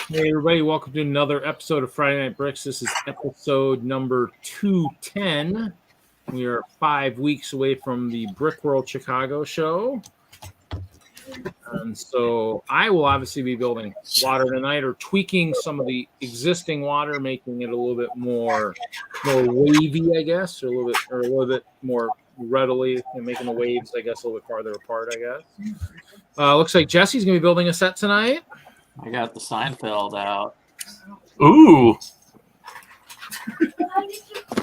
Hey everybody, welcome to another episode of Friday Night Bricks. This is episode number 210. We are 5 weeks away from the Brickworld Chicago show. And so I will obviously be building water tonight, or tweaking some of the existing water, making it a little bit more wavy, I guess, or a little bit more readily, and making the waves, I guess, a little bit farther apart, I guess. Looks like Jesse's gonna be building a set tonight. I got the Seinfeld out. Ooh.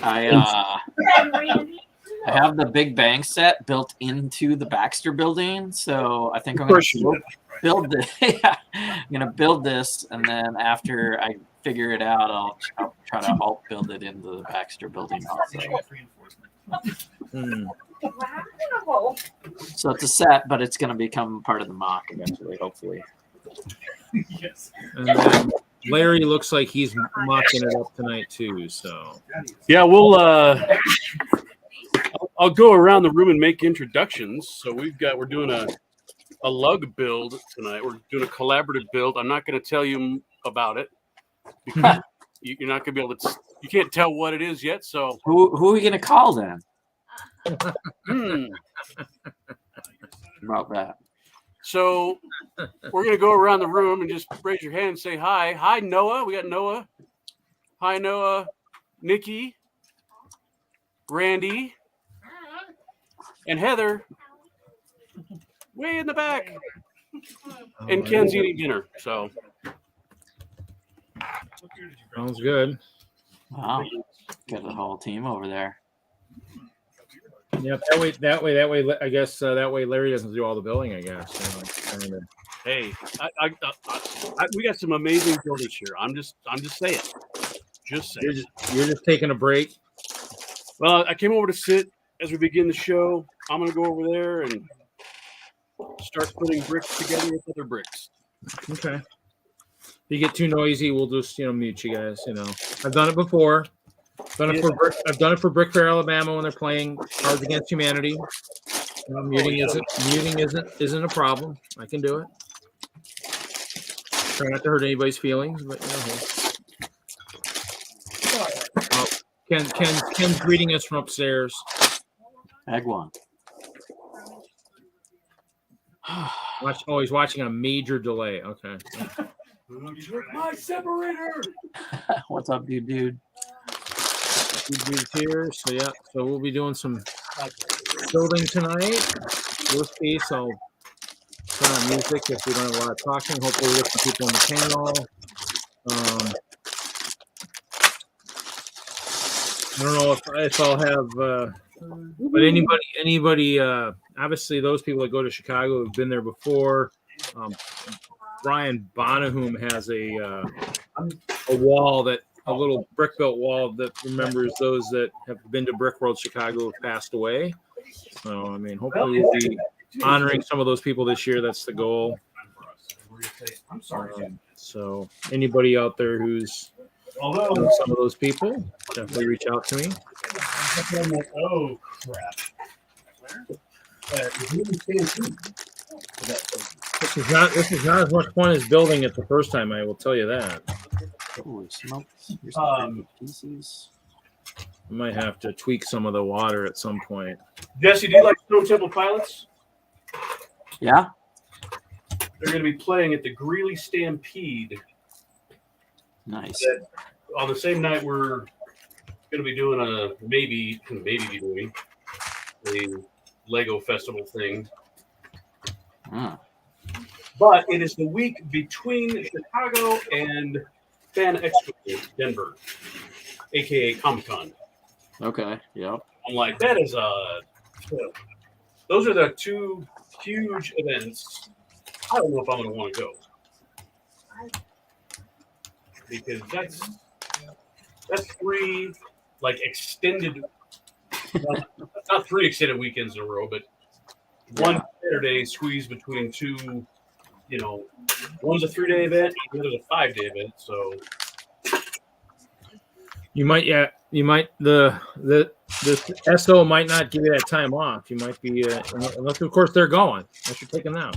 I have the Big Bang set built into the Baxter building, so I think I'm going to build this. Yeah, I'm going to build this, and then after I figure it out, I'll try to help build it into the Baxter building also. So it's a set, but it's going to become part of the MOC eventually, hopefully. Yes. And then Larry looks like he's mocking it up tonight too. So yeah, we'll I'll go around the room and make introductions. So we're doing a lug build tonight. We're doing a collaborative build. I'm not going to tell you about it because you're not going to be able to. You can't tell what it is yet. So who are we going to call then? About that. So we're going to go around the room and just raise your hand and say hi. Hi, Noah. We got Noah. Hi, Noah. Nikki. Randy. And Heather. Way in the back. And Ken's eating dinner. So sounds good. Wow. Got the whole team over there. Yeah, that way. I guess that way Larry doesn't do all the building. I guess. Hey, we got some amazing builders here. I'm just saying. Just saying. You're just taking a break. Well, I came over to sit as we begin the show. I'm gonna go over there and start putting bricks together with other bricks. Okay. If you get too noisy, we'll just mute you guys. I've done it before. I've done it for Brick Fair, Alabama, when they're playing Cards Against Humanity. Muting isn't a problem. I can do it. Try not to hurt anybody's feelings, but Ken's greeting us from upstairs. Egg one. He's watching on a major delay. Okay. My separator. What's up, dude? Here, so we'll be doing some building tonight. Worst case, I'll turn on music if we don't have a lot of talking. Hopefully, we get some people on the panel. I don't know if I'll have, but anybody. Obviously, those people that go to Chicago have been there before. Brian Bonahum has a wall that. A little brick-built wall that remembers those that have been to Brickworld Chicago have passed away. So, hopefully we'll be honoring some of those people this year. That's the goal. So, anybody out there who's some of those people, definitely reach out to me. Oh, crap. This is not as much fun as building it the first time, I will tell you that. Holy smokes. Pieces. I might have to tweak some of the water at some point. Jesse, do you like Stone Temple Pilots? Yeah. They're going to be playing at the Greeley Stampede. Nice. On the same night, we're going to be doing a Lego festival thing. But it is the week between Chicago and Fan Expo Denver, aka Comic-Con. Okay, yeah. I'm like, that is those are the two huge events. I don't know if I'm going to want to go. Because that's three extended, not three extended weekends in a row, but one Saturday squeezed between two. One's a 3-day event, the other's a 5-day event. So the SO might not give you that time off. You might be unless of course they're going. Unless you're taking them.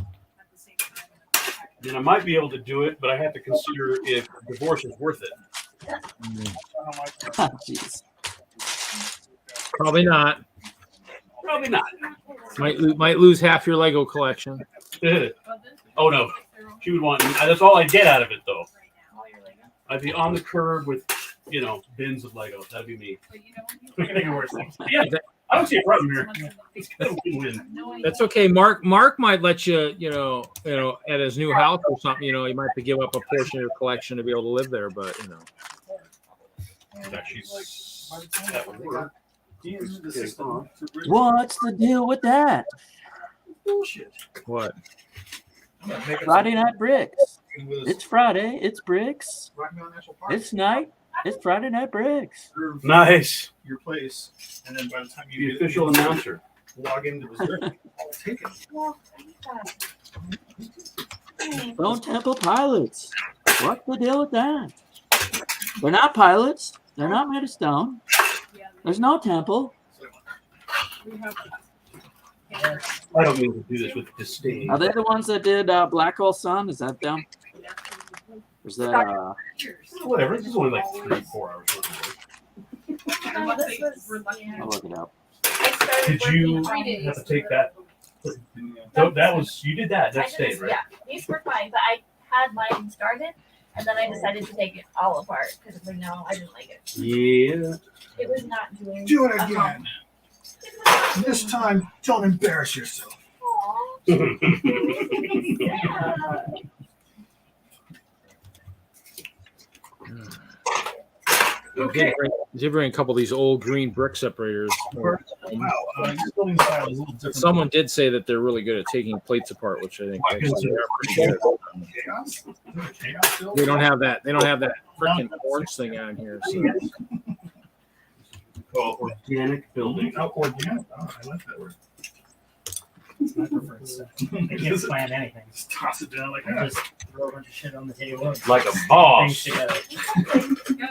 then I might be able to do it, but I have to consider if divorce is worth it. Jeez. Probably not. Probably not. Might lose half your Lego collection. Oh no, she would want. That's all I get out of it, though. I'd be on the curb with, bins of Legos. That'd be me. We can make it worse. Yeah, I don't see a problem here. It's kind of a win-win. That's okay. Mark might let you, at his new house or something. You might have to give up a portion of your collection to be able to live there. But That would work. What's the deal with that? Bullshit. What? Friday night bricks. It's Friday. It's bricks. It's night. It's Friday night bricks. Nice. Your place, and then by the time The you official announcer. log into the Zurich, I'll take it. Stone Temple pilots. What's the deal with that? They're not pilots. They're not made of stone. There's no temple. I don't mean to do this with disdain. Are they the ones that did Black Hole Sun? Is that them? Or is that Whatever. This is only like 3-4 hours. I'll look it up. Did you have to take that? So that was you did that. That stayed, right? Yeah, these were fine, but I had mine started, and then I decided to take it all apart because no, I didn't like it. Yeah. It was not doing. Do it a again. hum. This time, don't embarrass yourself. Aw. Yeah. Okay. Did bring a couple of these old green brick separators? Wow, this building style is a little different. Someone did say that they're really good at taking plates apart, which I think actually they are pretty good. Chaos? Chaos still? They don't have that. They don't have that freaking orange thing on here. So. Organic building. Oh, organic. Oh, I like that word. It's my preferred stuff. I can't plan anything. Just toss it down like I that. just throw a bunch of shit on the table. And Like a things boss. together. Yeah,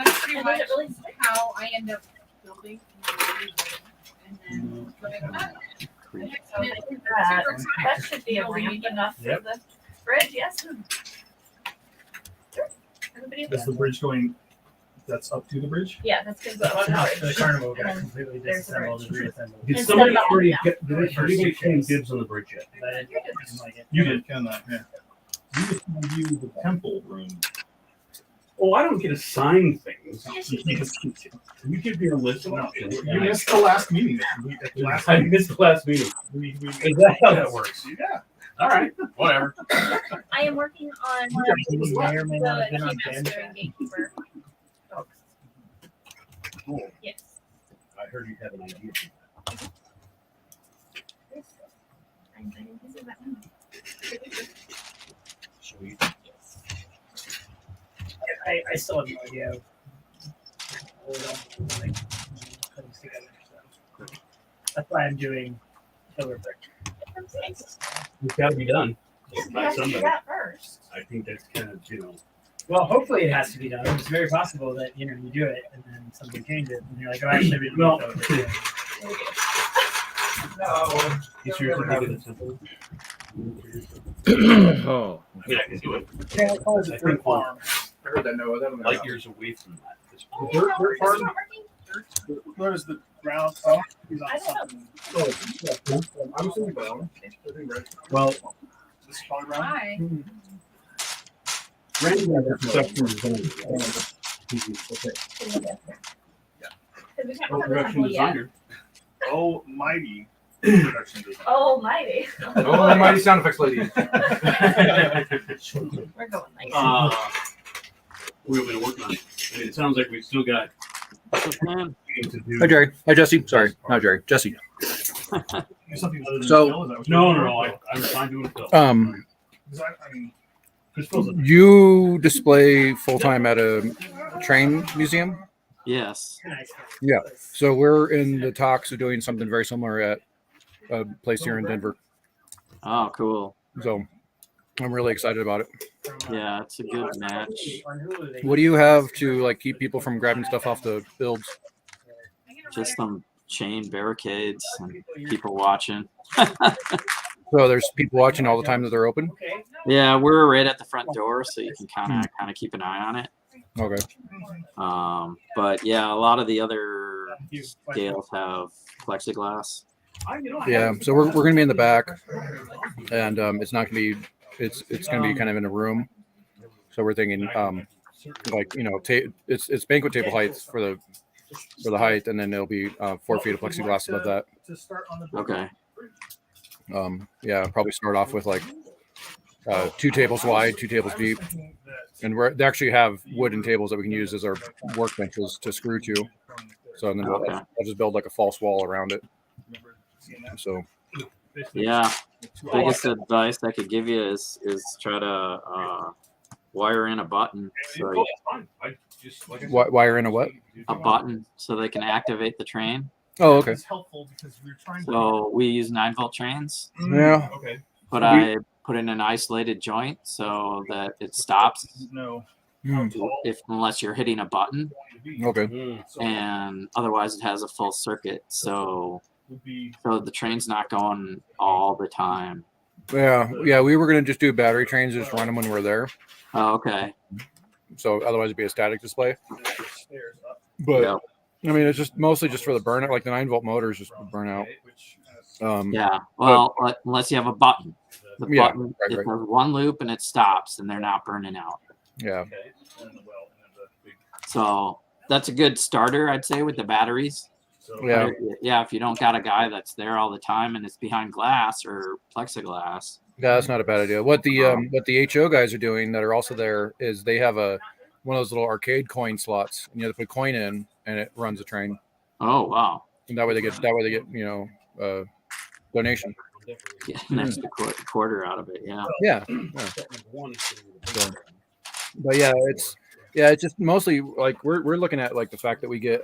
that's pretty And much then it really how I end up building and then putting that. that should be a ramp enough for the bridge. Yes. Sure. Everybody. Is the bridge going? That's up to the bridge? Yeah, that's good. But No, on the the carnival got And completely there's the disassembled and reassembled. Did Instead somebody of already now. get? Did anybody claim dibs on the bridge yet? But I didn't like it. You did. Can that? Yeah. You just want to use the temple room. Oh, I don't get assigned things. Yes, You you just- You give me a list of options. You missed the last meeting. I missed the last meeting. We Is that how that works? Yeah. All right, whatever. I am working on You may or may not have been on the Ben. master and gatekeeper folks. Cool. Yes. I heard you have an idea. I'm using that one. Sweet. I still have no idea. Like, things together, so. That's why I'm doing killer brick. It's It's got to be done We by have to do somebody. that first. I think that's kind of Well, hopefully it has to be done. It's very possible that you do it and then something changes and you're like, oh, actually, we Well, don't know. You seriously think it's simple? Oh, I mean, I can do it. Yeah, it calls I it think dirt farm. I heard that. No, that don't Light years away from that. Oh, Dirt- no, dirt it's farm? not working? Where is the ground? Oh, he's on I don't know. something. Oh, yeah. I was thinking ground. I think right. Well, This is probably ground. Hi. Randy has a perception of zone. Okay. Because we can't Oh, have the production temple yet. designer. Almighty production design. Oh, mighty. Oh, mighty sound effects lady. We're going nice. We've been working on it. I mean, it sounds like we've still got things to do. Hi, Jerry. Hi, Jesse. Sorry, not Jerry. Jesse. Something other than So- Phil, is that what No, you're no, doing? I'm fine doing it. Phil. Because I mean, Because Phil's a You display full time at a train museum. Yes. Yeah. So we're in the talks of doing something very similar at a place here in Denver. Oh, cool. So I'm really excited about it. Yeah, it's a good match. What do you have to like keep people from grabbing stuff off the builds? Just some chain barricades and people watching. So there's people watching all the time that they're open. Okay. Yeah, we're right at the front door, so you can kind of keep an eye on it. Okay. But yeah, a lot of the other scales have plexiglass. Yeah. So we're gonna be in the back, and it's not gonna be it's gonna be kind of in a room. So we're thinking like it's banquet table height for the height, and then there'll be 4 feet of plexiglass above that. Okay. Yeah, probably start off with like 2 tables wide, 2 tables deep, and they actually have wooden tables that we can use as our workbenches to screw to. So and then I'll just build like a false wall around it. So yeah, biggest advice I could give you is try to wire in a button. So wire in a what? A button so they can activate the train. Oh, okay. So we use 9-volt trains. Yeah. Okay. But I put in an isolated joint so that it stops unless you're hitting a button. Okay. And otherwise it has a full circuit. So the train's not going all the time. Yeah. We were gonna just do battery trains, just run them when we're there. Oh, okay. So otherwise it'd be a static display. But Yeah. I mean, it's just mostly just for the burnout. Like the 9-volt motors just burn out. Yeah. Well, unless you have a button. The Yeah, button, right. it does one loop and it stops, and they're not burning out. Yeah. So that's a good starter, I'd say, with the batteries. Yeah. Yeah. If you don't got a guy that's there all the time and it's behind glass or plexiglass. Yeah, that's not a bad idea. What the HO guys are doing that are also there is they have one of those little arcade coin slots, and you have to put a coin in, and it runs the train. Oh wow! And that way they get donation. Yeah, an extra quarter out of it. Yeah. Yeah. So, but yeah, it's just mostly like we're looking at like the fact that we get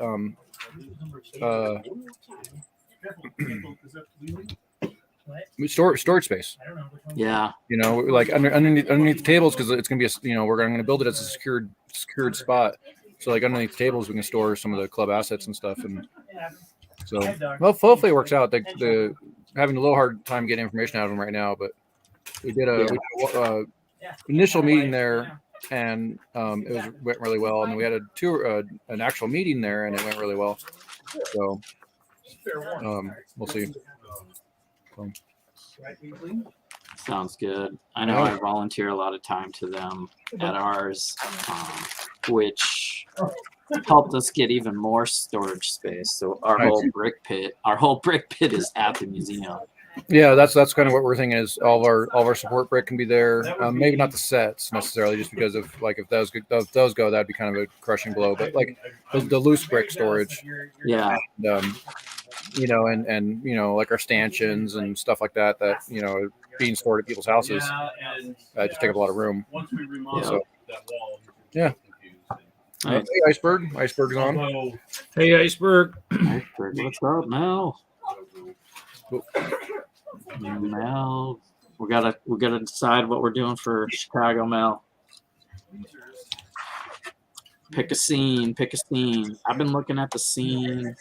storage space. Yeah. Like underneath the tables, because it's gonna be we're gonna build it as a secured spot. So like underneath the tables, we can store some of the club assets and stuff. And so, well, hopefully it works out. The having a little hard time getting information out of them right now, but we did a initial meeting there, and it went really well. And then we had an actual meeting there, and it went really well. So we'll see. Sounds good. I know I volunteer a lot of time to them at ours, which helped us get even more storage space. So our whole brick pit is at the museum. Yeah, that's kind of what we're thinking is all of our support brick can be there. Maybe not the sets necessarily, just because of like if those go, that'd be kind of a crushing blow. But like the loose brick storage, yeah, and like our stanchions and stuff like that being stored at people's houses just take up a lot of room. So, yeah. Nice. Hey, Iceberg's on. Hey, Iceberg. What's up, Mel? Mel, we gotta decide what we're doing for Chicago, Mel. Pick a scene. I've been looking at the scene.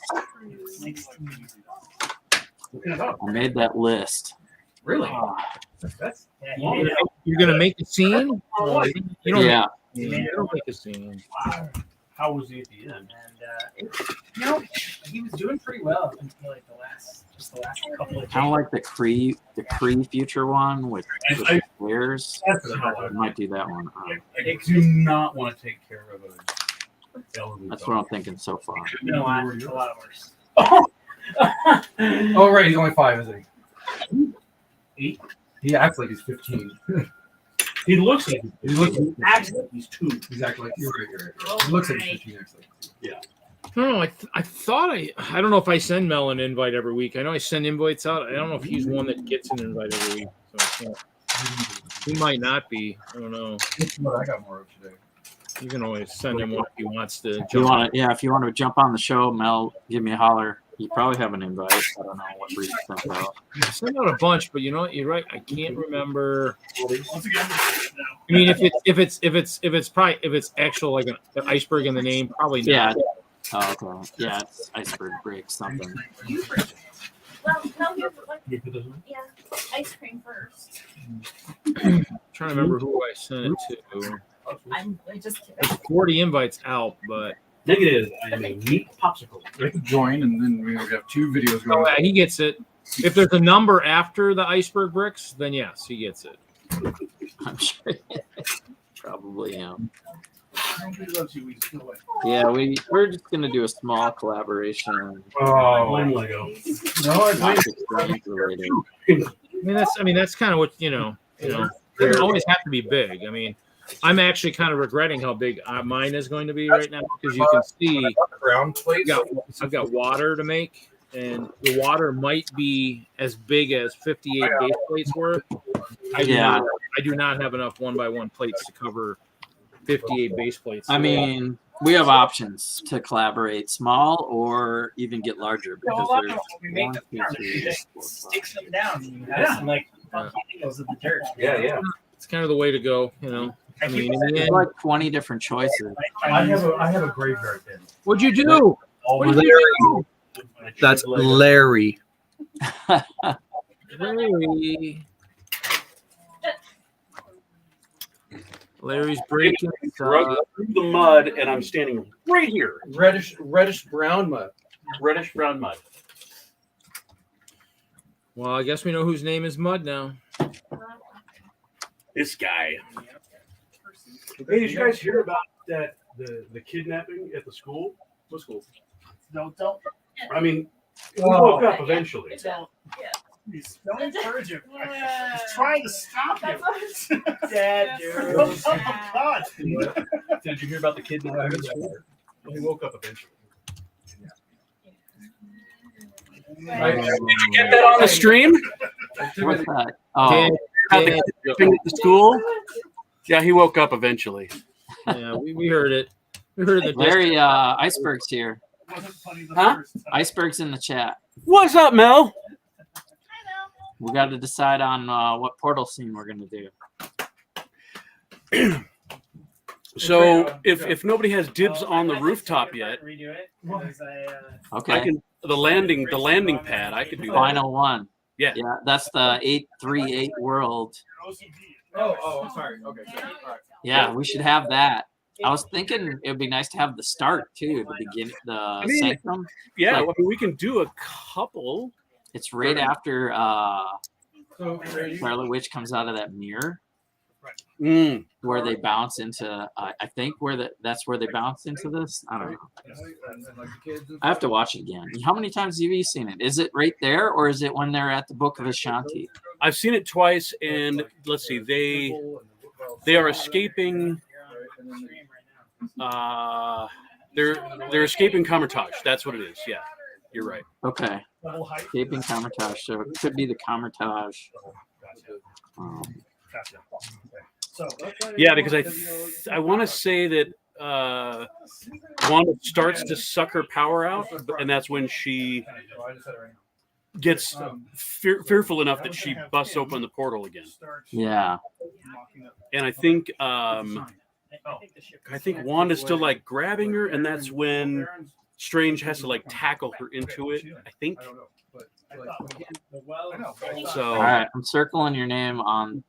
I made that list. Really? You're gonna make a scene? You don't make a scene. Wow. How was he at the end? And he was doing pretty well until like the last couple of Kind of like the Cree future one with squares. I might do that one. I do not want to take care of a elderly That's dog. what I'm thinking so far. a lot worse. Oh, right. He's only 5, isn't he? 8? He acts like he's 15. He looks like he's 2. Exactly. You're right. He looks like he's 15, actually. I don't know. I thought I don't know if I send Mel an invite every week. I know I send invites out. I don't know if he's one that gets an invite every week. So he might not be. I don't know. What I got more of today. You can always send him one if he wants to. If you want to jump on the show, Mel, give me a holler. You probably have an invite. I don't know what Reed sent out. I sent out a bunch, but you know what? You're right. I can't remember. Once again, I mean, if it's actual like an iceberg in the name, probably not. Yeah. Oh, okay. Yeah, it's iceberg break something. Well, no, here's what. You put this on? Yeah, ice cream first. Trying to remember who I sent it to. I'm just kidding. There's 40 invites out, but Negative. I am a meat popsicle. We have to join, and then we have 2 videos oh, going. yeah, he gets it. If there's a number after the iceberg bricks, then yes, he gets it. I'm sure. Probably, yeah. Nobody loves you, we still like. Yeah, we're just gonna do a small collaboration. Oh, one Lego. No, Not just Strange related. I mean that's kind of what you know. It doesn't always have to be big. I mean, I'm actually kind of regretting how big mine is going to be right now because you can see ground plates. I've got water to make, and the water might be as big as 58 base plates were. I do not have enough 1x1 plates to cover 58 base plates. I mean, we have options to collaborate small or even get larger because there's We make 1, the 2, farm, 3, you just 4, 5. stick them down. And you have some like fun angles of the dirt. Yeah. it's kind of the way to go, you know. I mean, in the There's end, like 20 different choices. I have a graveyard bin. what'd you do? Always What'd you do? That's Larry. Larry's breaking. Through the mud, and I'm standing right here. Reddish brown mud. Reddish brown mud. Well, I guess we know whose name is Mud now. This guy. Hey, did you guys hear about that? The kidnapping at the school? What school? Don't I mean, we woke up eventually. don't encourage him. He's trying to stop you. That's Dad, dude. Oh God. Did you hear about the kidnapping at the school? Well, he woke up eventually. Did you get that on the stream? What's that? Oh, The kidnapping at the school? Yeah, he woke up eventually. Yeah, we heard it. We heard it. Larry, Iceberg's here. Wasn't funny the Huh? first time. Iceberg's in the chat. What's up, Mel? We got to decide on what portal scene we're going to do. So if nobody has dibs on the rooftop yet, Redo it. Because Okay. I can the landing pad. I could do that. Final one. Yeah. Yeah, that's the 838 world. Oh, sorry. Okay. Sorry. All right. Yeah, we should have that. I was thinking it would be nice to have the start too, the beginning, the mean, sanctum. Yeah, Like- I mean, we can do a couple. It's right after So, Scarlet Witch comes out of that mirror Mm. where they bounce into. I think that's where they bounce into this. I don't know. I have to watch it again. How many times have you seen it? Is it right there, or is it when they're at the Book of Ashanti? I've seen it twice, and let's see, they are escaping. They're escaping Kamertage. That's what it is. Yeah, you're right. Okay, escaping Kamertage. So it could be the Kamertage. Yeah, because I want to say that Wanda starts to suck her power out, and that's when she gets fearful enough that she busts open the portal again. Yeah. And I think Wanda's still like grabbing her, and that's when Strange has to like tackle her into it. I think. So All right, I'm circling your name on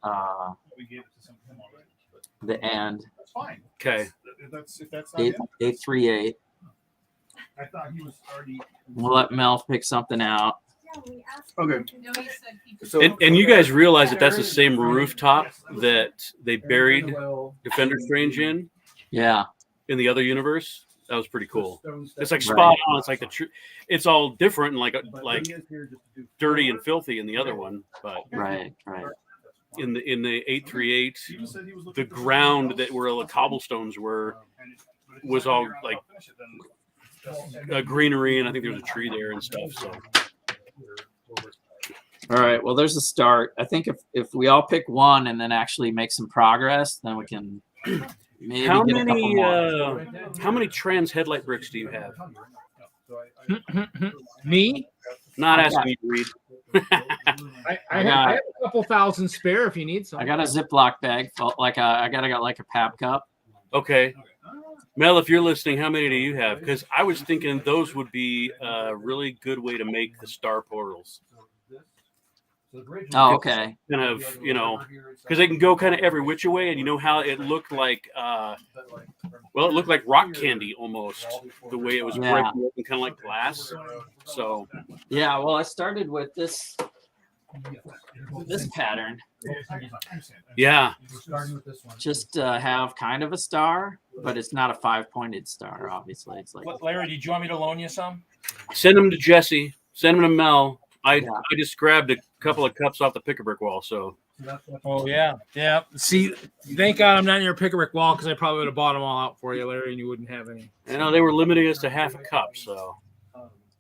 the end. okay. 838. I thought he was already. We'll let Mel pick something out. Okay. No, he said he And you guys realize that that's the same rooftop that they buried Defender Strange in Yeah. the other universe. That was pretty cool. It's like spot on. It's like it's all different and like dirty and filthy in the other one, but Right. in the 838, the ground that where the cobblestones was all like greenery, and I think there was a tree there and stuff. So All right. Well, there's a start. I think if we all pick one and then actually make some progress, then we can maybe how get a couple more. many trans headlight bricks do you have? Me? Not asking you to read. I have a couple thousand spare if you need some. I got a Ziploc bag, I got a Pab cup. Okay. Mel, if you're listening, how many do you have? Because I was thinking those would be a really good way to make the star portals. Oh, okay. Kind of, because they can go kind of every which way, and you know how it looked like, it looked like rock candy almost, the way it was breaking open, kind of like glass. So, yeah, well, I started with this pattern. Yeah. Just have kind of a star, but it's not a 5-pointed star, obviously. It's like, Larry, did you want me to loan you some? Send them to Jesse. Send them to Mel. I just grabbed a couple of cups off the pick-a-brick wall, so. Oh, yeah. Yeah. See, thank God I'm not in your pick-a-brick wall because I probably would have bought them all out for you, Larry, and you wouldn't have any. They were limiting us to half a cup, so.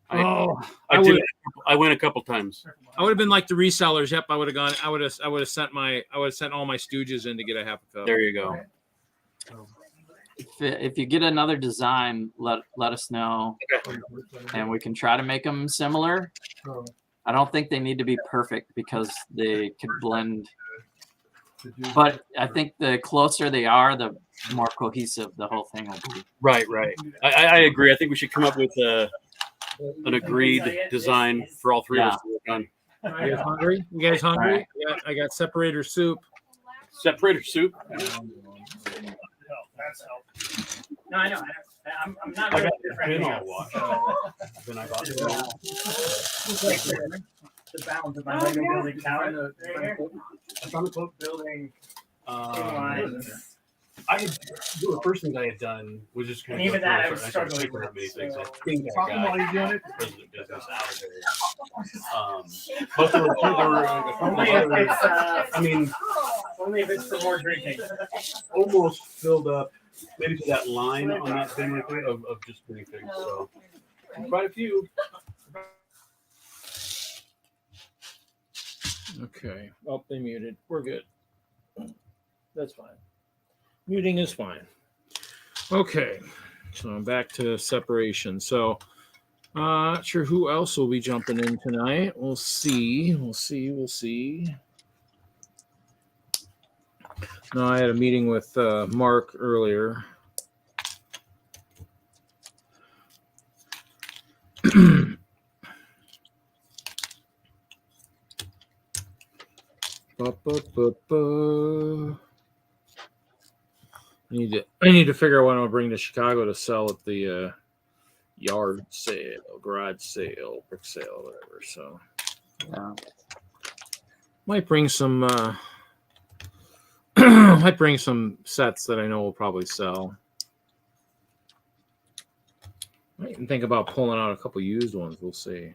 I went a couple times. I would have been like the resellers. Yep, I would have gone. I would have sent all my stooges in to get a half a cup. There you go. if you get another design, let us know, and we can try to make them similar. I don't think they need to be perfect because they could blend. But I think the closer they are, the more cohesive the whole thing will be. Right. I agree. I think we should come up with an agreed design for all three of us to work on. You guys hungry? You guys hungry? Right. Yeah, I got separator soup. Separator soup. No, I know. I'm not I very got different. the all washed. Then I got It's like the balance of my Lego building tower. Building the first thing I had done was just And even that, I was struggling with. basics. So- I think I got president business out of there. But there were a couple Only if others. it's I mean, only if it's for more drinking. almost filled up maybe to that line on that thing right there of just doing things. So quite a few. Okay. Oh, they muted. We're good. That's fine. Muting is fine. Okay. So I'm back to separation. So not sure who else will be jumping in tonight. We'll see. We'll see. No, I had a meeting with Mark earlier. I need to figure out what I'm gonna bring to Chicago to sell at the yard sale, garage sale, brick sale, whatever. So might bring some might bring some sets that I know will probably sell. Might even think about pulling out a couple used ones. We'll see.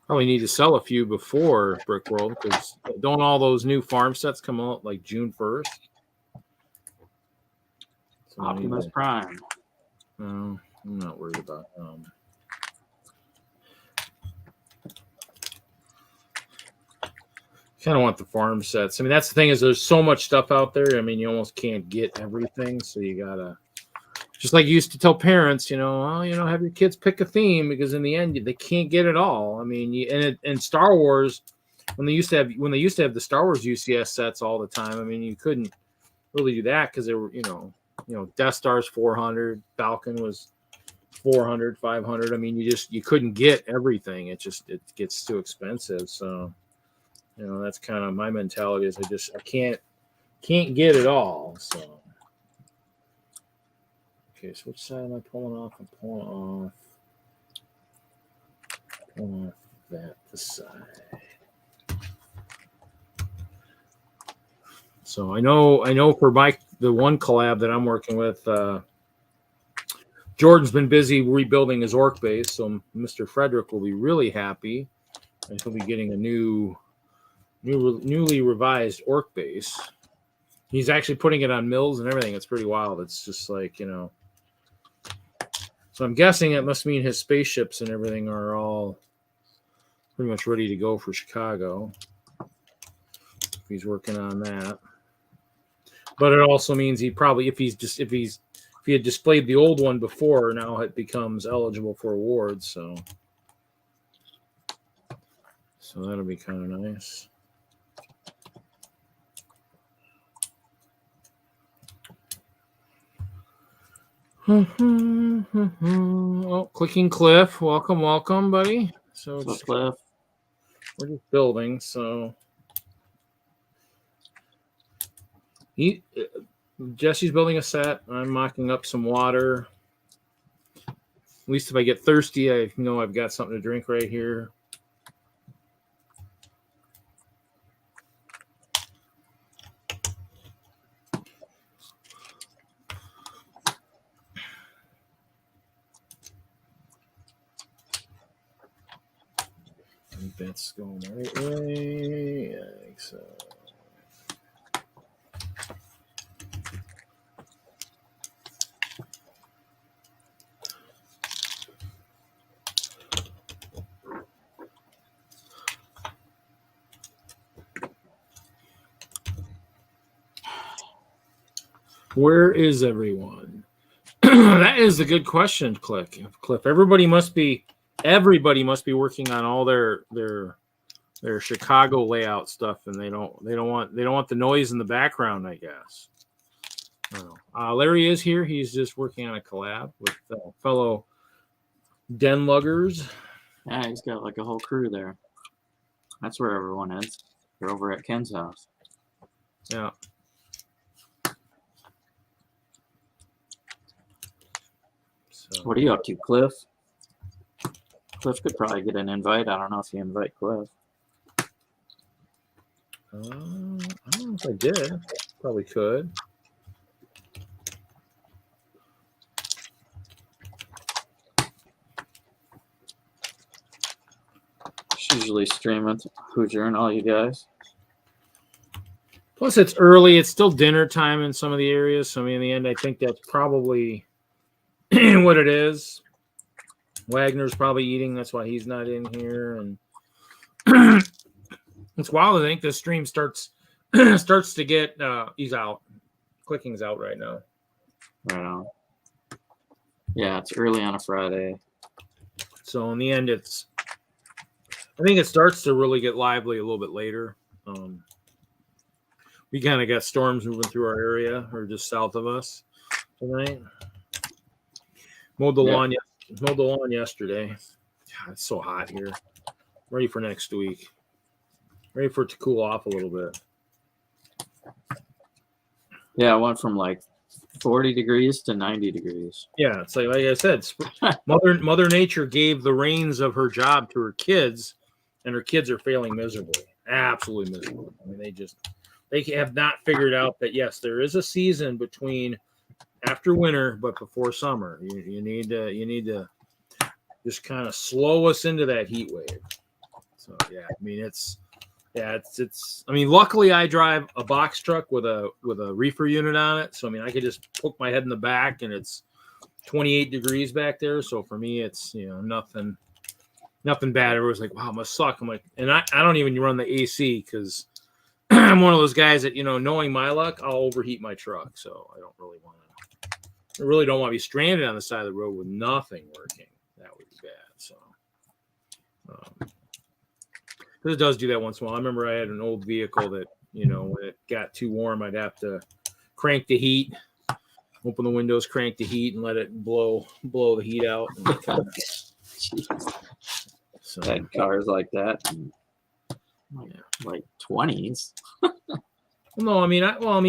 Probably need to sell a few before Brickworld because don't all those new farm sets come out like June 1st? So Optimus Prime. No, I'm not worried about kind of want the farm sets. I mean, that's the thing is there's so much stuff out there. I mean, you almost can't get everything, so you gotta. Just like you used to tell parents, have your kids pick a theme because in the end they can't get it all. I mean, and Star Wars, when they used to have the Star Wars UCS sets all the time. I mean, you couldn't really do that because they were, Death Star's 400, Falcon was 400, 500. I mean, you couldn't get everything. It gets too expensive. So, that's kind of my mentality is I can't get it all. So. Okay, so which side am I pulling off? I'm pulling off that side. So I know for the one collab that I'm working with, Jordan's been busy rebuilding his orc base, so Mr. Frederick will be really happy, and he'll be getting a newly revised orc base. He's actually putting it on mills and everything. It's pretty wild. It's just like, So I'm guessing it must mean his spaceships and everything are all pretty much ready to go for Chicago. He's working on that. But it also means he probably, if he had displayed the old one before, now it becomes eligible for awards. So So that'll be kind of nice. Oh, clicking Cliff. Welcome, welcome, buddy. So So Cliff. we're just building. So Jesse's building a set. I'm mocking up some water. At least if I get thirsty, I know I've got something to drink right here. I think that's going the right way. Yeah, I think so. Where is everyone? That is a good question, Cliff. Everybody must be working on all their Chicago layout stuff, and they don't want the noise in the background, I guess. Larry is here. He's just working on a collab with fellow DENLUGers. Yeah, he's got like a whole crew there. That's where everyone is. They're over at Ken's house. Yeah. So, What are you up to, Cliff? Cliff could probably get an invite. I don't know if you invite Cliff. I don't know if I did. Probably could. She's usually streaming Hoosier and all you guys. Plus, it's early. It's still dinner time in some of the areas. So, I mean, in the end, I think that's probably what it is. Wagner's probably eating. That's why he's not in here. And it's wild. I think the stream starts to get. He's out. Clicking's out right now. Right on. Yeah, it's early on a Friday. So in the end, I think it starts to really get lively a little bit later. We kind of got storms moving through our area, or just south of us tonight. Mowed the lawn yesterday. God, it's so hot here. Ready for next week. Ready for it to cool off a little bit. Yeah, it went from like 40 degrees to 90 degrees. Yeah, it's like I said, Mother Nature gave the reins of her job to her kids, and her kids are failing miserably. Absolutely miserably. I mean, they have not figured out that yes, there is a season between after winter, but before summer. You need to just kind of slow us into that heat wave. So yeah, I mean it's I mean, luckily I drive a box truck with a reefer unit on it. So I mean I could just poke my head in the back and it's 28 degrees back there. So for me it's nothing bad. Everyone's like, wow, it must suck. I'm like, and I don't even run the AC because I'm one of those guys that, knowing my luck, I'll overheat my truck. So I really don't want to be stranded on the side of the road with nothing working. That would be bad. So, because it does do that once in a while. I remember I had an old vehicle that, when it got too warm, I'd have to crank the heat, open the windows, crank the heat, and let it blow the heat out. So, Had cars like that. Like 20s. No, I mean,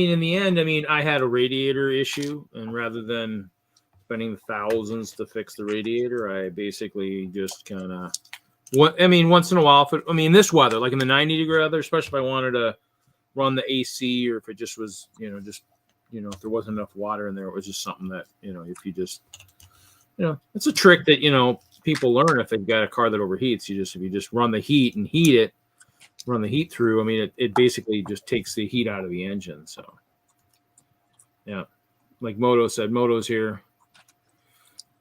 in the end, I had a radiator issue, and rather than spending the thousands to fix the radiator, I basically just kind of, once in a while, this weather, like in the 90-degree weather, especially if I wanted to run the AC, or if it just was, if there wasn't enough water in there, it was just something that, if you just, it's a trick that, people learn if they've got a car that overheats. If you just run the heat and run the heat through, it basically just takes the heat out of the engine. So yeah, like Moto said, Moto's here.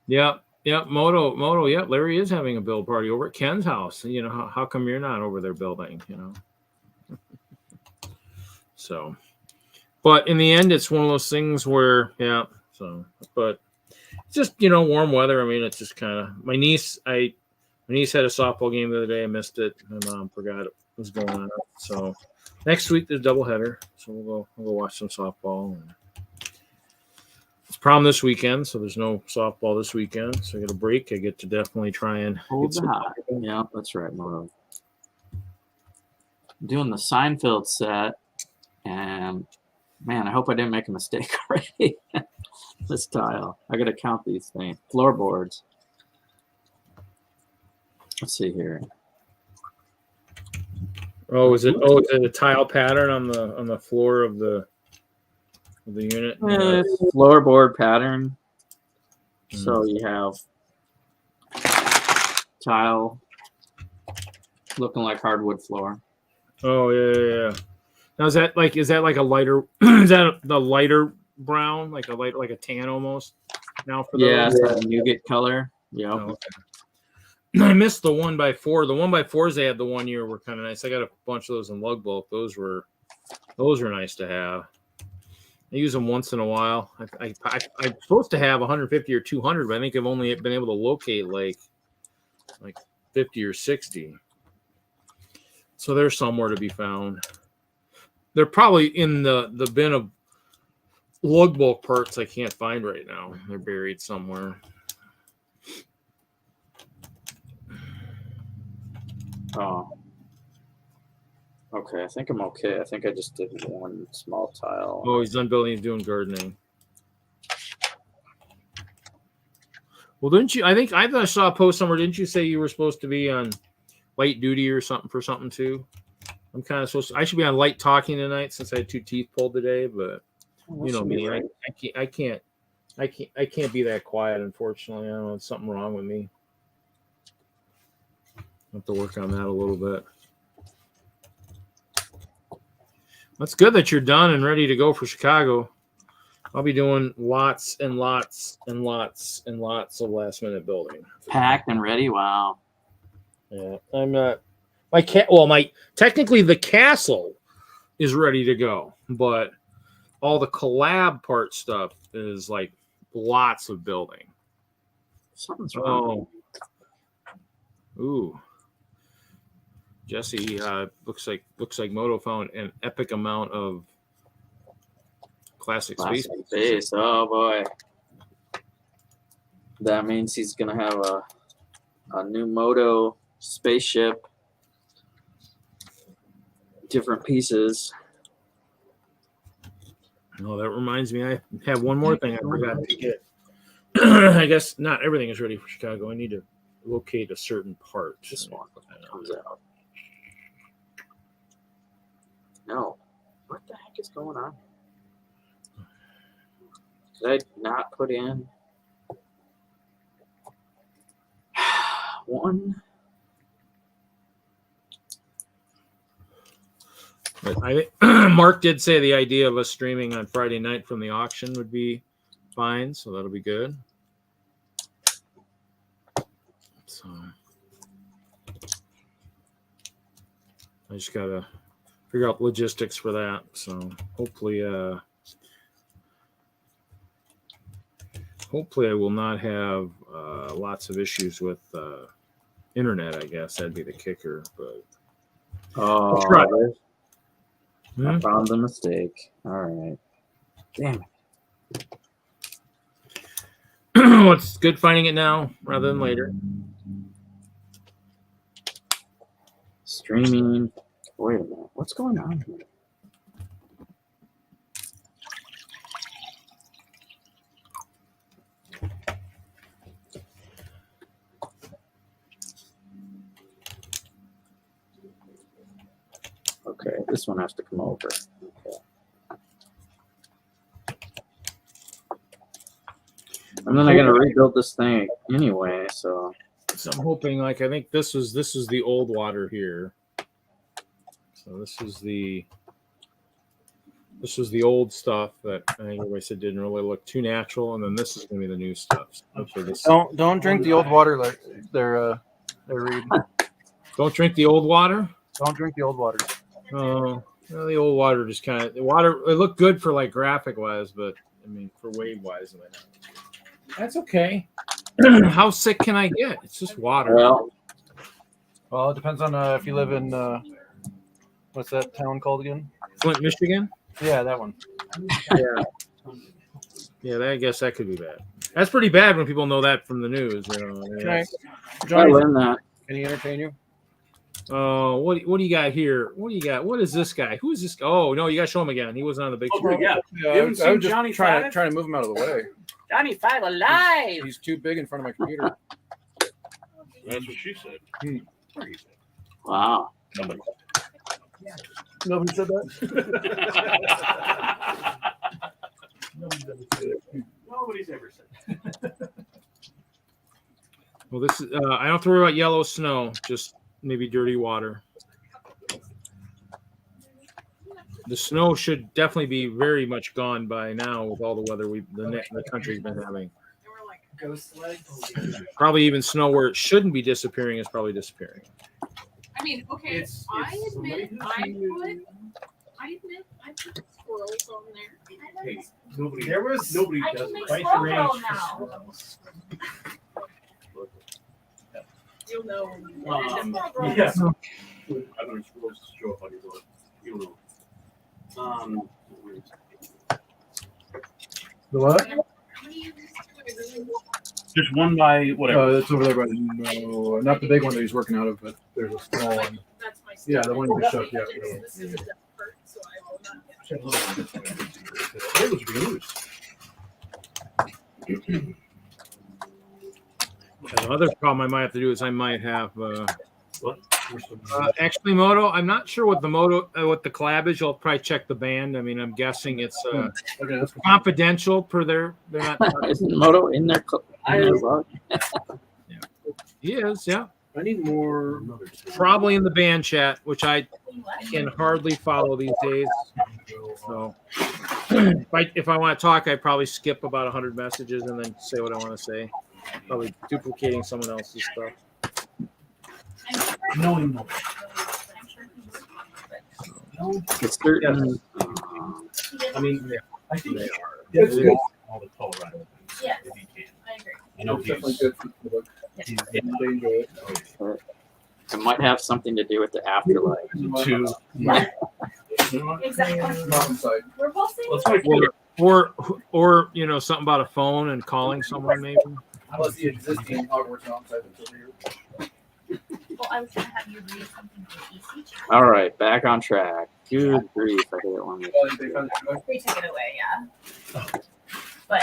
Yeah, Moto, yeah, Larry is having a build party over at Ken's house. How come you're not over there building? So, but in the end, it's one of those things where, yeah, so, but it's just, warm weather. It's just kind of, my niece, I My niece had a softball game the other day. I missed it. My mom forgot it was going on. So next week there's a doubleheader. So we'll go watch some softball. And it's prom this weekend, so there's no softball this weekend. So I get a break. I get to definitely try and Hold get some. hot. Yeah, that's right, Moto. Doing the Seinfeld set, and man, I hope I didn't make a mistake already. This tile. I gotta count these things. Floorboards. Let's see here. Oh, is it a tile pattern on the floor of the unit? Floorboard pattern. So you have tile looking like hardwood floor. Oh yeah. Now is that like a lighter? Is that the lighter brown, like a tan almost? Now for it's that nougat color. Yeah. Oh, okay. I missed the 1x4. The 1x4s they had the one year were kind of nice. I got a bunch of those in lug bulk. Those were nice to have. I use them once in a while. I'm supposed to have 150 or 200, but I think I've only been able to locate like 50 or 60. So they're somewhere to be found. They're probably in the bin of lug bulk parts I can't find right now. They're buried somewhere. Oh. Okay, I think I'm okay. I think I just did one small tile. Oh, he's done building. He's doing gardening. Well, didn't you? I thought I saw a post somewhere. Didn't you say you were supposed to be on light duty or something for something too? I'm kind of supposed to. I should be on light talking tonight since I had 2 teeth pulled today. But you know me, right. I can't be that quiet. Unfortunately, I don't know. There's something wrong with me. I have to work on that a little bit. That's good that you're done and ready to go for Chicago. I'll be doing lots and lots and lots and lots of last minute building. Packed and ready. Wow. Yeah, I'm not. Technically the castle is ready to go, but all the collab part stuff is like lots of building. Something's wrong. Oh. Ooh. Jesse, looks like Moto found an epic amount of classic space. Oh boy, that means he's gonna have a new Moto spaceship, different pieces. Oh, that reminds me, I have one more thing I forgot to get. I guess not everything is ready for Chicago. I need to locate a certain part. This one comes out. No. What the heck is going on? Did I not put in one? Mark did say the idea of us streaming on Friday night from the auction would be fine, so that'll be good. So I just gotta figure out logistics for that. So hopefully I will not have lots of issues with internet. I guess that'd be the kicker. But oh, I found the mistake. All right, damn it. What's good finding it now rather than later? Streaming. Wait a minute. What's going on here? Okay, this one has to come over. Okay. And then I'm gonna rebuild this thing anyway, so I'm hoping, I think this is the old water here. So this is the old stuff that I think everybody said didn't really look too natural, and then this is going to be the new stuff. So Don't drink the old water like they're reading. Don't drink the old water. Don't drink the old water. Oh, well, the old water just kind of it looked good for like graphic wise, but I mean for wave wise, that's okay. How sick can I get? It's just water. Well, Well, it depends on if you live in what's that town called again? Flint, Michigan. Yeah, that one. Yeah. Yeah, I guess that could be bad. That's pretty bad when people know that from the news. You know, I mean, Okay. I Johnny, learned that. can he entertain you? oh, what do you got here? What do you got? What is this guy? Who is this? Oh no, you got to show him again. He wasn't on the big Oh, screen. yeah. Yeah, You haven't I seen was just Johnny trying Five? to move him out of the way. Johnny Five alive. He's too big in front of my computer. That's what she said. Or he said. Wow. Somebody Nobody said that. Nobody's ever said. Well, this is. I don't have to worry about yellow snow. Just maybe dirty water. The snow should definitely be very much gone by now with all the weather the country's been having. Ghost leg. Probably even snow where it shouldn't be disappearing is probably disappearing. I mean, okay, It's I somebody admit who's I seen put squirrels on there. Hey, nobody. There was Nobody I does can make it. quite squirrel the girl range now. You'll know. Yes. I don't supposed to show up on your door. You don't know. The what? Just one by whatever. It's over there by no, not the big one that he's working out of, but there's a small one. That's my Yeah, the one you just showed. Yeah. This is a death part, so I will not get It was reused. Another problem I might have to do is I might have. What? Actually, Moto, I'm not sure what the what the collab is. You'll probably check the band. I mean, I'm guessing it's Okay, that's cool. confidential per their. They're not. Isn't Moto in there? He is, yeah. I need more. Probably in the band chat, which I can hardly follow these days. So, if I want to talk, I probably skip about 100 messages and then say what I want to say. Probably duplicating someone else's stuff. No, no. It's certain. I mean, I think They It's good. all the Colorado things. Yes. If he can. I agree. I know It's definitely he's. good for the book. They enjoy it. It might have something to do with the afterlife. Two. Exactly. Not inside. We're both saying Let's make Or you know, something about a phone and calling someone maybe. Unless the existing Hogwarts outside that's over here. well, I was gonna have you read something from EC chat. All right, back on track. Good grief! I hate it when Well, they found it. They took it away, yeah. But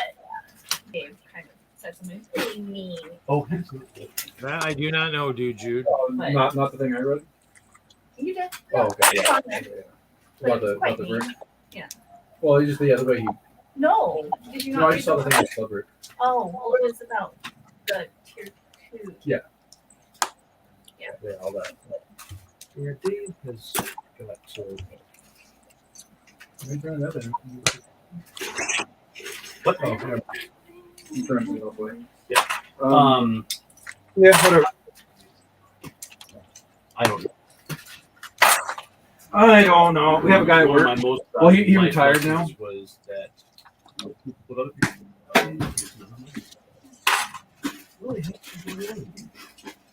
Dave kind of said something really mean. Oh, That I do not know, dude, Jude. Not the thing I read. You did. Oh, okay. It's Yeah. on there. About the Quite brick. mean. Yeah. Well, he just the way he. No, did you No, not I read just saw the the thing with the brick. Oh, well, it was about the tier 2. Yeah, Yeah. all that. yeah, Dave has got so. Let me turn that in. What? Oh, yeah. You turned it off way. Yeah. Yeah, whatever. I don't know. I don't know. We have a guy at One of work. my most- Well, he my retired now. questions Was that with other people?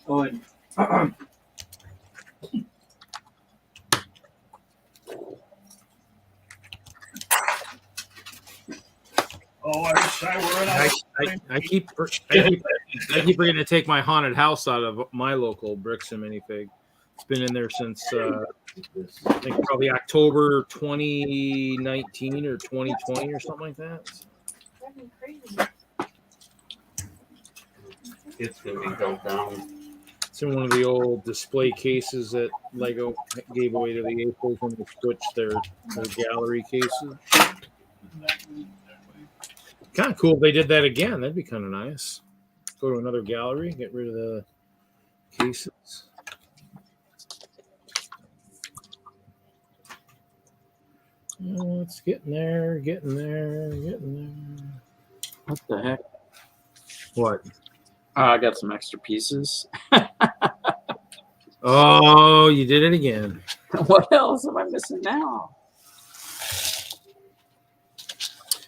Oh, and, Oh, I wish I were an I keep forgetting to take my haunted house out of my local bricks and minifig. It's been in there since I think probably October 2019 or 2020 or something like that. Driving crazy. It's gonna be dumped down. It's in one of the old display cases that Lego gave away to the AFOLs when they switched their gallery cases. Kind of cool if they did that again. That'd be kind of nice. Go to another gallery, get rid of the cases. Oh, it's getting there, getting there, getting there. What the heck? What? I got some extra pieces. Oh, you did it again. What else am I missing now?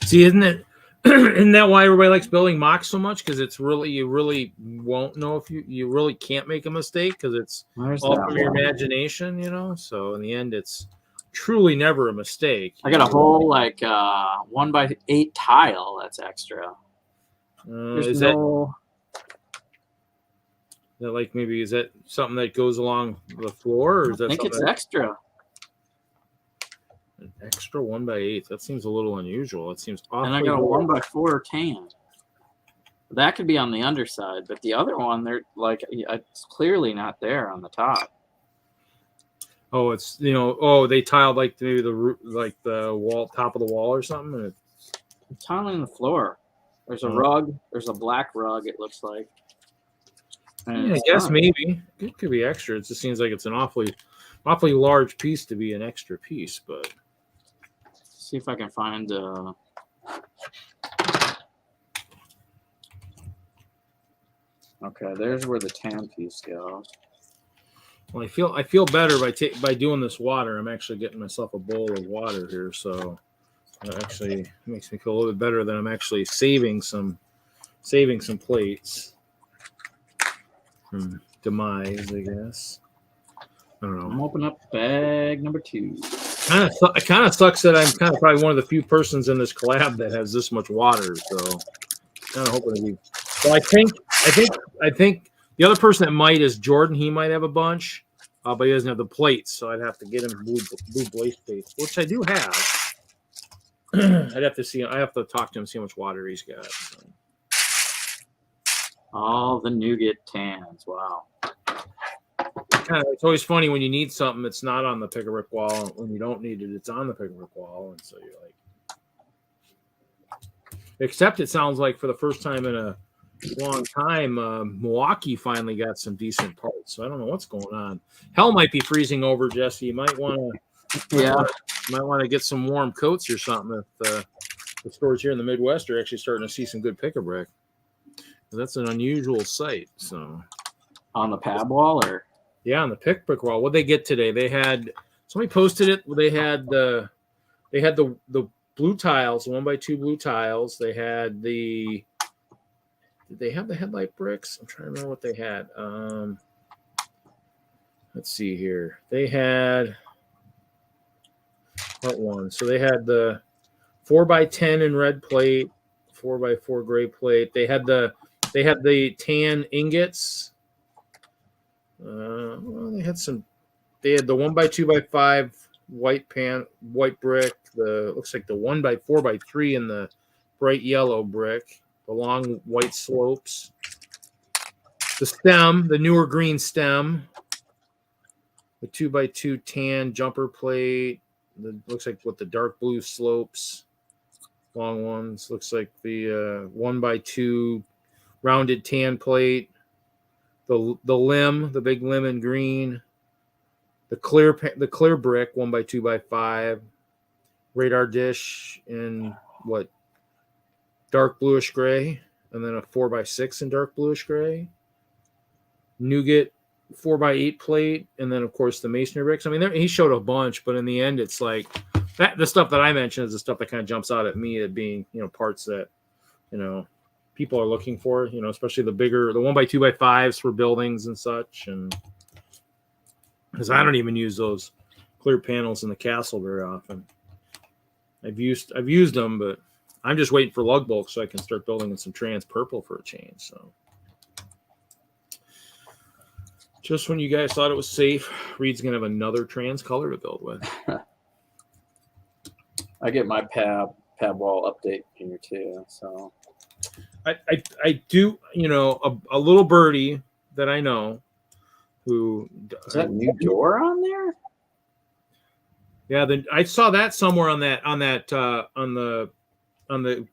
See, isn't it? Isn't that why everybody likes building MOCs so much? Because it's really, you really won't know if you really can't make a mistake because it's Where's all that from your one? imagination, you know. So in the end, it's truly never a mistake. I got a whole like 1x8 tile that's extra. Is that like maybe is that something that goes along the floor, or is that I think something it's extra. an extra 1x8? That seems a little unusual. It seems awfully. And I got a 1x4 tan. That could be on the underside, but the other one, they're like it's clearly not there on the top. Oh, it's they tiled like maybe the roof, like the wall, top of the wall or something. And I'm tiling the floor. There's a Oh. rug. There's a black rug. It looks like. And I it's guess done. maybe it could be extra. It just seems like it's an awfully large piece to be an extra piece. But See if I can find. Okay, there's where the tan piece goes. well, I feel better by doing this water. I'm actually getting myself a bowl of water here, so that actually makes me feel a little bit better that I'm actually saving some plates from demise, I guess. I don't know. I'm opening up bag number 2. It kind of sucks that I'm kind of probably one of the few persons in this collab that has this much water. So kind of hoping to be. Well, I think the other person that might is Jordan. He might have a bunch, but he doesn't have the plates, so I'd have to get him blue blaze plates, which I do have. I'd have to see. I have to talk to him, see how much water he's got. So. All the nougat tans. Wow. It's always funny when you need something, it's not on the pick-a-brick wall. When you don't need it, it's on the pick-a-brick wall, and so you're like. Except it sounds like for the first time in a long time, Milwaukee finally got some decent parts. So I don't know what's going on. Hell might be freezing over, Jesse. You might want to, might want to get some warm coats or something. If the stores here in the Midwest are actually starting to see some good pick-a-brick. That's an unusual sight. So On the pad wall, or yeah, on the pick-a-brick wall. What they get today? They had somebody posted it. They had the blue tiles, 1x2 blue tiles. They had did they have the headlight bricks? I'm trying to remember what they had. Let's see here. They had what one? So they had the 4x10 in red plate, 4x4 gray plate. They had the tan ingots. Well, they had the 1x2x5 white brick. Looks like the 1x4x3 in the bright yellow brick. The long white slopes. The stem, the newer green stem. The 2x2 tan jumper plate. Looks like what the dark blue slopes. Long ones. Looks like the 1x2 rounded tan plate. The limb, the big limb in green. The clear brick 1x2x5. Radar dish in what? Dark bluish gray, and then a 4x6 in dark bluish gray. Nougat 4x8 plate, and then of course the masonry bricks. I mean, he showed a bunch, but in the end, it's like that. The stuff that I mentioned is the stuff that kind of jumps out at me at being parts that people are looking for. Especially the 1x2x5s for buildings and such, and because I don't even use those clear panels in the castle very often. I've used them, but I'm just waiting for lug bulk so I can start building in some trans purple for a change. So just when you guys thought it was safe, Reed's gonna have another trans color to build with. I get my pad wall update here too. So I do, a little birdie that I know who is that new door on there? Yeah, I saw that somewhere on the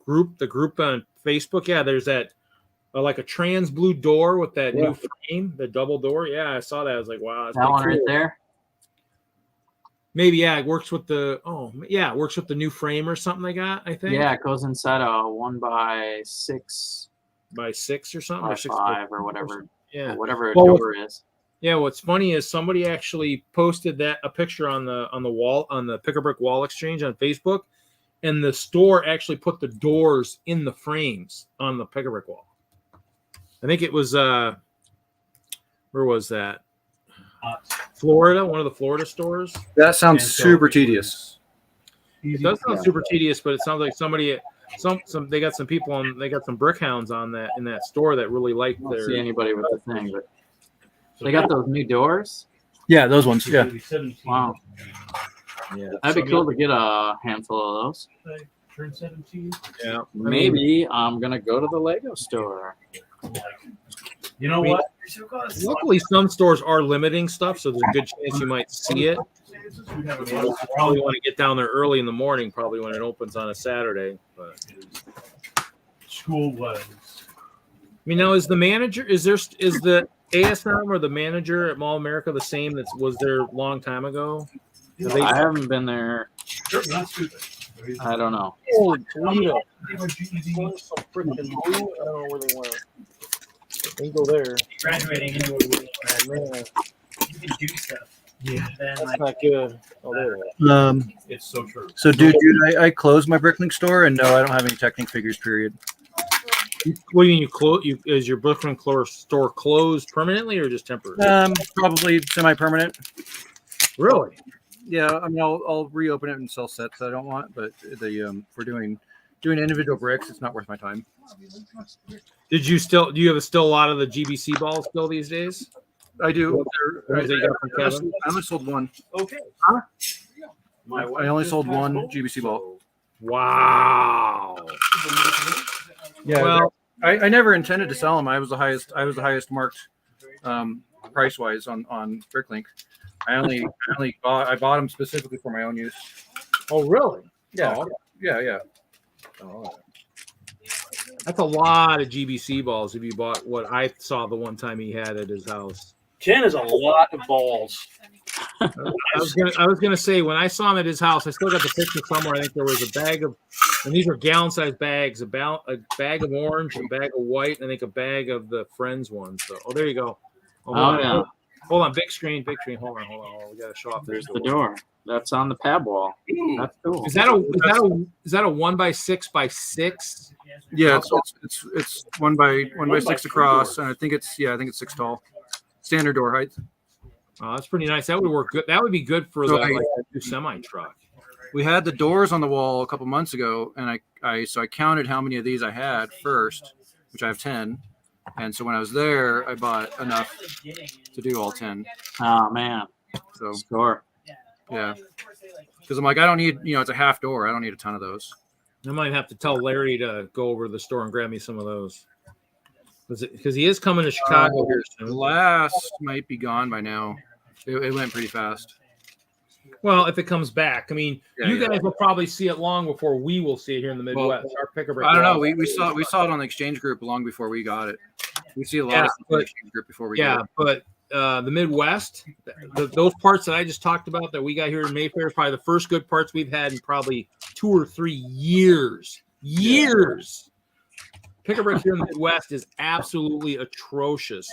group on Facebook. Yeah, there's that like a trans blue door with that new frame, the double door. Yeah, I saw that. I was like, wow, that's that one cool. right there. Maybe it works with it works with the new frame or something they got. I think. Yeah, it goes inside a 1x6 by 6 or something, by or 6 5 or whatever. Yeah, whatever a Well, door is. Yeah, what's funny is somebody actually posted a picture on the wall on the pick-a-brick wall exchange on Facebook, and the store actually put the doors in the frames on the pick-a-brick wall. I think it was where was that? Florida, one of the Florida stores. That sounds And so super it tedious. It does sound super tedious, but it sounds like somebody, they got some people on, they got some brick hounds on that in that store that really like I don't their. see anybody with the thing, but they got those new doors. Yeah, those ones. Yeah. Wow, Yeah, that'd be cool to get a handful of those. Turn 17. yeah. Maybe I'm gonna go to the Lego store. You know I mean, what? Luckily, some stores are limiting stuff, so there's a good chance you might see it. You probably want to get down there early in the morning, probably when it opens on a Saturday. But School was. I mean, now is the ASM or the manager at Mall America the same that was there a long time ago? I haven't been there. Sure, not stupid. I don't know. Holy Toledo! So freaking blue. I don't know where they went. They can go there. Graduating into a Man, you can do stuff. Yeah. Then that's like not good. Oh, there they are. It's so true. So, dude, I closed my Bricklink store, and no, I don't have any Technic figures. Period. What do you mean you close? Is your Brooklyn store closed permanently or just temporary? Probably semi-permanent. Really? Yeah, I mean, I'll reopen it and sell sets I don't want, but the if we're doing individual bricks, it's not worth my time. Do you have still a lot of the GBC balls still these days? I do. Ones that you got from Kevin? I only sold one. Okay. I only sold one GBC ball. Wow. Yeah. Well, I never intended to sell them. I was the highest marked price wise on Bricklink. I bought them specifically for my own use. oh really? Yeah. Oh, okay. Yeah. Oh. That's a lot of GBC balls if you bought what I saw the one time he had at his house. Ken is a lot of balls. I was gonna say when I saw him at his house, I still got the picture somewhere. I think there was a bag of, and these are gallon-sized bags, about a bag of orange, a bag of white, and I think a bag of the Friends ones. So, there you go. Yeah. Hold on, big screen. Hold on. We gotta show off. There's the door. That's on the pad wall. That's cool. Is that a 1x6x6? Yeah. It's 1x6 across, and I think it's 6 tall. Standard door height. Oh, that's pretty nice. That would work good. That would be good for the new semi truck. We had the doors on the wall a couple months ago, and I counted how many of these I had first, which I have 10. And so when I was there, I bought enough to do all 10. Oh man. So Score. yeah, because I'm like, I don't need, it's a half door. I don't need a ton of those. I might have to tell Larry to go over to the store and grab me some of those. Because he is coming to Chicago here soon. Glass might be gone by now. It went pretty fast. Well, if it comes back, I mean, you guys will probably see it long before we will see it here in the Midwest. Well, Our pick-a-brick. I don't know. We saw it on the exchange group long before we got it. We see a lot of stuff on the exchange group before we get it. But the Midwest, those parts that I just talked about that we got here in Mayfair is probably the first good parts we've had in probably 2 or 3 years. Pick-a-brick here in the Midwest is absolutely atrocious.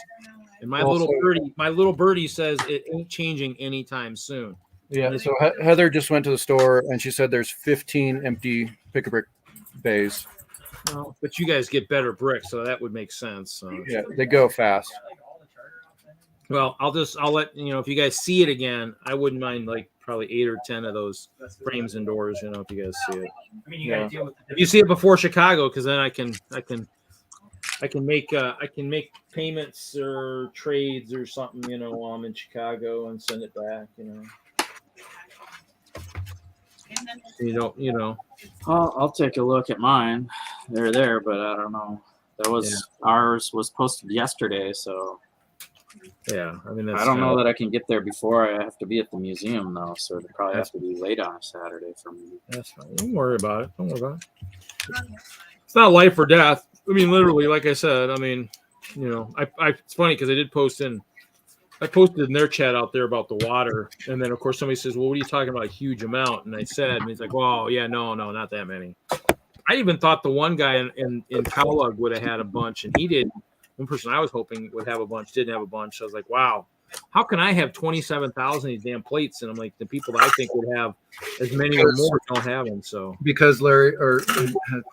And my little birdie says it ain't changing anytime soon. Yeah. So Heather just went to the store and she said there's 15 empty pick-a-brick bays. Well, but you guys get better bricks, so that would make sense. So. Yeah, they go fast. Well, I'll let if you guys see it again, I wouldn't mind like probably 8 or 10 of those frames and doors. If you guys see it. I mean, you gotta deal with if you see it before Chicago, because then I can make payments or trades or something, while I'm in Chicago and send it back. I'll take a look at mine. They're there, but I don't know. Ours was posted yesterday, so yeah. I mean, I don't know that I can get there before I have to be at the museum though. So it probably has to be late on a Saturday for me. That's fine. Don't worry about it. It's not life or death. I mean, literally, like I said. I mean, it's funny because I posted in their chat out there about the water, and then of course somebody says, "Well, what are you talking about? A huge amount?" And I said, and he's like, "Well, yeah, no, not that many." I even thought the one guy in TwinLUG would have had a bunch, and he did. One person I was hoping would have a bunch didn't have a bunch. So I was like, "Wow, how can I have 27,000 of these damn plates? And I'm like, the people that I think would have as many or more don't have them. So because Larry, or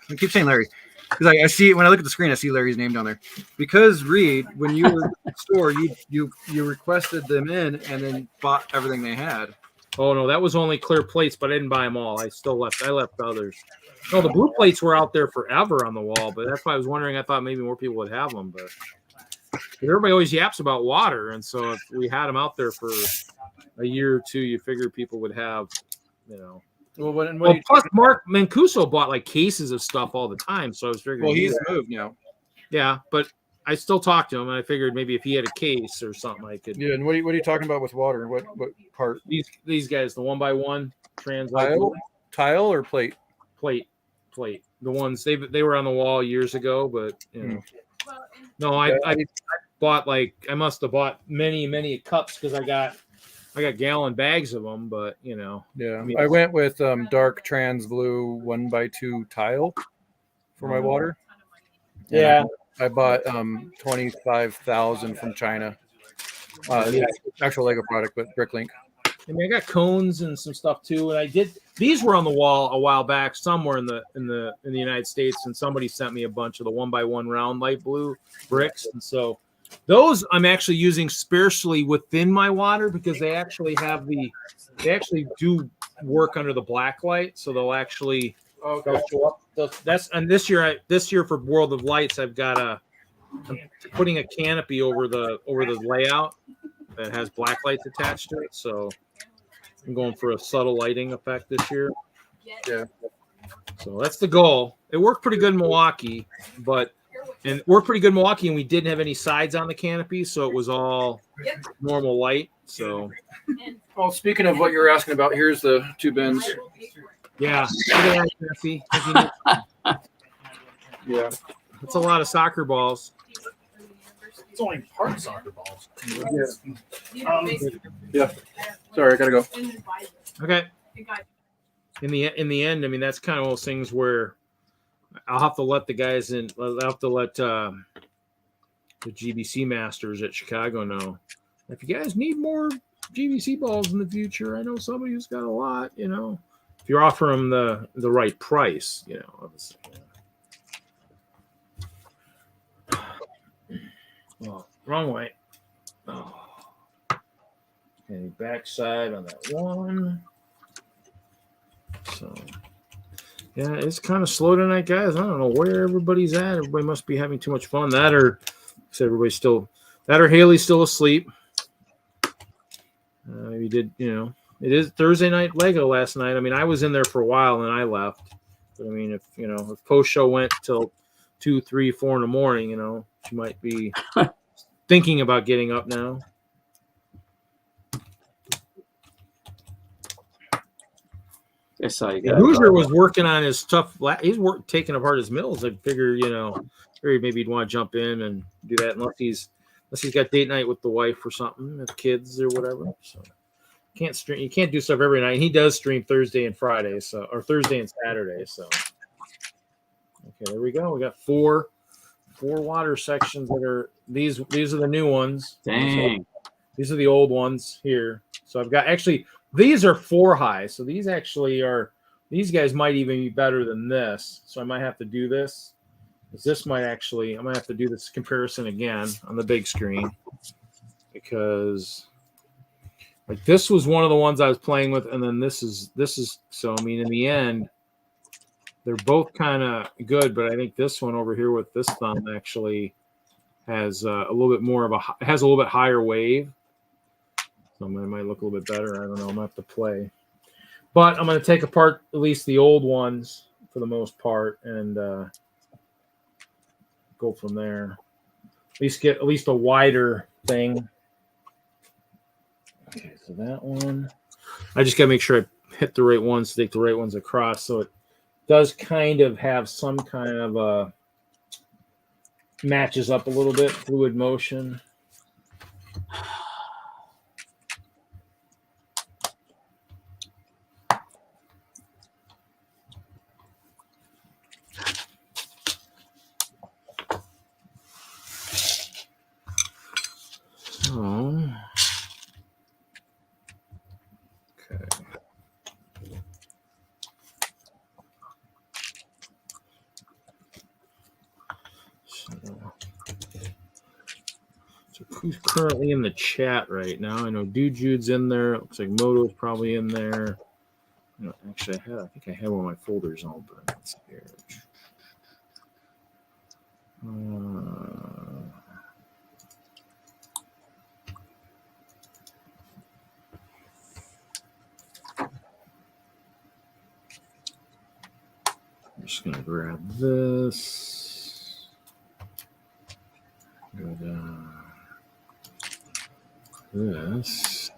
I keep saying Larry, because I see when I look at the screen, I see Larry's name down there. Because Reed, when you were at the store, you requested them in and then bought everything they had. oh no, that was only clear plates, but I didn't buy them all. I left others. No, the blue plates were out there forever on the wall, but that's why I was wondering. I thought maybe more people would have them, but everybody always yaps about water, and so if we had them out there for a year or two, you figure people would have, you know. Well, Plus Mark Mancuso bought like cases of stuff all the time, so I was figuring. Well, he's moved now. Yeah, but I still talked to him, and I figured maybe if he had a case or something, I could. Yeah, and what are you talking about with water? What part? These guys, the 1x1 Tile or plate? Plate. The ones they were on the wall years ago, but you know. No, I bought I must have bought many cups because I got gallon bags of them, but you know. Yeah, I went with dark trans blue 1x2 tile for my water. Yeah, I bought 25,000 from China. Actual Lego product, but Bricklink. I mean, I got cones and some stuff too, and these were on the wall a while back somewhere in the United States, and somebody sent me a bunch of the 1x1 round light blue bricks, and so those I'm actually using sparsely within my water because they actually do work under the black light, so they'll actually show up. And this year for World of Lights, I'm putting a canopy over the layout that has black lights attached to it, so I'm going for a subtle lighting effect this year. Yeah. So that's the goal. It worked pretty good in Milwaukee, and we didn't have any sides on the canopy, so it was all normal light. So, well, speaking of what you were asking about, here's the two bins. Yeah. Yeah. It's a lot of soccer balls. It's only part soccer balls. Yeah. Sorry, I gotta go. Okay. In the end, I mean, that's kind of those things where I'll have to let the guys in. I'll have to let the GBC masters at Chicago know if you guys need more GBC balls in the future. I know somebody who's got a lot. You know, if you offer them the right price, you know, obviously. Oh, wrong way. Oh. Okay, backside on that one. So, yeah, it's kind of slow tonight, guys. I don't know where everybody's at. Everybody must be having too much fun. That or Haley's still asleep. We did, you know, it is Thursday night Lego last night. I mean, I was in there for a while and I left. But I mean, if post show went till 2, 3, 4 in the morning, you know, she might be thinking about getting up now. I saw you guys. Hoosier was working on his stuff. He's taking apart his mills. I figure, you know, maybe he'd want to jump in and do that unless he's got date night with the wife or something, with kids or whatever. So can't stream. You can't do stuff every night. He does stream Thursday and Friday, or Thursday and Saturday. So okay, there we go. We got four water sections that are these are the new ones. Dang. These are the old ones here. So I've got these are 4 high. So these guys might even be better than this. So I might have to do this. I might have to do this comparison again on the big screen because like this was one of the ones I was playing with. And then this is, so I mean, in the end, they're both kind of good, but I think this one over here with this thumb actually has a little bit more of has a little bit higher wave. So it might look a little bit better. I don't know. I'm going to have to play. But I'm going to take apart at least the old ones for the most part and go from there. Get at least a wider thing. Okay, so that one. I just got to make sure I hit the right ones, take the right ones across. So it does kind of have some kind of matches up a little bit, fluid motion. who's currently in the chat right now. I know Dude Jude's in there. It looks like Moto's probably in there. No, actually, I think I have one of my folders open. Let's see here. I'm just gonna grab this. Go down. This.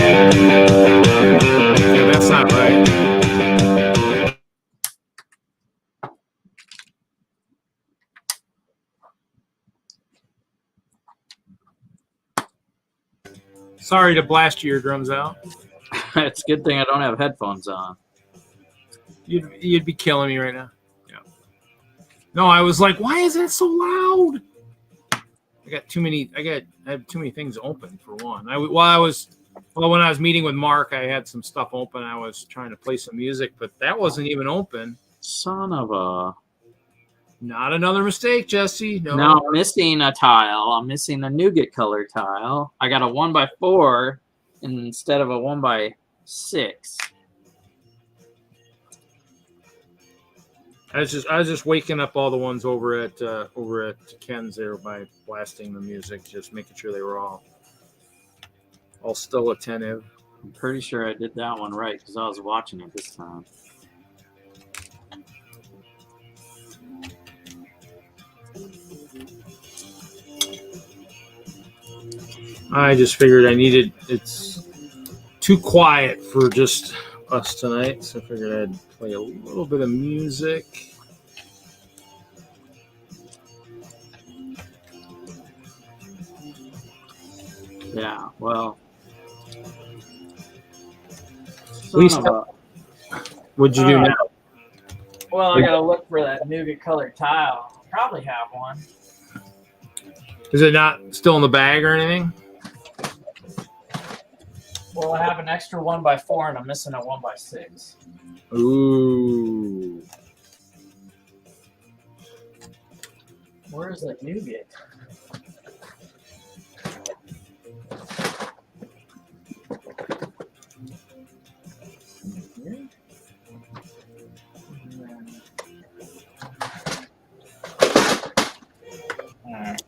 Yeah, that's not right. Sorry to blast your eardrums out. It's a good thing I don't have headphones on. You'd be killing me right now. Yeah. No, I was like, why is it so loud? I have too many things open for one. When I was meeting with Mark, I had some stuff open. I was trying to play some music, but that wasn't even open. Son of a. Not another mistake, Jesse. No. Now I'm missing a tile. I'm missing a nougat color tile. I got a 1x4 instead of a 1x6. I was just waking up all the ones over at Ken's there by blasting the music, just making sure they were all still attentive. I'm pretty sure I did that one right because I was watching it this time. I just figured it's too quiet for just us tonight, so I figured I'd play a little bit of music. Yeah, well. What'd you do now? Well, I gotta look for that nougat colored tile. I'll probably have one. Is it not still in the bag or anything? Well, I have an extra 1x4 and I'm missing a 1x6. Ooh. Where is that nougat?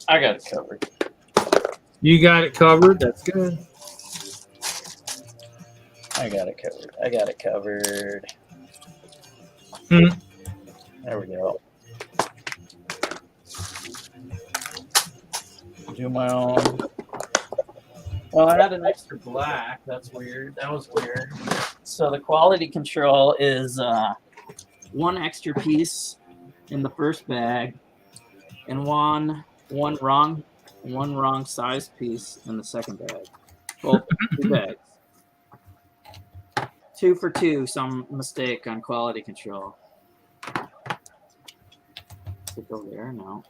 I got it covered. You got it covered? That's good. I got it covered. I got it covered. There we go. Do my own. Well, I had an extra black. That's weird. That was weird. So the quality control is one extra piece in the first bag and one wrong size piece in the second bag. Both 2 bags. 2 for 2, some mistake on quality control. Click over there now.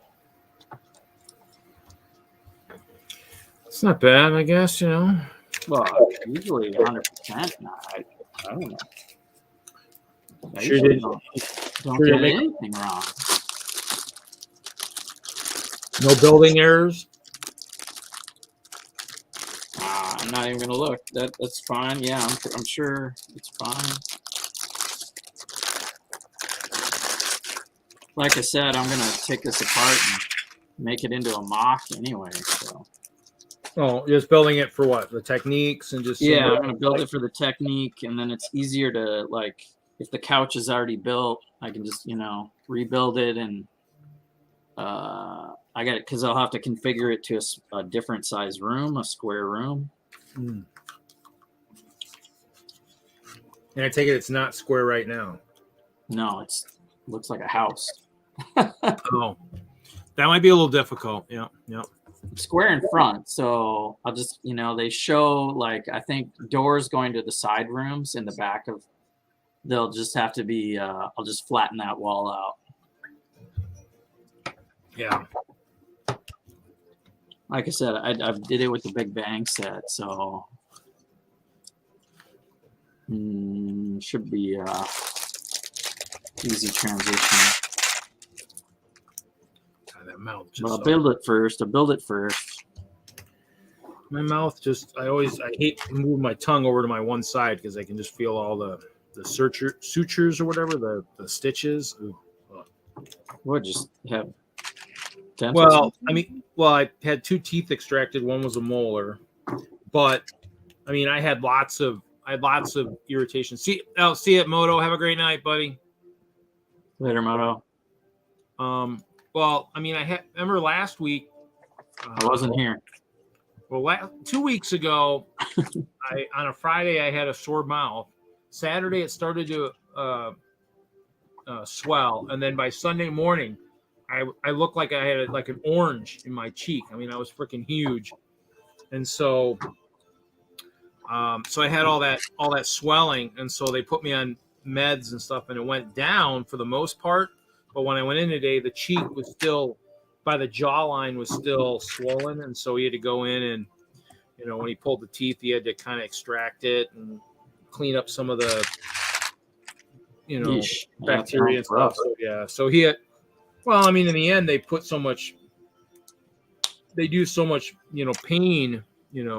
It's not bad, I guess, Well, usually 100%. I don't know. I Sure usually did. don't Sure get did make- anything wrong. No building errors? I'm not even gonna look. That's fine. Yeah, I'm sure it's fine. Like I said, I'm gonna take this apart and make it into a MOC anyway. So. Oh, just building it for what? The techniques and just Yeah, I'm gonna build it for the technique, and then it's easier to like if the couch is already built, I can just rebuild it and I got it because I'll have to configure it to a different size room, a square room. And I take it it's not square right now. No, looks like a house. Oh, that might be a little difficult. Yeah. Square in front, so I'll just they show like I think doors going to the side rooms in the back of they'll just have to be. I'll just flatten that wall out. Yeah. Like I said, I did it with the big bang set, so should be easy transition. God, that mouth just. But I'll build it first. My mouth just. I hate to move my tongue over to my one side because I can just feel all the sutures or whatever the stitches. Ooh. What, just have dentist? Well, I mean, I had 2 teeth extracted. One was a molar, but I mean, I had lots of irritation. See you at Moto. Have a great night, buddy. Later, Moto. Well, I mean, remember last week. I wasn't here. Well, 2 weeks ago, on a Friday I had a sore mouth. Saturday it started to swell, and then by Sunday morning, I looked like I had like an orange in my cheek. I mean, I was freaking huge, and so I had all that swelling, and so they put me on meds and stuff, and it went down for the most part. But when I went in today, the cheek was still, by the jawline, was still swollen, and so he had to go in and, when he pulled the teeth, he had to kind of extract it and clean up some of the, Yeesh. bacteria and stuff. So, yeah, so he had. Well, I mean, in the end, they do so much, pain,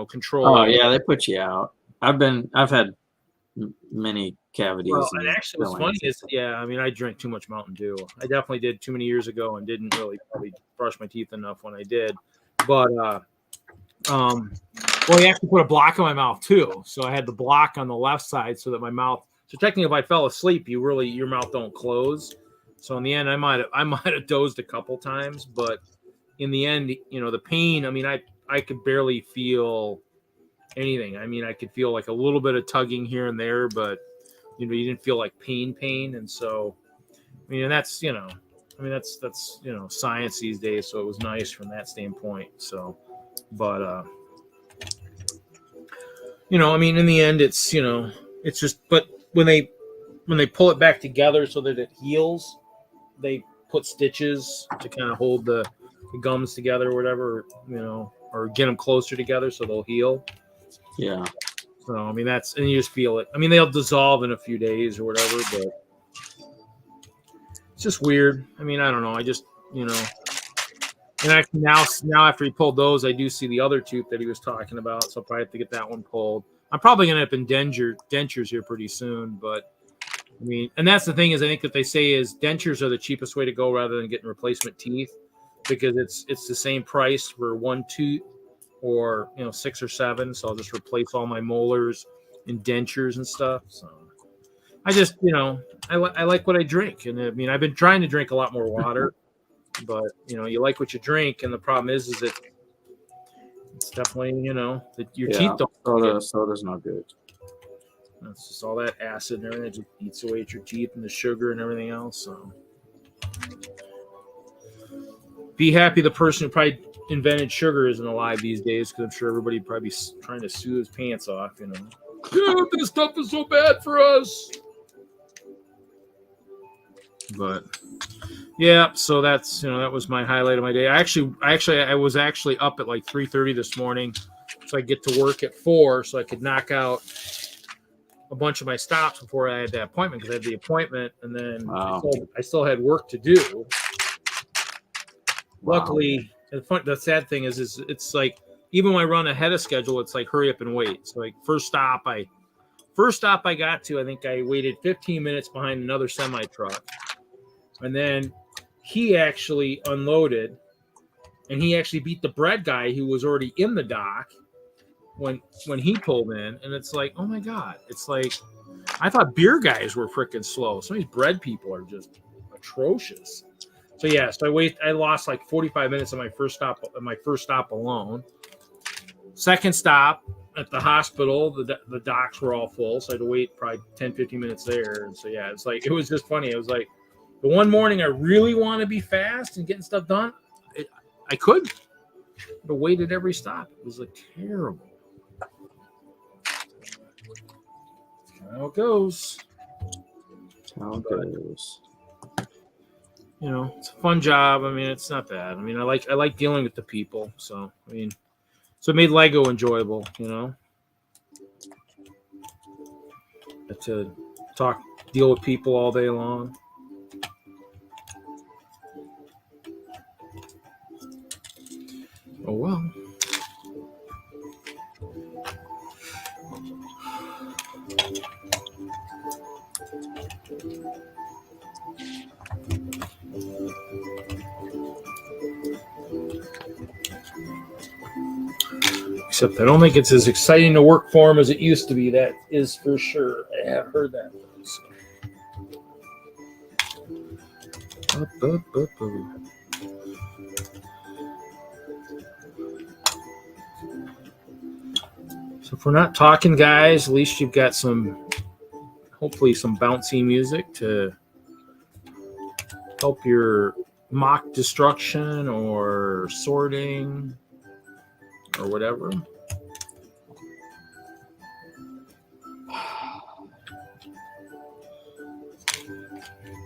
control. Oh yeah, they put you out. I've had many cavities. Well, and actually, what's funny is, I mean, I drank too much Mountain Dew. I definitely did too many years ago and didn't really probably brush my teeth enough when I did. But, he actually put a block on my mouth too. So I had the block on the left side so that my mouth. So technically, if I fell asleep, your mouth don't close. So in the end, I might have dozed a couple times, but in the end, the pain. I mean, I could barely feel anything. I mean, I could feel like a little bit of tugging here and there, but you didn't feel like pain. And so, I mean, and that's that's science these days. So it was nice from that standpoint. So, but I mean, in the end, it's it's just. But when they pull it back together so that it heals, they put stitches to kind of hold the gums together or whatever, or get them closer together so they'll heal. Yeah. So, I mean, and you just feel it. I mean, they'll dissolve in a few days or whatever, but it's just weird. I mean, I don't know. I just, and actually now after he pulled those, I do see the other tooth that he was talking about. So I'll probably have to get that one pulled. I'm probably going to end up in dentures here pretty soon, but I mean, and that's the thing is I think that they say is dentures are the cheapest way to go rather than getting replacement teeth because it's the same price for 1 tooth or 6 or 7. So I'll just replace all my molars and dentures and stuff. So I just I like what I drink, and I mean I've been trying to drink a lot more water, but you like what you drink, and the problem is that it's definitely that your teeth don't. Soda's not good. It's just all that acid and everything that just eats away at your teeth and the sugar and everything else. So be happy the person who probably invented sugar isn't alive these days, because I'm sure everybody would probably be trying to sue his pants off. Dude, this stuff is so bad for us. But yeah, so that's that was my highlight of my day. I was actually up at like 3:30 this morning, so I get to work at 4, so I could knock out a bunch of my stops before I had that appointment, because I had the appointment, and then I still had work to do. Wow. Luckily, the sad thing is it's like even when I run ahead of schedule, it's like hurry up and wait. So like first stop I got to, I think I waited 15 minutes behind another semi truck, and then he actually unloaded, and he actually beat the bread guy who was already in the dock when he pulled in. And it's like, oh my God, it's like I thought beer guys were freaking slow. Some of these bread people are just atrocious. So yeah, so I lost like 45 minutes on my first stop alone. Second stop at the hospital, the docks were all full, so I had to wait probably 10, 15 minutes there. And so yeah, it's like it was just funny. It was like the one morning I really want to be fast and getting stuff done, I couldn't. But waited every stop. It was like terrible. That's how it goes. How goes? You know, it's a fun job. I mean, it's not bad. I mean, I like dealing with the people. So I mean, so it made Lego enjoyable. You know, to deal with people all day long. Oh well. Except I don't think it's as exciting to work for him as it used to be. That is for sure. I have heard that. So if we're not talking, guys, at least you've got hopefully some bouncy music to help your mock destruction or sorting or whatever.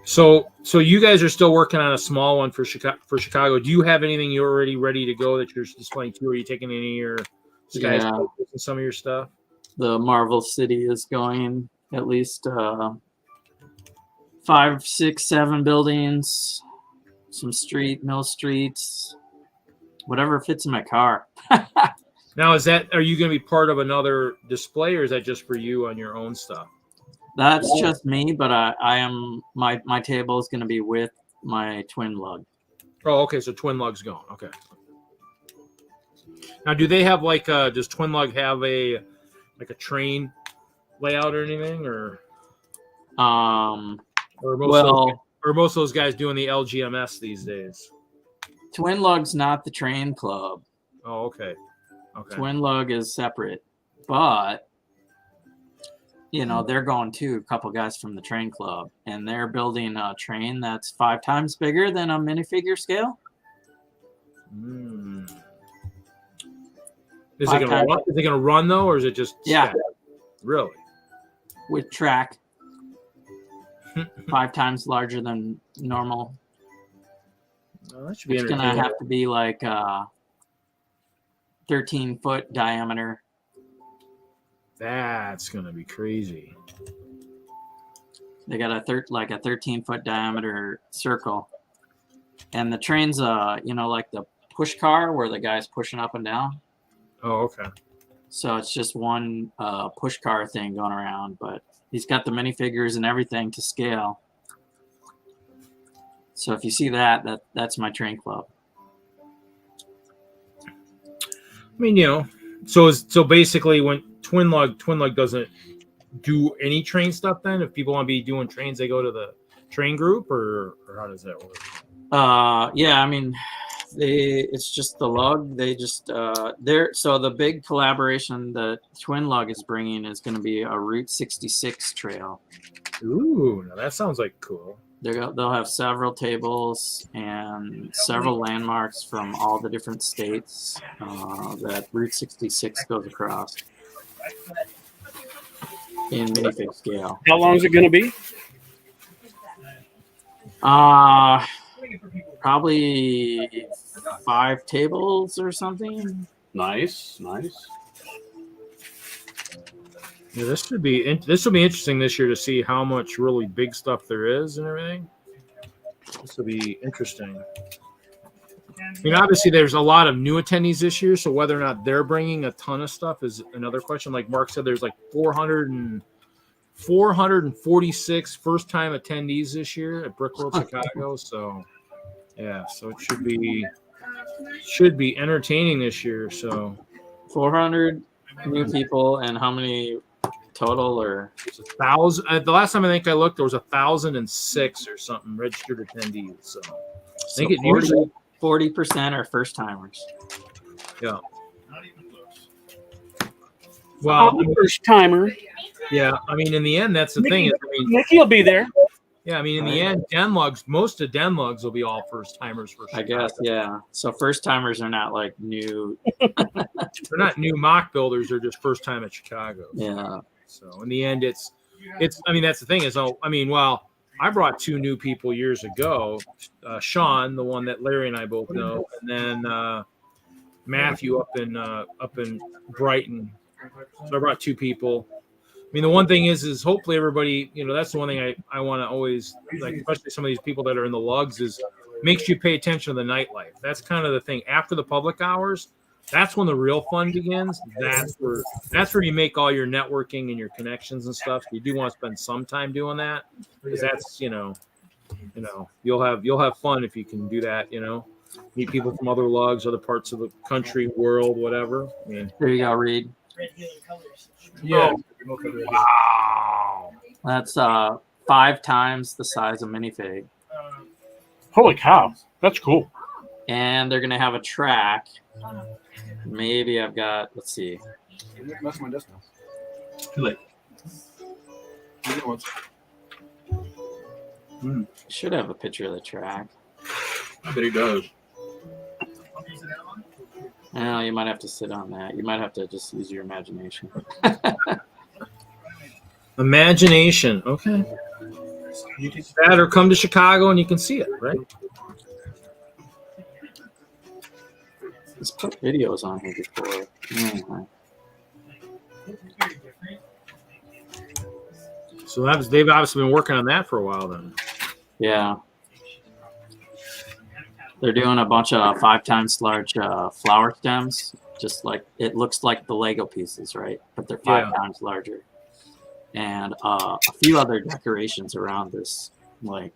So you guys are still working on a small one for Chicago. Do you have anything you're already ready to go that you're displaying to? Are you taking any of your guys and some of your stuff? The Marvel City is going at least 5, 6, 7 buildings, some mill streets, whatever fits in my car. Now, are you going to be part of another display, or is that just for you on your own stuff? That's just me, but I am my table is going to be with my TwinLUG. Oh, okay. So TwinLUG's going. Okay. Now, do they have does TwinLUG have a train layout or anything, or most of those guys doing the LGMS these days? TwinLUG's not the train club. Oh, okay. Okay. TwinLUG is separate, but they're going to a couple guys from the train club, and they're building a train that's 5 times bigger than a minifigure scale. Mm. Is it going to run though, or is it just static? Really? With track, 5 times larger than normal. Well, that should be it's going to have to be like 13-foot diameter. That's going to be crazy. They got a 13-foot diameter circle, and the train's like the push car where the guy's pushing up and down. Oh, okay. So it's just one push car thing going around, but he's got the minifigures and everything to scale. So if you see that's my train club. I mean, so basically when TwinLUG doesn't do any train stuff, then if people want to be doing trains, they go to the train group, or how does that work? Yeah, I mean, it's just the lug. They just so the big collaboration that TwinLUG is bringing is going to be a Route 66 trail. Ooh, now that sounds like cool. They'll have several tables and several landmarks from all the different states that Route 66 goes across in minifig scale. How long is it going to be? Probably 5 tables or something. Nice. Yeah, this will be interesting this year to see how much really big stuff there is and everything. This will be interesting. I mean, obviously, there's a lot of new attendees this year, so whether or not they're bringing a ton of stuff is another question. Like Mark said, there's like 446 first-time attendees this year at Brickworld Chicago. So, yeah, so it should be entertaining this year. So, 400 new people, and how many total? Or 1,000. The last time I think I looked, there was 1,006 or something registered attendees. So, I think it usually 40% are first timers. Yeah. Well, I'm a first timer. Yeah, I mean, in the end, that's the thing. Nikki will be there. Yeah, I mean, in the end, most of DENLUGs will be all first timers for Chicago. I guess, yeah. So first timers are not like new. They're not new mock builders. They're just first time at Chicago. Yeah. So in the end, it's. I mean, that's the thing is, well, I brought 2 new people years ago. Sean, the one that Larry and I both know, and then Matthew up in Brighton. So I brought 2 people. I mean, the one thing is hopefully everybody, that's the one thing I want to always, like, especially some of these people that are in the lugs, is makes you pay attention to the nightlife. That's kind of the thing. After the public hours, that's when the real fun begins. That's where you make all your networking and your connections and stuff. You do want to spend some time doing that, because that's, you'll have fun if you can do that, meet people from other lugs, other parts of the country, world, whatever. I mean, There you go, Reed. Yeah. wow. That's 5 times the size of minifig. Holy cow. That's cool. And they're gonna have a track. Maybe I've got, let's see. That's my desk now. Too late. Should have a picture of the track. I bet he does. No, you might have to sit on that. You might have to just use your imagination. Imagination. Okay. You can that or come to Chicago and you can see it, right? Let's put videos on here before. So they've obviously been working on that for a while then. Yeah. They're doing a bunch of 5 times large flower stems, just like it looks like the Lego pieces, right? But they're 5 times larger. And a few other decorations around this, like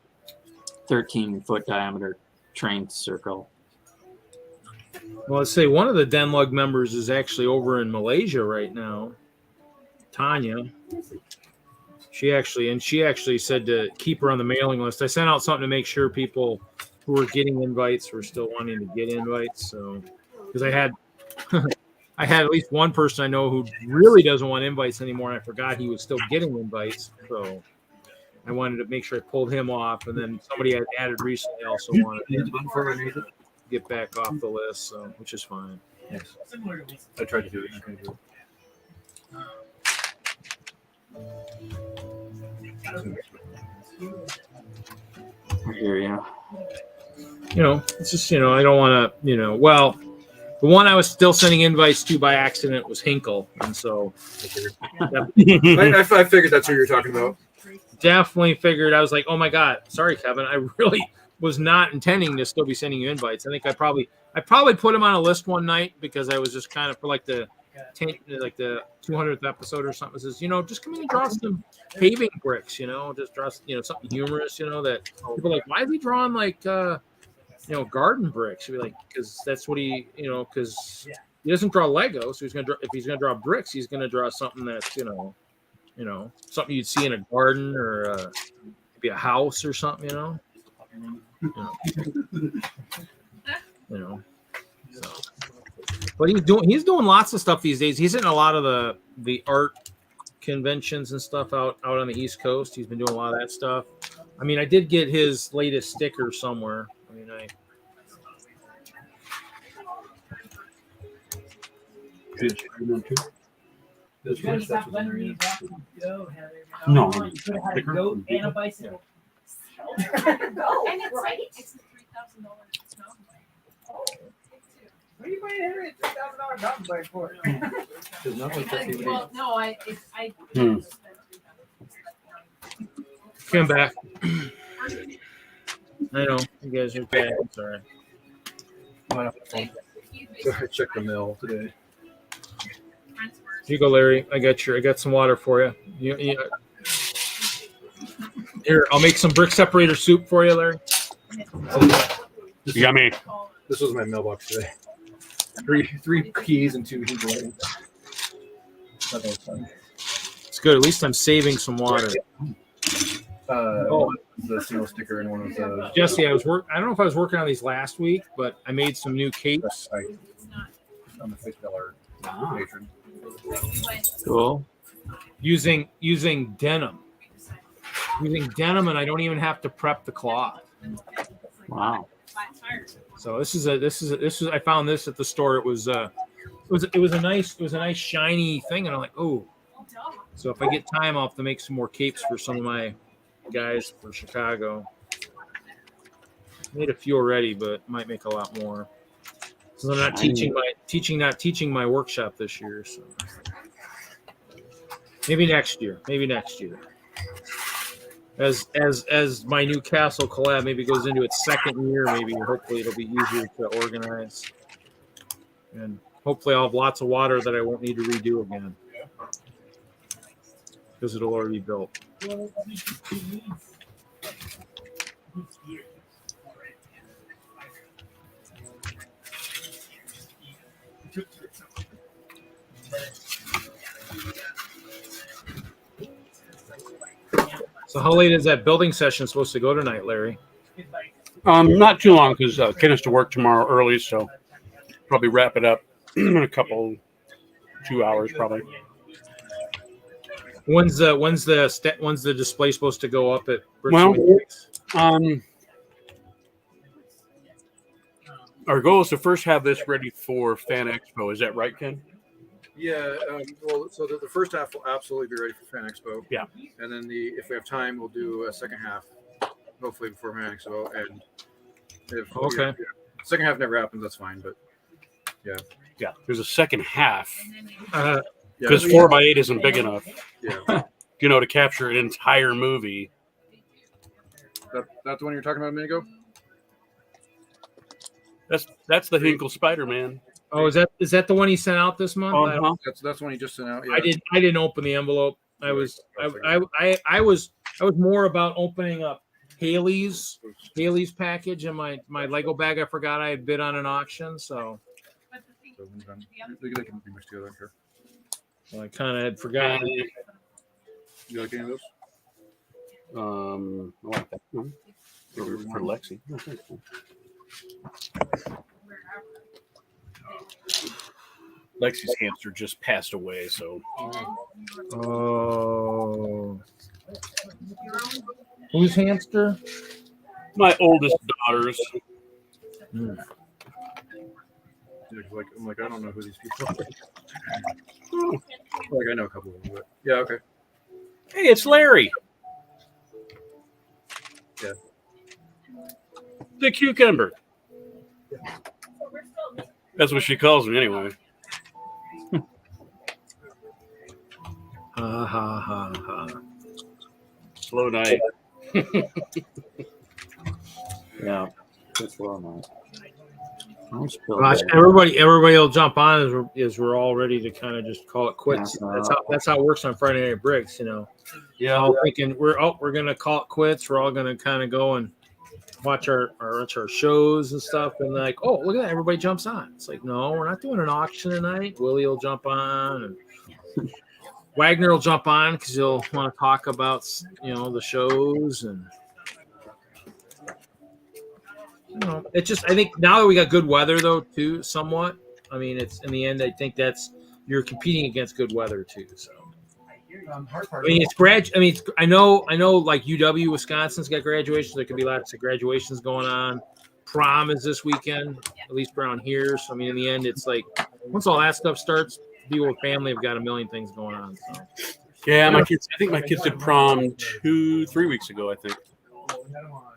13-foot diameter train circle. Well, let's say one of the DENLUG members is actually over in Malaysia right now. Tanya. She actually said to keep her on the mailing list. I sent out something to make sure people who were getting invites were still wanting to get invites. So, because I had at least one person I know who really doesn't want invites anymore, and I forgot he was still getting invites. So I wanted to make sure I pulled him off. And then somebody I added recently also wanted to get back off the list, so which is fine. Yes. I tried to do it. I couldn't do it. I hear you. It's just, I don't want to, well, the one I was still sending invites to by accident was Hinkle. And so I figured that's what you're talking about. Definitely figured. I was like, oh my God, sorry, Kevin. I really was not intending to still be sending you invites. I think I probably put him on a list one night because I was just kind of for like the 200th episode or something. It says, just come in and draw some paving bricks, just draw, something humorous, that people are like, why is he drawing like, garden bricks? You'd be like, because that's what he, because he doesn't draw Lego. So if he's going to draw bricks, he's going to draw something that's, something you'd see in a garden or maybe a house or something, So. But he's doing lots of stuff these days. He's in a lot of the art conventions and stuff out on the East Coast. He's been doing a lot of that stuff. I mean, I did get his latest sticker somewhere. I mean, No. And it's right. It's $3,000 mountain bike. What are you buying Henry a $3,000 mountain bike for? Well, no, I come back. I know you guys are bad. I'm sorry. I checked the mail today. Here you go, Larry. I got some water for you. Here, I'll make some brick separator soup for you, Larry. Yummy. This was my mailbox today. Three keys and 2 heat blades. It's good. At least I'm saving some water. The single sticker and one of the Jesse, I don't know if I was working on these last week, but I made some new capes. I'm a $50 patron. Cool. Using denim. Using denim, and I don't even have to prep the cloth. Wow. So this is I found this at the store. It was a nice shiny thing, and I'm like, oh. So if I get time, I'll have to make some more capes for some of my guys for Chicago. Made a few already, but might make a lot more. So I'm not teaching my workshop this year. So maybe next year. As my new castle collab maybe goes into its second year, maybe hopefully it'll be easier to organize, and hopefully I'll have lots of water that I won't need to redo again because it'll already be built. So how late is that building session supposed to go tonight, Larry? Not too long because Ken has to work tomorrow early, so probably wrap it up in a couple 2 hours probably. When's the display supposed to go up at Brickworld? Well, our goal is to first have this ready for Fan Expo. Is that right, Ken? Yeah, well, so the first half will absolutely be ready for Fan Expo. Yeah. And then if we have time, we'll do a second half, hopefully before Fan Expo. And if second half never happens, that's fine. But Yeah, there's a second half yeah, because 4x8 isn't big enough, yeah. to capture an entire movie. That's the one you were talking about a minute ago? That's the Hinkle Spider-Man. Oh, is that the one he sent out this month? Uh-huh. That's the one you just sent out. Yeah. I didn't open the envelope. I was more about opening up Haley's package and my Lego bag. I forgot I had bid on an auction, so They can be mixed together. Sure. I kind of had forgotten. You like any of those? I like that one. For Lexi. Oh, thanks, man. Lexi's hamster just passed away, so Oh, whose hamster? my oldest daughter's. Yeah, I'm like, I don't know who these people are. Like, I know a couple of them, but yeah, okay. Hey, it's Larry. Yeah. The cucumber. That's what she calls me anyway. Ha ha ha ha. Slow night. Yeah, it's slow night. Gosh, everybody will jump on as we're all ready to kind of just call it quits. Yeah. That's how it works on Friday Night Bricks, Yeah. All thinking we're gonna call it quits. We're all gonna kind of go and watch our shows and stuff, and like, oh, look at that, everybody jumps on. It's like, no, we're not doing an auction tonight. Willie will jump on, and Wagner will jump on because he'll want to talk about the shows, and it's just, I think now that we got good weather though too, somewhat. I mean, it's in the end, I think you're competing against good weather too. So I mean, I know like UW Wisconsin's got graduations. There could be lots of graduations going on. Prom is this weekend, at least around here. So I mean, in the end, it's like once all that stuff starts, people with family have got a million things going on. So Yeah, my kids. I think my kids did prom 2-3 weeks ago. I think.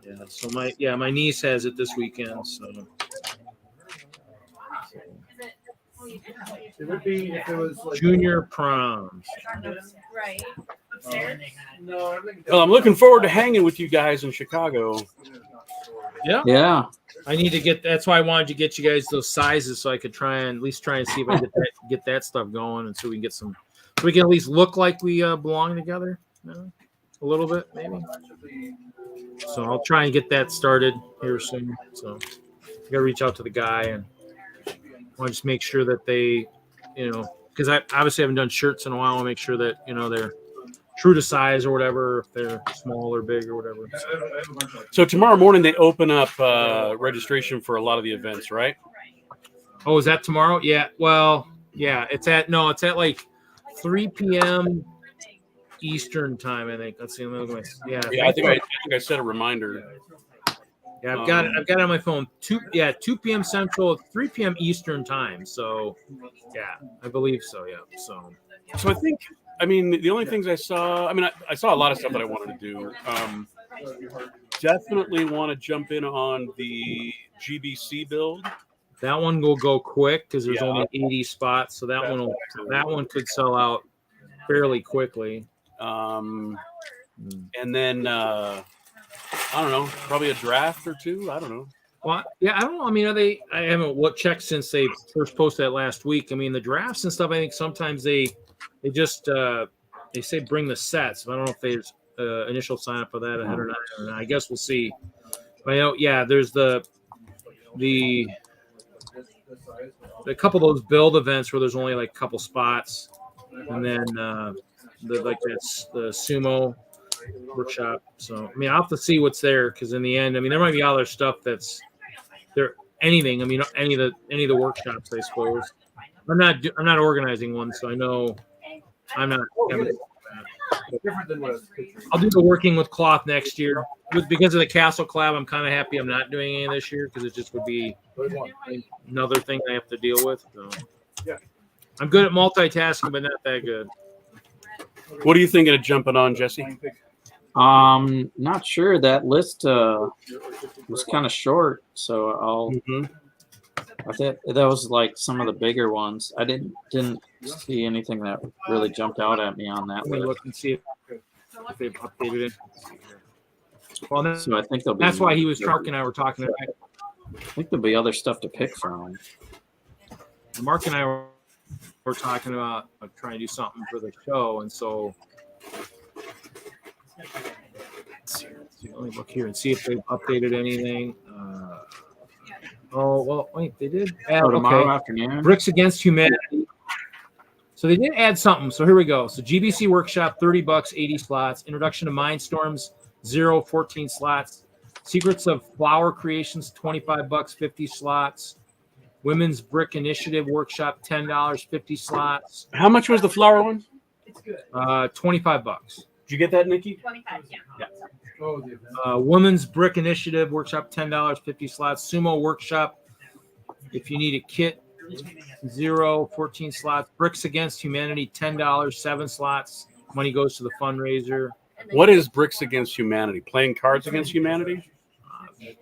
yeah, so my niece has it this weekend. So It would be if it was like junior proms. Right. No, I think Well, I'm looking forward to hanging with you guys in Chicago. Yeah. I need to get. That's why I wanted to get you guys those sizes so I could at least try and see if I get that stuff going, and so we can get some. So we can at least look like we belong together, a little bit maybe. So I'll try and get that started here soon. So I gotta reach out to the guy, and I want to just make sure that they, because I obviously haven't done shirts in a while. I'll make sure that they're true to size or whatever, if they're small or big or whatever. So tomorrow morning they open up registration for a lot of the events, right? Oh, is that tomorrow? Yeah. Well, yeah. It's at like 3 p.m. Eastern time. I think. Let's see. Yeah. Yeah, I think I set a reminder. Yeah, I've got it on my phone. 2 p.m. Central, 3 p.m. Eastern time. So, yeah, I believe so. Yeah. So I think I mean, the only things I saw, I saw a lot of stuff that I wanted to do. Definitely want to jump in on the GBC build. That one will go quick because there's only 80 spots, so that one could sell out fairly quickly. And then I don't know, probably a draft or two. I don't know. Well, yeah, I don't know. I mean, I haven't checked since they first posted that last week. I mean, the drafts and stuff. I think sometimes they just they say bring the sets. But I don't know if there's initial sign up for that ahead or not. I guess we'll see. But, there's the couple of those build events where there's only like a couple spots, and then the sumo workshop. So I mean, I'll have to see what's there because in the end, I mean, there might be other stuff that's there. Anything. I mean, any of the workshops, I suppose. I'm not organizing one, so I know I'm not. Different than what I'll do the working with cloth next year. Because of the Castle Collab, I'm kind of happy I'm not doing any this year because it just would be another thing I have to deal with. So. Yeah. I'm good at multitasking, but not that good. What are you thinking of jumping on, Jesse? Not sure. That list was kind of short, so I think that was like some of the bigger ones. I didn't see anything that really jumped out at me on that Let me list. look and see if they've updated it. Well, So I think that's why Mark and I were talking about. I think there'll be other stuff to pick from. Mark and I were talking about trying to do something for the show, and so let me look here and see if they've updated anything. Wait, they did. Tomorrow afternoon. Bricks Against Humanity. So they did add something. So here we go. So GBC Workshop, $30, 80 slots. Introduction to Mindstorms, 14 slots. Secrets of Flower Creations, $25, 50 slots. Women's Brick Initiative Workshop, $10, 50 slots. How much was the flower one? $25. Did you get that, Nikki? 25, yeah. Women's Brick Initiative Workshop, $10, 50 slots. Sumo Workshop, if you need a kit, 14 slots. Bricks Against Humanity, $10, 7 slots. Money goes to the fundraiser. What is Bricks Against Humanity? Playing Cards Against Humanity?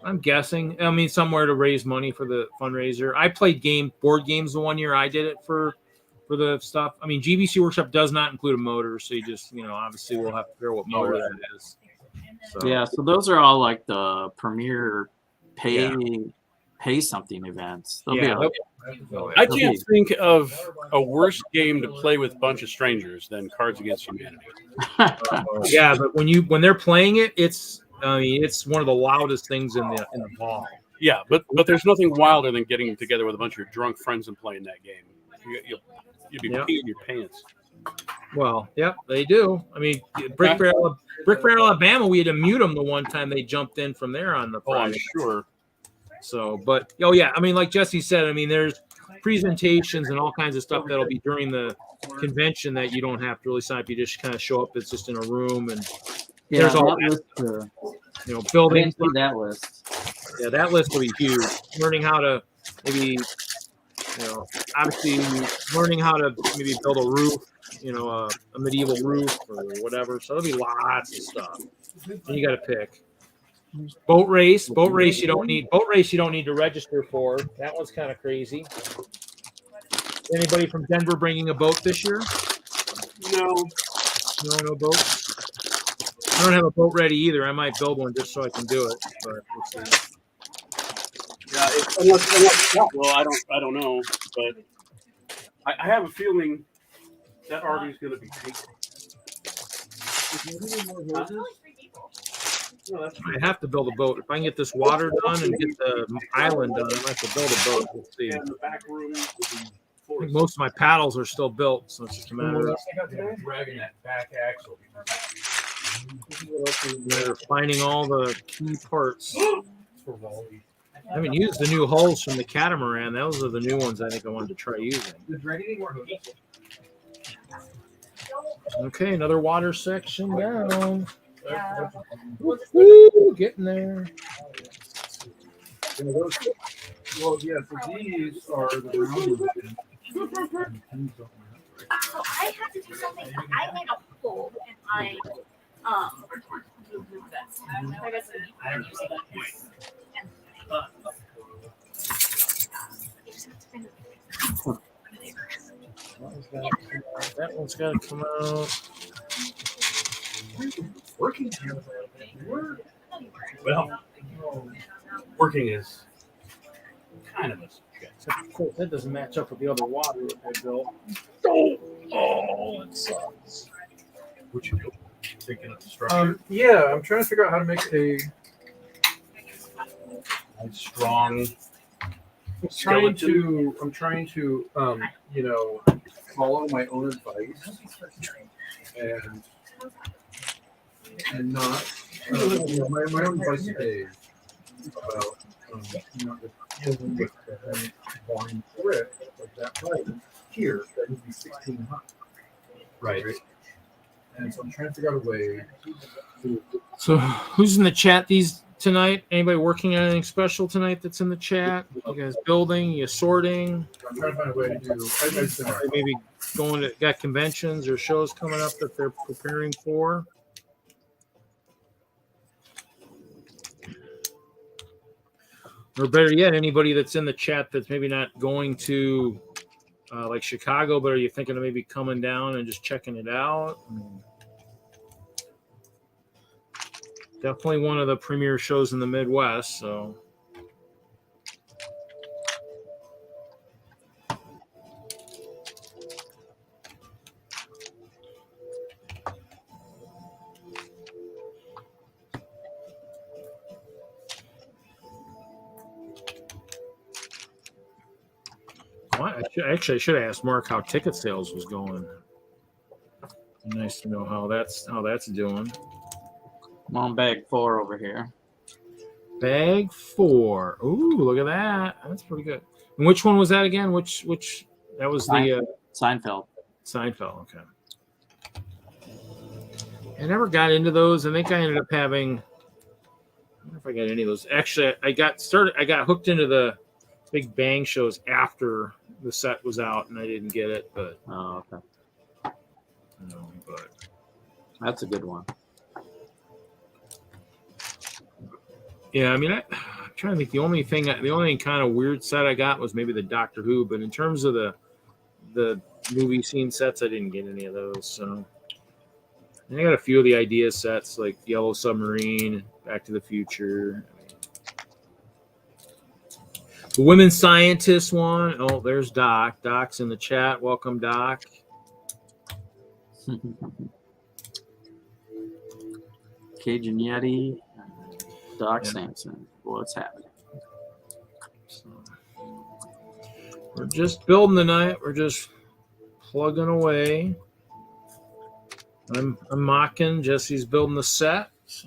I'm guessing. I mean, somewhere to raise money for the fundraiser. I played board games the one year I did it for the stuff. I mean, GBC Workshop does not include a motor, so you just, obviously we'll have to figure out what motor that is. So. Yeah, so those are all like the premier pay something events. I can't think of a worse game to play with a bunch of strangers than Cards Against Humanity. Yeah, but when they're playing it, it's one of the loudest things in the hall. Yeah, but there's nothing wilder than getting together with a bunch of your drunk friends and playing that game. You'd be peeing your pants. Well, yep, they do. I mean, Brick Barrel, Alabama, we had to mute them the one time they jumped in from there on the Friday. Oh, I'm sure. So, but I mean, like Jesse said, I mean, there's presentations and all kinds of stuff that'll be during the convention that you don't have to really sign up. You just kind of show up. It's just in a room, and there's all that stuff. Building. I didn't see that list. Yeah, that list will be huge. Learning how to maybe, obviously learning how to maybe build a roof, a medieval roof or whatever. So there'll be lots of stuff. And you got to pick. Boat race you don't need to register for. That one's kind of crazy. Anybody from Denver bringing a boat this year? No boat. I don't have a boat ready either. I might build one just so I can do it, but we'll see. Yeah, unless well, I don't know, but I have a feeling that RV is going to be taken. I have to build a boat. If I can get this water done and get the island done, I might have to build a boat. Let's see. And the back room I think most of my paddles are still built, so it's just a matter of dragging that back axle. they're finding all the key parts. I haven't used the new hulls from the catamaran. Those are the new ones I think I wanted to try using. Okay, another water section down. Yeah. Woo, getting there. Well, yeah, so these are the round ones. I had to do something. I made a hole in my I guess I'm using this. That one's got to come out. Working. Well, working is kind of a subject. Except, of course, that doesn't match up with the other water that they built. Oh, it sucks. What you do? Thinking of the structure. Yeah, I'm trying to figure out how to make a Strong. I'm trying to you know, follow my own advice and not my own advice today about you know, dealing with the volume thread like that pipe here that would be 16 hot. Right. And so I'm trying to figure out a way to So, who's in the chat these tonight? Anybody working on anything special tonight that's in the chat? You guys building? You sorting? I'm trying to find a way to do Maybe going to got conventions or shows coming up that they're preparing for. Or better yet, anybody that's in the chat that's maybe not going to like Chicago, but are you thinking of maybe coming down and just checking it out? Definitely one of the premier shows in the Midwest. So, I should have asked Mark how ticket sales was going. Nice to know how that's doing. I'm on bag 4 over here. Bag 4. Ooh, look at that. That's pretty good. And which one was that again? Which that was the Seinfeld. Seinfeld. Okay. I never got into those. I think I ended up having. I don't know if I got any of those. Actually, I got hooked into the Big Bang shows after the set was out, and I didn't get it. But Oh, okay. But That's a good one. yeah, I mean, I'm trying to think. The only kind of weird set I got was maybe the Doctor Who. But in terms of the movie scene sets, I didn't get any of those. So and I got a few of the idea sets like Yellow Submarine, Back to the Future. The Women Scientists one. Oh, there's Doc. Doc's in the chat. Welcome, Doc. Cajun Yeti, Doc Samson. What's happening? So, we're just building tonight. We're just plugging away. I'm mocking. Jesse's building the set. So,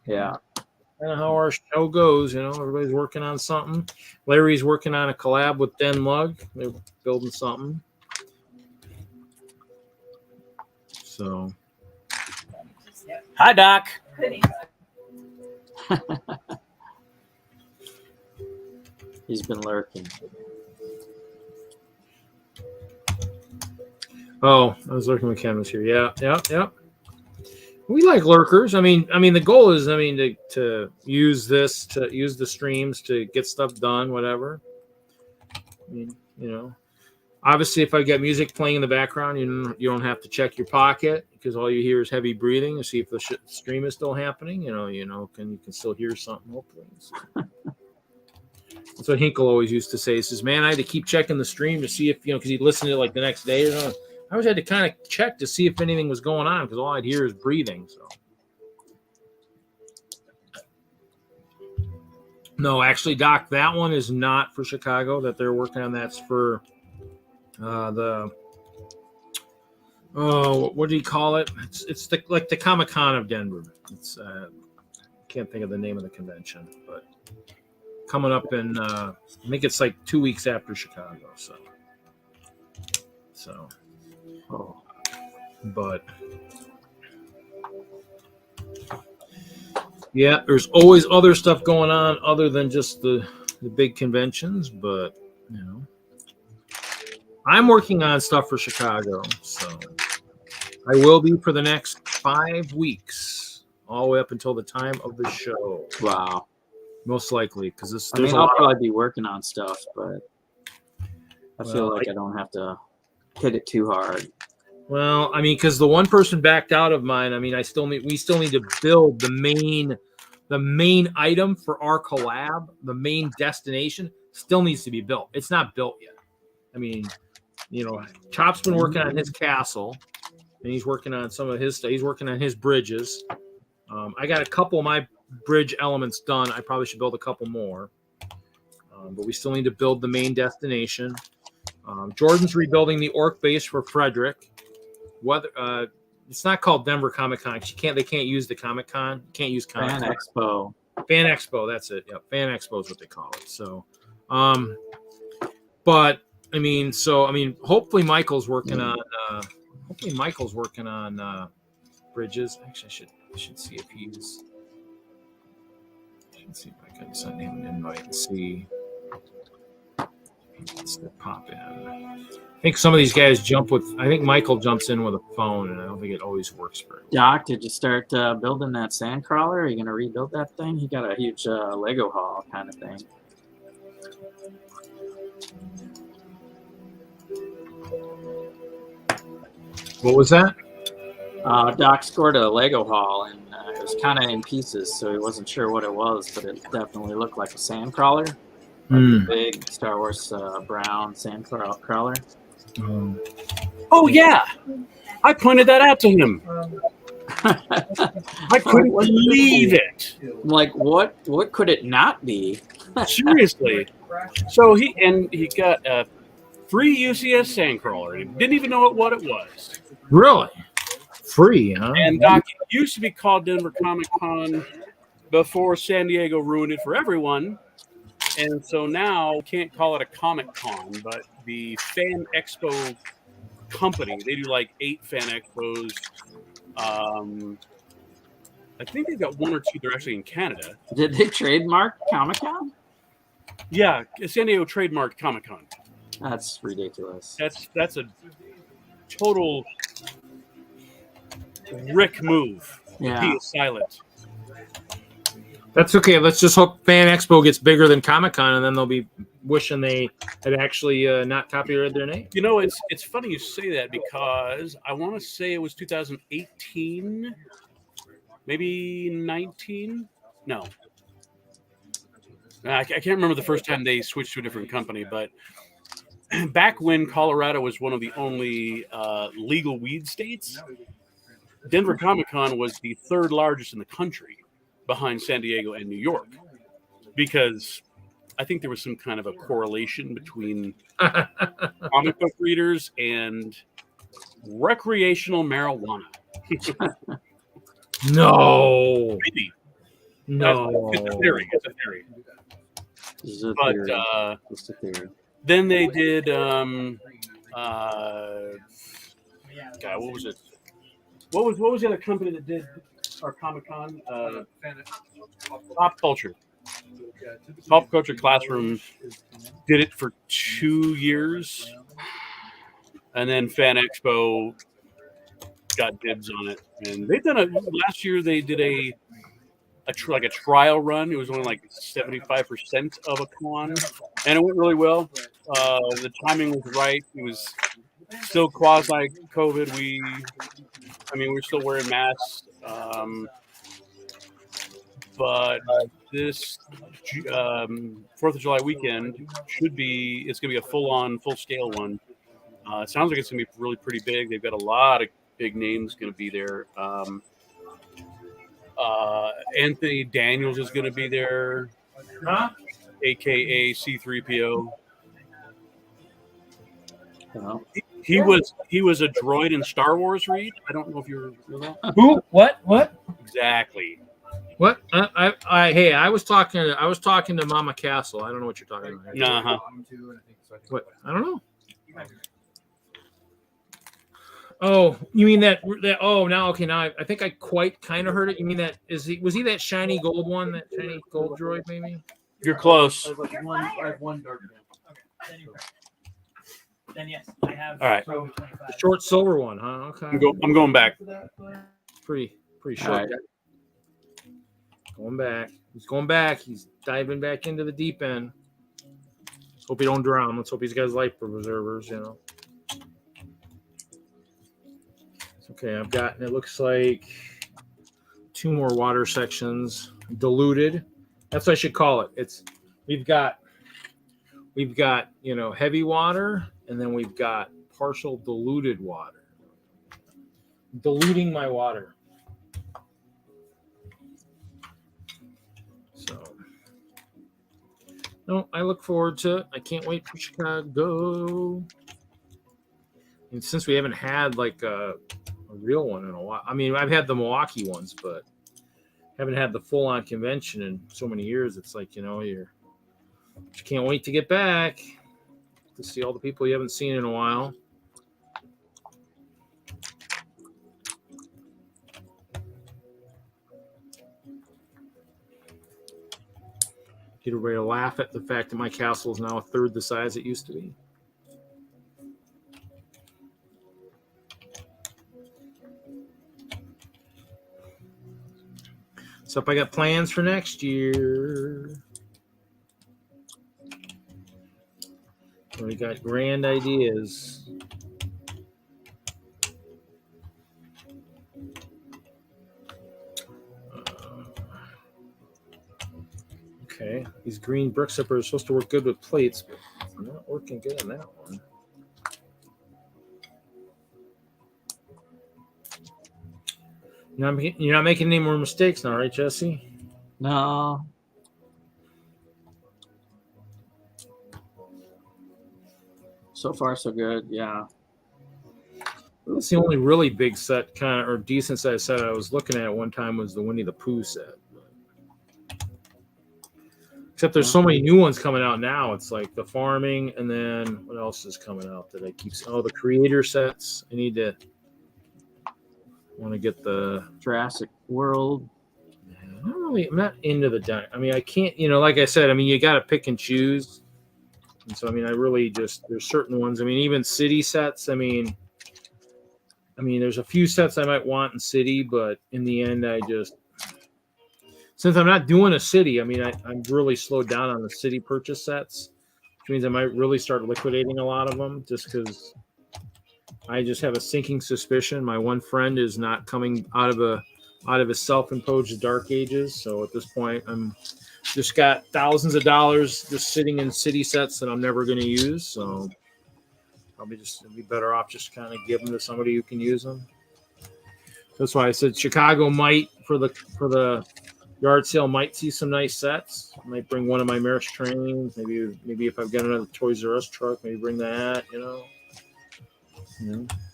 Yeah. Kind of how our show goes, you know. Everybody's working on something. Larry's working on a collab with DENLUG. They're building something. So, Hi, Doc. He's been lurking. oh, I was lurking when Ken was here. Yeah. We like lurkers. I mean, the goal is, to use this, to use the streams to get stuff done, whatever. I mean, you know, obviously, if I got music playing in the background, you don't have to check your pocket because all you hear is heavy breathing to see if the stream is you can still hear something. Hopefully, so. That's what Hinkle always used to say. He says, "Man, I had to keep checking the stream to see if because he'd listen to it like the next day or something. I always had to kind of check to see if anything was going on because all I'd hear is breathing." So, no, actually, Doc, that one is not for Chicago that they're working on. That's for what do you call it? It's like the Comic-Con of Denver. It's can't think of the name of the convention, but coming up in I think it's like 2 weeks after Chicago. So. Oh. But yeah, there's always other stuff going on other than just the big conventions, but I'm working on stuff for Chicago, so I will be for the next 5 weeks, all the way up until the time of the show. Wow. Most likely, because this. I mean, I'll probably be working on stuff, but I feel like I don't have to hit it too hard. Well, I mean, because the one person backed out of mine. I mean, we still need to build the main item for our collab. The main destination still needs to be built. It's not built yet. I mean, Chop's been working on his castle, and he's working on some of his stuff. He's working on his bridges. I got a couple of my bridge elements done. I probably should build a couple more, but we still need to build the main destination. Jordan's rebuilding the orc base for Frederick. It's not called Denver Comic Con. They can't use the Comic Con. You can't use Comic Fan Expo. Fan Expo. That's it. Yep. Fan Expo is what they call it. So, but hopefully Michael's working on. Bridges. Actually, I should see if he's. Let's see if I can send him an invite and see if he wants to pop in. I think some of these guys I think Michael jumps in with a phone, and I don't think it always works very well. Doc, did you start building that sand crawler? Are you going to rebuild that thing? He got a huge Lego haul kind of thing. What was that? Doc scored a Lego haul, and it was kind of in pieces, so he wasn't sure what it was, but it definitely looked like a sand crawler. Like big Star Wars brown sand crawler. Oh, yeah. I pointed that out to him. I couldn't believe it. I'm like, what could it not be? Seriously. So he got a free UCS sandcrawler and didn't even know what it was. Really? Free, huh? And Doc, it used to be called Denver Comic Con before San Diego ruined it for everyone. And so now can't call it a Comic Con, but the Fan Expo company, they do like 8 Fan Expos. I think they've got 1 or 2. They're actually in Canada. Did they trademark Comic-Con? Yeah, San Diego trademarked Comic Con. That's ridiculous. That's a total Rick move. Yeah. He is silent. That's okay. Let's just hope Fan Expo gets bigger than Comic Con, and then they'll be wishing they had actually not copyrighted their name. You know, it's funny you say that because I want to say it was 2018, maybe 19. No, I can't remember the first time they switched to a different company, but back when Colorado was one of the only legal weed states, Denver Comic Con was the 3rd largest in the country, behind San Diego and New York, because I think there was some kind of a correlation between comic book readers and recreational marijuana. No. Maybe. No. It's a theory. It's a But theory. Just a theory. then they did God, what was it? What was the other company that did our Comic Con? Pop Culture. Pop Culture Classroom did it for 2 years, and then Fan Expo got dibs on it. And they've done last year. They did a trial run. It was only like 75% of a con, and it went really well. The timing was right. It was still quasi COVID. We're still wearing masks. But this 4th of July weekend it's going to be a full scale one. It sounds like it's going to be really pretty big. They've got a lot of big names going to be there. Anthony Daniels is going to be there, AKA C-3PO. He was a droid in Star Wars, Reed. I don't know if you know that. Who? What? Exactly. What? I was talking to Mama Castle. I don't know what you're talking about. Uh-huh. What? I don't know. Oh, you mean that? Oh, now okay. Now I think I kind of heard it. You mean that? Was he that shiny gold one? That shiny gold droid, maybe? You're close. I have one dark. then yes, I have. All right. probably 25. The short silver one, huh? Okay. I'm going back. Pretty All short. right. Guy. Going back. He's going back. He's diving back into the deep end. Let's hope he don't drown. Let's hope he's got his life preservers, you know. Okay, I've gotten, it looks like 2 more water sections diluted. That's what I should call it. We've got, you know, heavy water, and then we've got partial diluted water. Diluting my water. So, no, I look forward to it. I can't wait for Chicago. And since we haven't had like a real one in a while, I mean, I've had the Milwaukee ones, but haven't had the full-on convention in so many years. It's like, you know, you can't wait to get back to see all the people you haven't seen in a while. Get everybody to laugh at the fact that my castle is now a third the size it used to be. So I got plans for next year. We got grand ideas. Okay, these green brick zippers are supposed to work good with plates, but they're not working good on that one. You're not making any more mistakes now, right, Jesse? No. So far, so good. Yeah. That's the only really big set, kind of, or decent size set I was looking at one time was the Winnie the Pooh set. Except there's so many new ones coming out now. It's like the farming, and then what else is coming out that I keep? Oh, the creator sets. I want to get the Jurassic World. I'm not into the dino. I mean, I can't, you know, like I said, I mean, you got to pick and choose. And so, I mean, I really just, there's certain ones. I mean, even city sets. I mean, there's a few sets I might want in city, but in the end, since I'm not doing a city, I mean, I'm really slowed down on the city purchase sets, which means I might really start liquidating a lot of them just because I just have a sinking suspicion my one friend is not coming out of his self-imposed dark ages. So at this point, I'm just got thousands of dollars just sitting in city sets that I'm never going to use. So probably just it'd be better off just kind of give them to somebody who can use them. That's why I said Chicago might for the yard sale might see some nice sets. I might bring one of my Maris trains. Maybe if I've got another Toys R Us truck, maybe bring that. You know.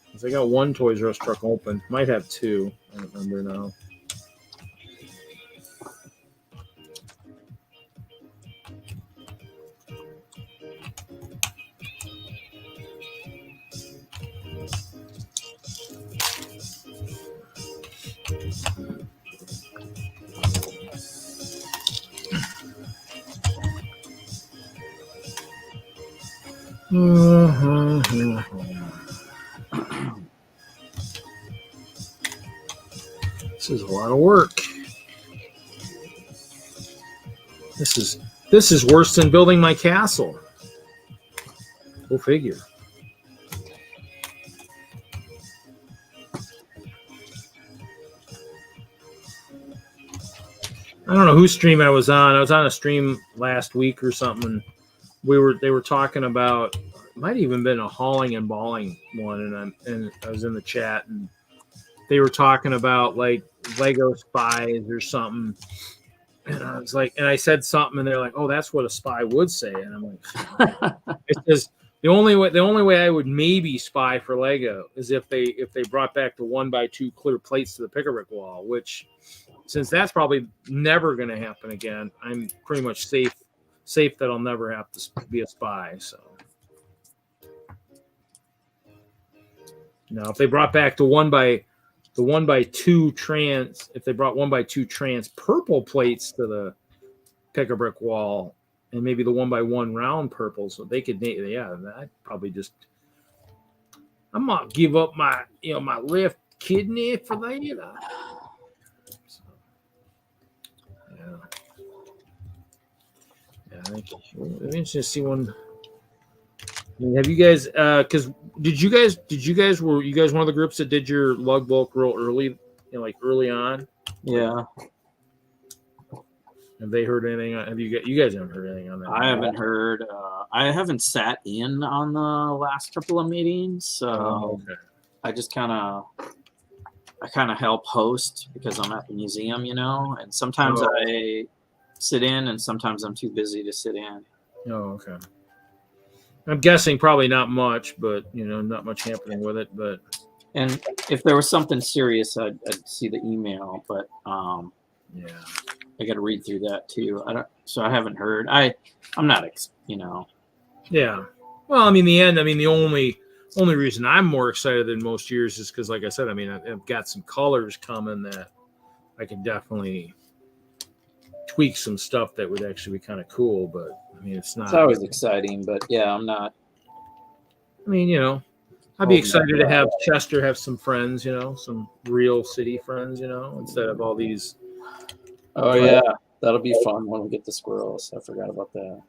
Because I got one Toys R Us truck open. Might have 2. I don't remember now. This is a lot of work. This is worse than building my castle. Go figure. I don't know whose stream I was on. I was on a stream last week or something. And they were talking about, it might have even been a hauling and balling one, and I was in the chat, and they were talking about like Lego spies or something. And I was like, and I said something, and they're like, "Oh, that's what a spy would say." And I'm like, it's just the only way I would maybe spy for Lego is if they brought back the 1x2 clear plates to the pick-a-brick wall, which, since that's probably never going to happen again, I'm pretty much safe that I'll never have to be a spy. So now, if they brought back the 1x2 trans, if they brought 1x2 trans purple plates to the pick-a-brick wall, and maybe the 1x1 round purple, so they could, I'd probably just I'm gonna give up my my left kidney for that. So, yeah. Yeah, I think it'll be interesting to see one. I mean, have you guys? Because did you guys were you guys one of the groups that did your lug bulk real early, like early on? Yeah, Have they heard anything? Have you guys haven't heard anything on that? I haven't heard. I haven't sat in on the last couple of meetings, so Okay. I just kind of help host because I'm at the museum, and sometimes Oh. I sit in, and sometimes I'm too busy to sit in. Oh, okay. I'm guessing probably not much, but not much happening with it. But And if there was something serious, I'd see the email, but yeah, I got to read through that too. I haven't heard. I'm not, yeah. Well, I mean, the only reason I'm more excited than most years is because, like I said, I mean, I've got some colors coming that I can definitely tweak some stuff that would actually be kind of cool. But I mean, it's not. It's always exciting, but yeah, I'm not. I mean, I'd be excited to have Chester have some friends, some real city friends, instead of all these. Oh yeah, that'll be fun when we get the squirrels. I forgot about that.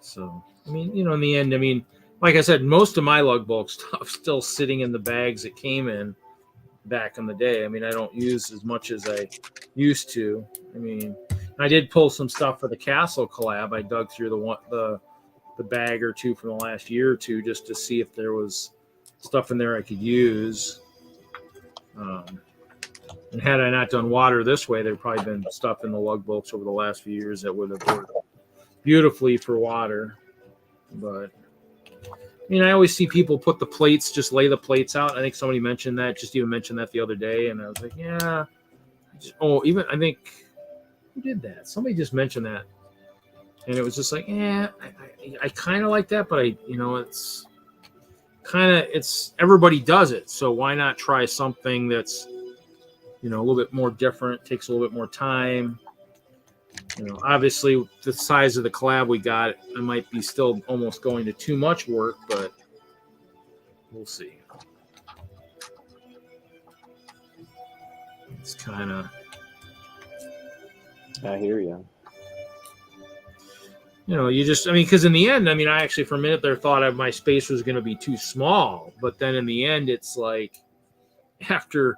So I mean, in the end, I mean, like I said, most of my lug bulk stuff still sitting in the bags it came in back in the day. I mean, I don't use as much as I used to. I mean, I did pull some stuff for the Castle collab. I dug through the bag or two from the last year or two just to see if there was stuff in there I could use. And had I not done water this way, there'd probably been stuff in the lug bulks over the last few years that would have worked beautifully for water. But I mean, I always see people put the plates, just lay the plates out. I think somebody mentioned that, just even mentioned that the other day, and I was like, yeah. I think who did that? Somebody just mentioned that, and it was just like, yeah, I kind of like that, but it's everybody does it, so why not try something that's a little bit more different, takes a little bit more time. Obviously the size of the collab we got, I might be still almost going to too much work, but we'll see. It's kind of. I hear you. Because in the end, I actually for a minute there thought my space was going to be too small, but then in the end, it's like after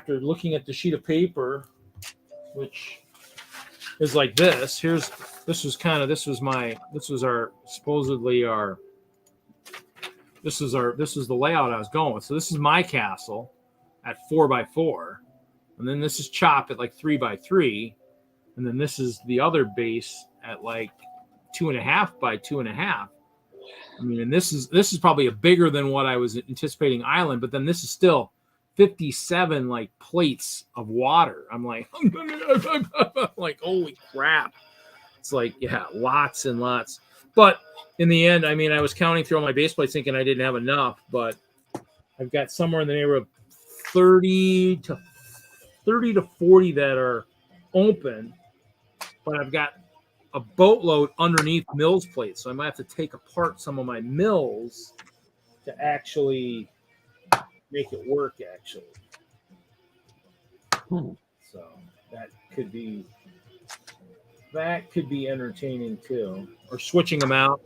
looking at the sheet of paper, which is like this. This was the layout I was going with. So this is my castle at 4x4, and then this is chopped at like 3x3, and then this is the other base at like 2.5 by 2.5. I mean, and this is probably a bigger than what I was anticipating island, but then this is still 57 like plates of water. I'm like, holy crap. It's like, yeah, lots and lots. But in the end, I was counting through all my base plates thinking I didn't have enough, but I've got somewhere in the neighborhood of 30 to 40 that are open, but I've got a boatload underneath mills plates. So I might have to take apart some of my mills to actually make it work, actually. So that could be entertaining too. Or switching them out,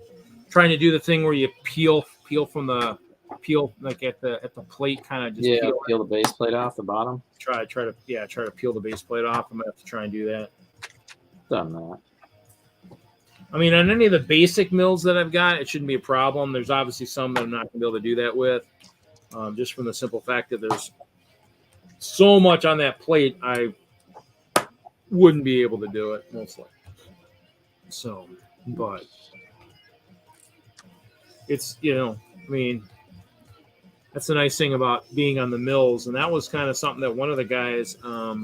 trying to do the thing where you peel from the like at the plate, kind of just peel the base plate off the bottom. Try to peel the base plate off. I'm gonna have to try and do that. Done that. On any of the basic mills that I've got, it shouldn't be a problem. There's obviously some that I'm not gonna be able to do that with. Just from the simple fact that there's so much on that plate, I wouldn't be able to do it, most likely. So, but it's, that's the nice thing about being on the mills. And that was kind of something that one of the guys, I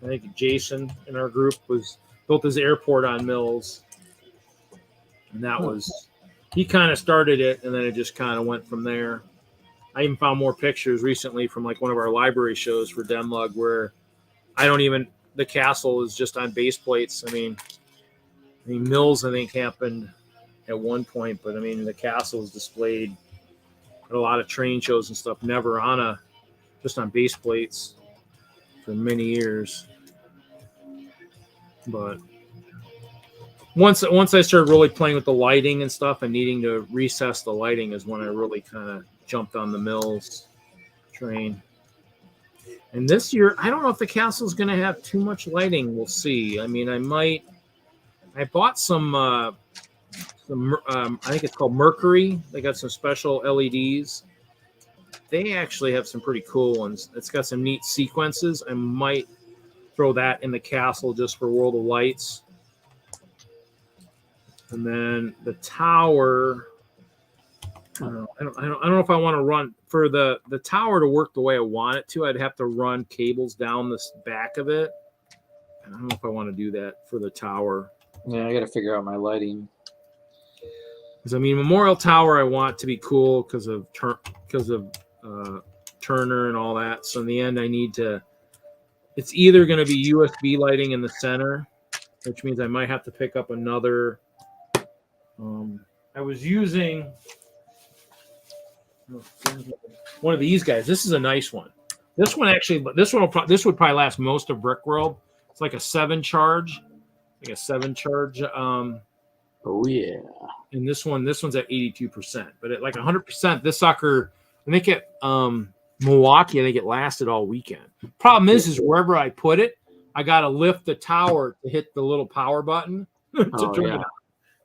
think Jason in our group, built his airport on mills. And that was, he kind of started it, and then it just kind of went from there. I even found more pictures recently from like one of our library shows for DENLUG where the castle is just on base plates. mills I think happened at one point, but the castle is displayed at a lot of train shows and stuff. Never on just on base plates for many years. But once I started really playing with the lighting and stuff and needing to recess the lighting is when I really kind of jumped on the Mills train. And this year, I don't know if the castle's going to have too much lighting. We'll see. I mean, I bought some I think it's called Mercury. They got some special LEDs. They actually have some pretty cool ones. It's got some neat sequences. I might throw that in the castle just for World of Lights. And then the tower, I don't know if I want to run for the tower to work the way I want it to. I'd have to run cables down the back of it. And I don't know if I want to do that for the tower. Yeah, I got to figure out my lighting. Because I mean, Memorial Tower, I want to be cool because of Turner and all that. So in the end, I need to. It's either going to be USB lighting in the center, which means I might have to pick up another. I was using one of these guys. This is a nice one. This one would probably last most of Brickworld. It's like a 7 charge. Oh yeah. And this one's at 82%. But at like 100%, this sucker, I think at Milwaukee, I think it lasted all weekend. Problem is wherever I put it, I gotta lift the tower to hit the little power button to turn it on.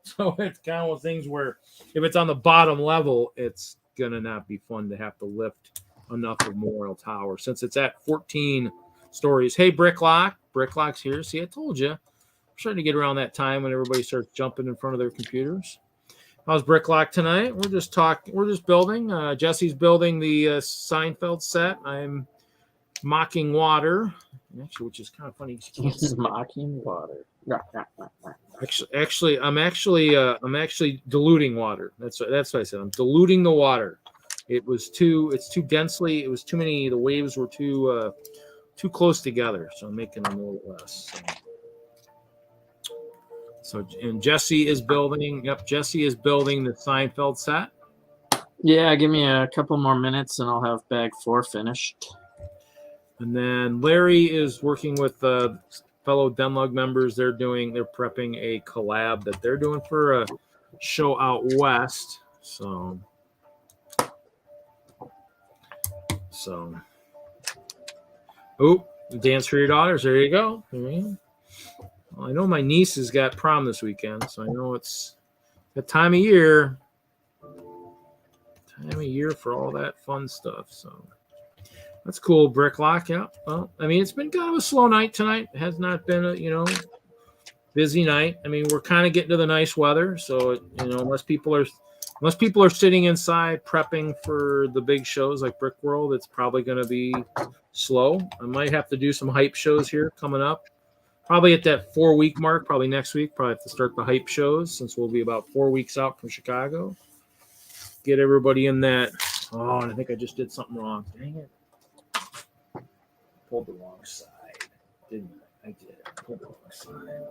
So it's kind of one of those things where if it's on the bottom level, it's gonna not be fun to have to lift enough of Memorial Tower since it's at 14 stories. Hey, Bricklock's here. See, I told you. I'm trying to get around that time when everybody starts jumping in front of their computers. How's Bricklock tonight? We're just building. Jesse's building the Seinfeld set. I'm mocking water, actually, which is kind of funny. Mocking water. Actually, I'm actually diluting water. That's what I said. I'm diluting the water. It's too densely. It was too many. The waves were too close together, so I'm making them a little less. So and Jesse is building. Yep, Jesse is building the Seinfeld set. Yeah, give me a couple more minutes and I'll have bag 4 finished. And then Larry is working with fellow DENLUG members. They're prepping a collab that they're doing for a show out west. So dance for your daughters. There you go. Well, I know my niece has got prom this weekend, so I know it's the time of year for all that fun stuff. So that's cool, Bricklock. Yeah. Well, I mean, it's been kind of a slow night tonight. It has not been a busy night. I mean, we're kind of getting to the nice weather, so unless people are sitting inside prepping for the big shows like Brickworld, it's probably going to be slow. I might have to do some hype shows here coming up. Probably at that 4-week mark, probably next week. Probably have to start the hype shows since we'll be about 4 weeks out from Chicago. Get everybody in that. Oh, and I think I just did something wrong. Dang it. Pulled the wrong side. Didn't I? I did. Pulled the wrong side.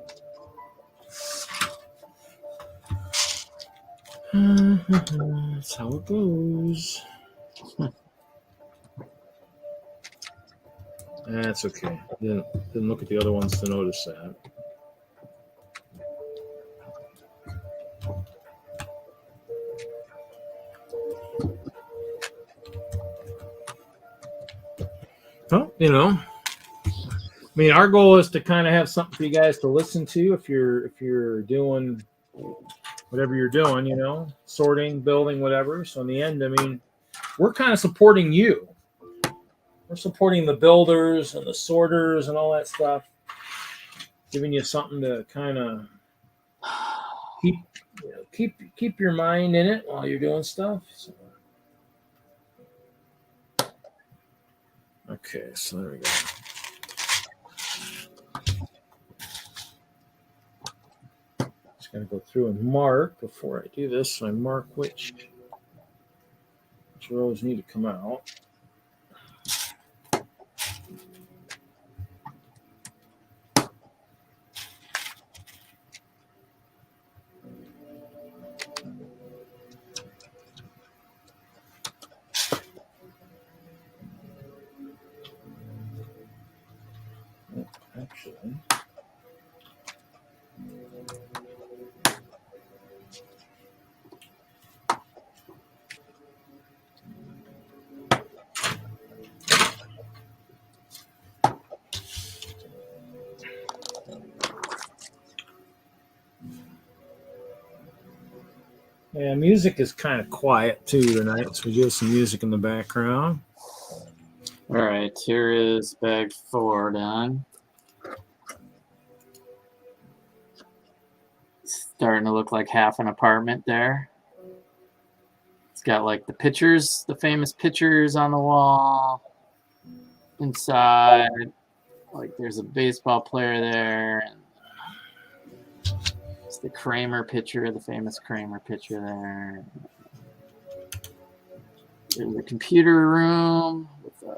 That's how it goes. That's okay. Didn't look at the other ones to notice that. Well, I mean, our goal is to kind of have something for you guys to listen to if you're doing whatever you're doing, sorting, building, whatever. So in the end, I mean, we're kind of supporting you. We're supporting the builders and the sorters and all that stuff, giving you something to kind of keep your mind in it while you're doing stuff. So. Okay, so there we go. Just gonna go through and mark before I do this. So I mark which rows need to come out. actually. Yeah, music is kind of quiet too tonight, so we do have some music in the background. All right, here is bag 4 done. Starting to look like half an apartment there. It's got like the pictures, the famous pictures on the wall. Inside, like there's a baseball player there. And it's the Kramer picture, the famous Kramer picture there. There's a computer room with a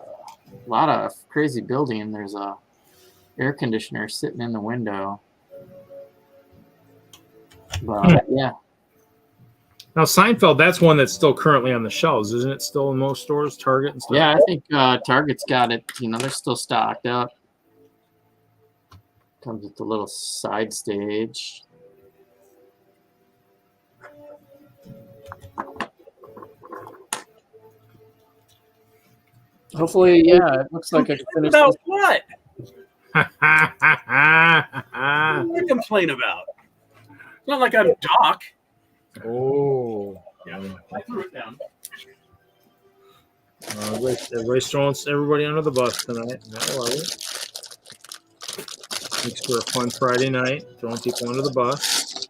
lot of crazy building. There's a air conditioner sitting in the window. But yeah. Now Seinfeld, that's one that's still currently on the shelves, isn't it? Still in most stores, Target and stuff. Yeah, I think Target's got it. You know, they're still stocked up. Comes with the little side stage. Hopefully, yeah, it looks like I can finish About this. what? What do you complain about? It's not like I'm Doc. Oh, Yeah, I threw it down. everybody's throwing everybody under the bus tonight. I love it. Makes for a fun Friday night, throwing people under the bus.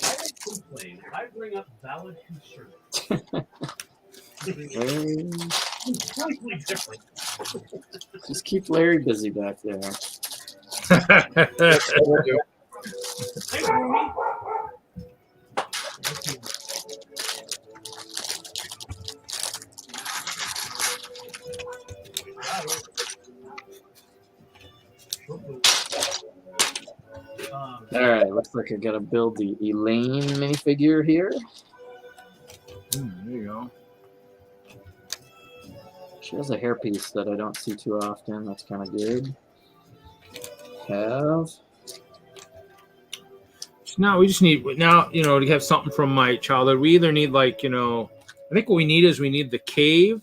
I don't complain. I bring up valid concerns. Completely different. Just keep Larry busy back there. All right, looks like I gotta build the Elaine minifigure here. There you go. She has a hairpiece that I don't see too often. That's kind of good. Have. Now we just need to have something from my childhood. We either need I think what we need is we need the cave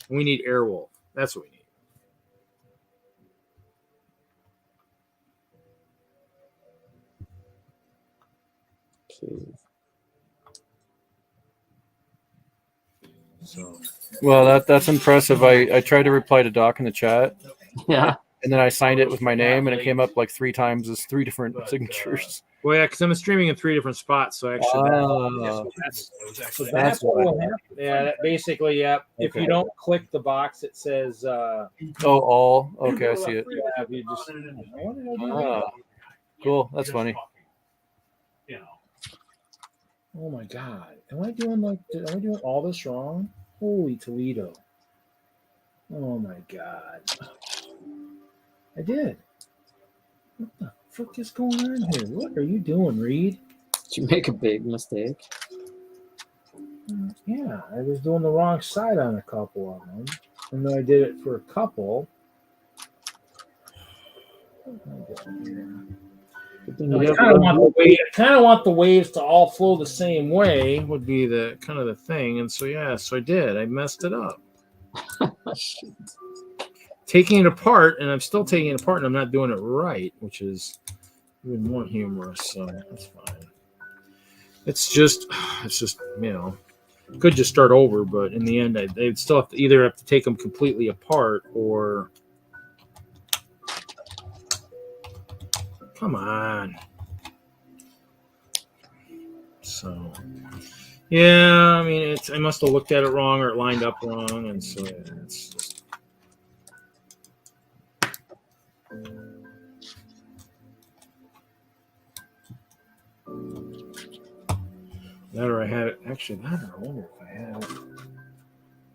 and we need Airwolf. That's what we need. Cave. So Well, that's impressive. I tried to reply to Doc in the chat, Yeah. and then I signed it with my name, and it came up like 3 times as 3 different signatures. well, yeah, because I'm streaming in 3 different spots. So actually, that's what will happen. Yeah, that basically, yeah. If you don't click the box, it says. Oh, all. Okay, I see it. Yeah, if you just. What did I do? Ah, cool. That's funny. You know. Oh my God! Am I doing all this wrong? Holy Toledo! Oh my God! I did. What the frick is going on here? What are you doing, Reed? Did you make a big mistake? Yeah, I was doing the wrong side on a couple of them, and then I did it for a couple. What am I doing here? I kind of want the waves to all flow the same way would be the kind of the thing, and so I did. I messed it up. Taking it apart, and I'm still taking it apart, and I'm not doing it right, which is even more humorous. So that's fine. It's just could just start over, but in the end, they'd still have to take them completely apart or. Come on. So, yeah, I mean, I must have looked at it wrong or it lined up wrong, and so it's just. That or I had it. Actually, I wonder if I had it.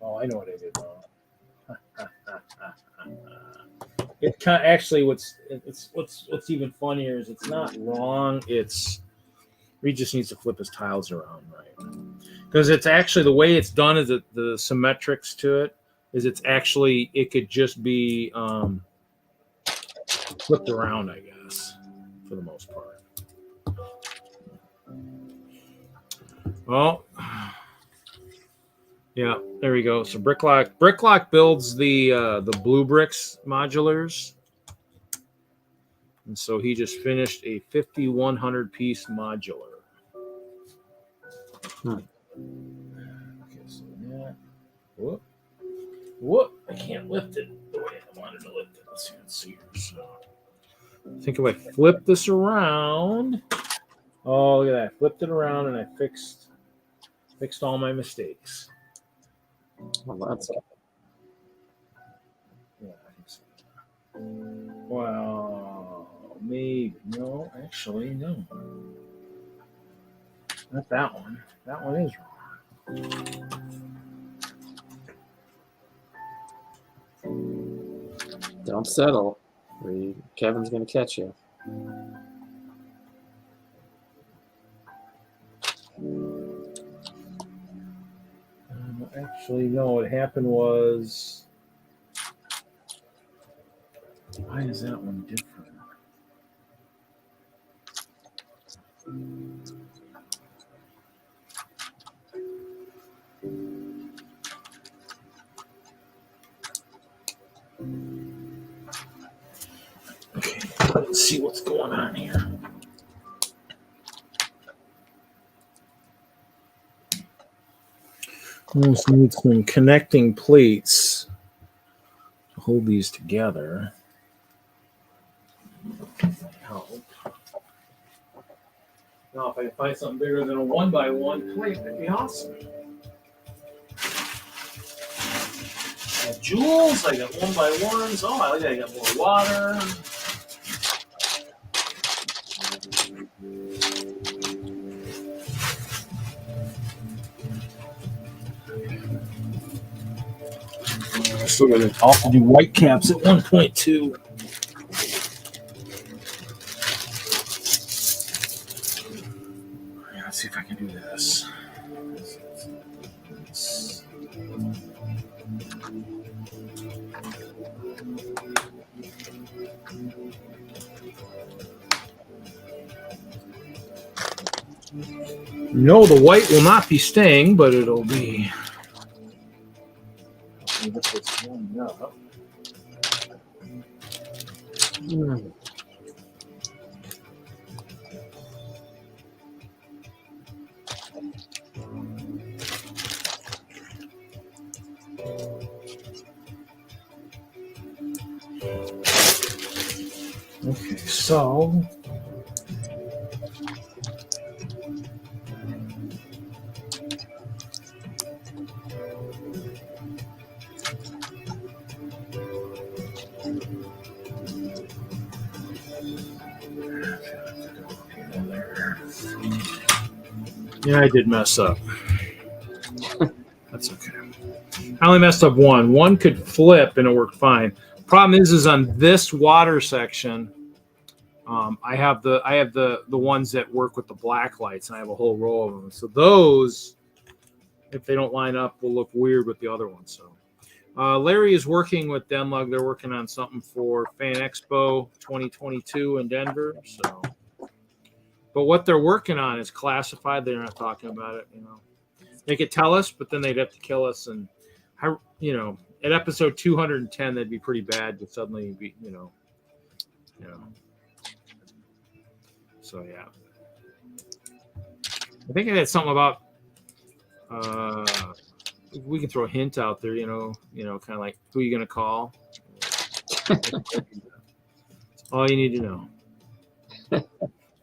Oh, I know what I did wrong. It actually what's even funnier is it's not wrong. It's He just needs to flip his tiles around, right? Because it's actually the way it's done is that the symmetrics to it is it could just be flipped around, I guess, for the most part. Well, yeah, there we go. So Bricklock builds the blue bricks modulars. And so he just finished a 5,100 piece modular. Okay, so that. Whoop! I can't lift it the way I wanted to lift it. Let's see here. So I think if I flip this around, oh look at that! I flipped it around and I fixed all my mistakes. Well, that's good. Yeah, I think so. Well, maybe no. Actually, no. Not that one. That one is wrong. Don't settle. Kevin's gonna catch you. Actually, no. What happened was, why is that one different? Okay, let's see what's going on here. Almost need some connecting plates to hold these together. Help. Now, if I can find something bigger than a 1x1 plate, that'd be awesome. I got jewels, I got 1x1s. Oh, I got more water. I still got to also do white caps at 1.2. Let's see if I can do this. No, the white will not be staying, but it'll be. This is warming up. Okay, so yeah, I did mess up. That's okay. I only messed up one. One could flip and it worked fine. Problem is on this water section, I have the ones that work with the black lights, and I have a whole row of them. So those, if they don't line up, will look weird with the other ones. So Larry is working with DENLUG. They're working on something for Fan Expo 2022 in Denver. So, but what they're working on is classified. They're not talking about it. You know, they could tell us, but then they'd have to kill us. And at episode 210, that'd be pretty bad to suddenly be, you know. So yeah, I think I had something about. We can throw a hint out there, you know, kind of like who are you gonna call? All you need to know. If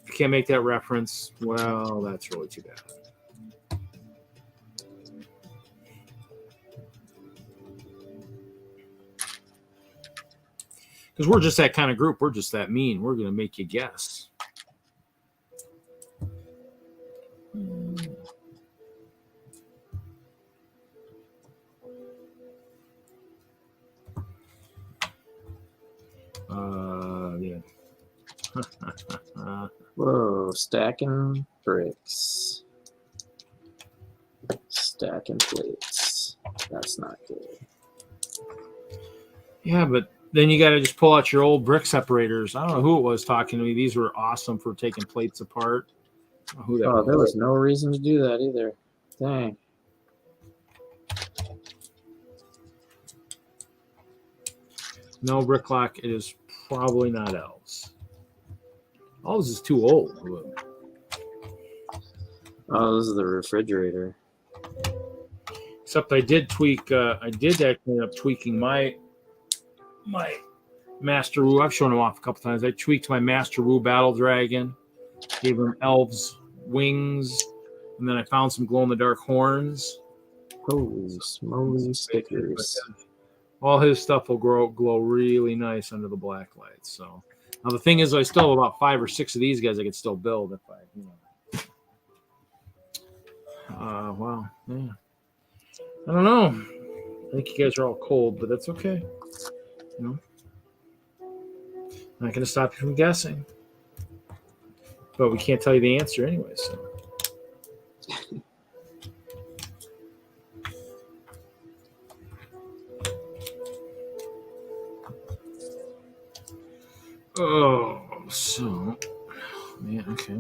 you can't make that reference, well, that's really too bad. Because we're just that kind of group. We're just that mean. We're going to make you guess. Yeah. Whoa, stacking bricks. Stacking plates. That's not good. Yeah, but then you got to just pull out your old brick separators. I don't know who it was talking to me. These were awesome for taking plates apart. I don't know who that Oh, there was no reason to do that either. Dang. No, Bricklock, it is probably not Elves. Elves is too old. Oh, this is the refrigerator. Except I did tweak. I did actually end up tweaking my Master Wu. I've shown him off a couple times. I tweaked my Master Wu Battle Dragon, gave him Elves wings, and then I found some glow in the dark horns. Holy smoly stickers! All his stuff will glow really nice under the black lights. So now the thing is, I still have about 5 or 6 of these guys I could still build if I, wow, yeah. I don't know. I think you guys are all cold, but that's okay. I'm not going to stop you from guessing. But we can't tell you the answer anyway, so. Oh, so, yeah, okay.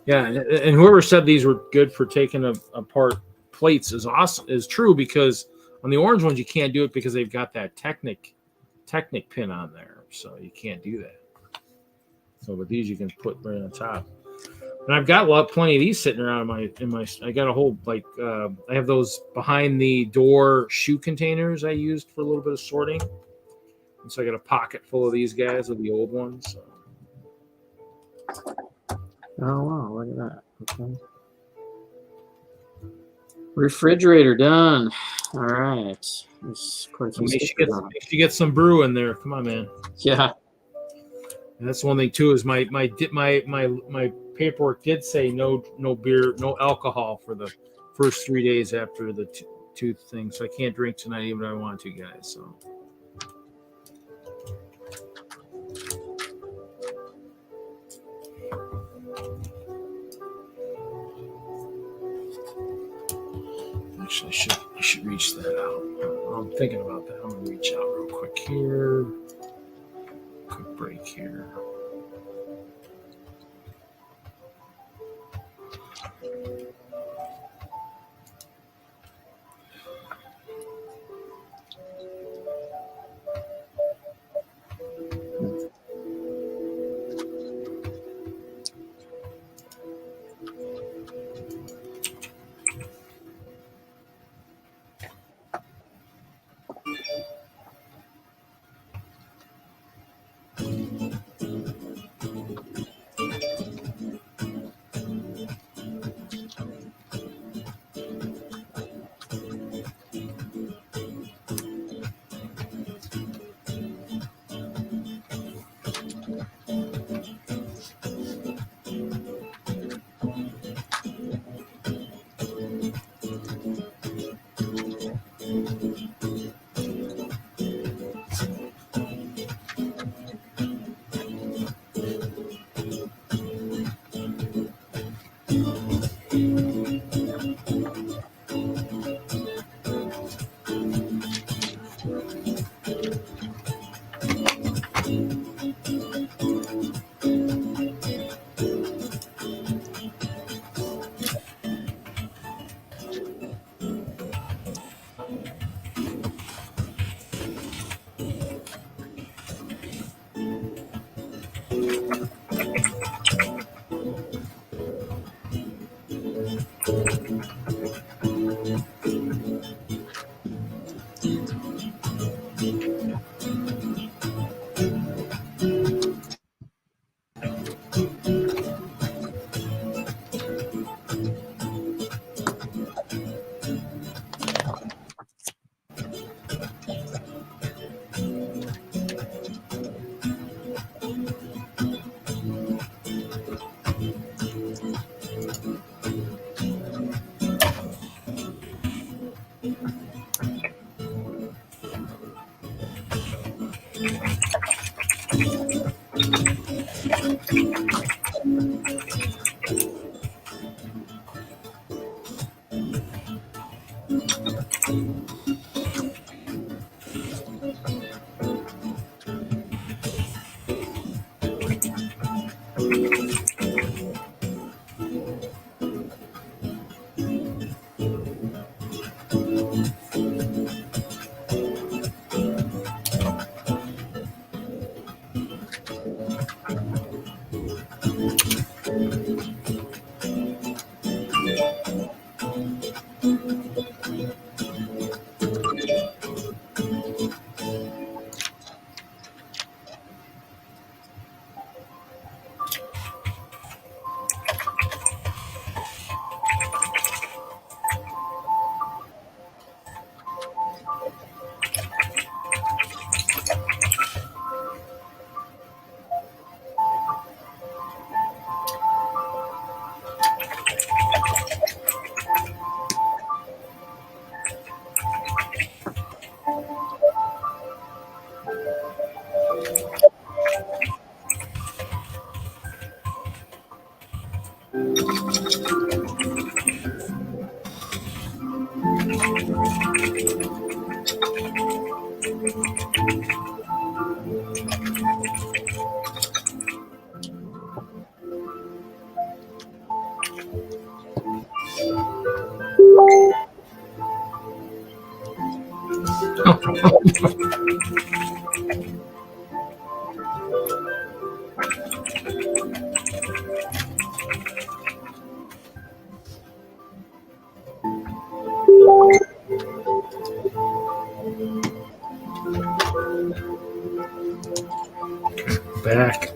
Yeah, and whoever said these were good for taking apart plates is awesome. Is true, because on the orange ones you can't do it because they've got that Technic pin on there, so you can't do that. So with these you can put right on top. And I've got plenty of these sitting around in my. I got a whole I have those behind the door shoe containers I used for a little bit of sorting. And so I got a pocket full of these guys of the old ones. So. Oh wow, look at that. Okay. Refrigerator done. All right. There's quite a few Make sure you get some brew in there. Come on, man. Yeah. And that's one thing too, is my paperwork did say no beer, no alcohol for the first 3 days after the tooth thing. So I can't drink tonight even if I want to, guys. So. Actually, I should reach that out. I'm thinking about that. I'm gonna reach out real quick here. Quick break here.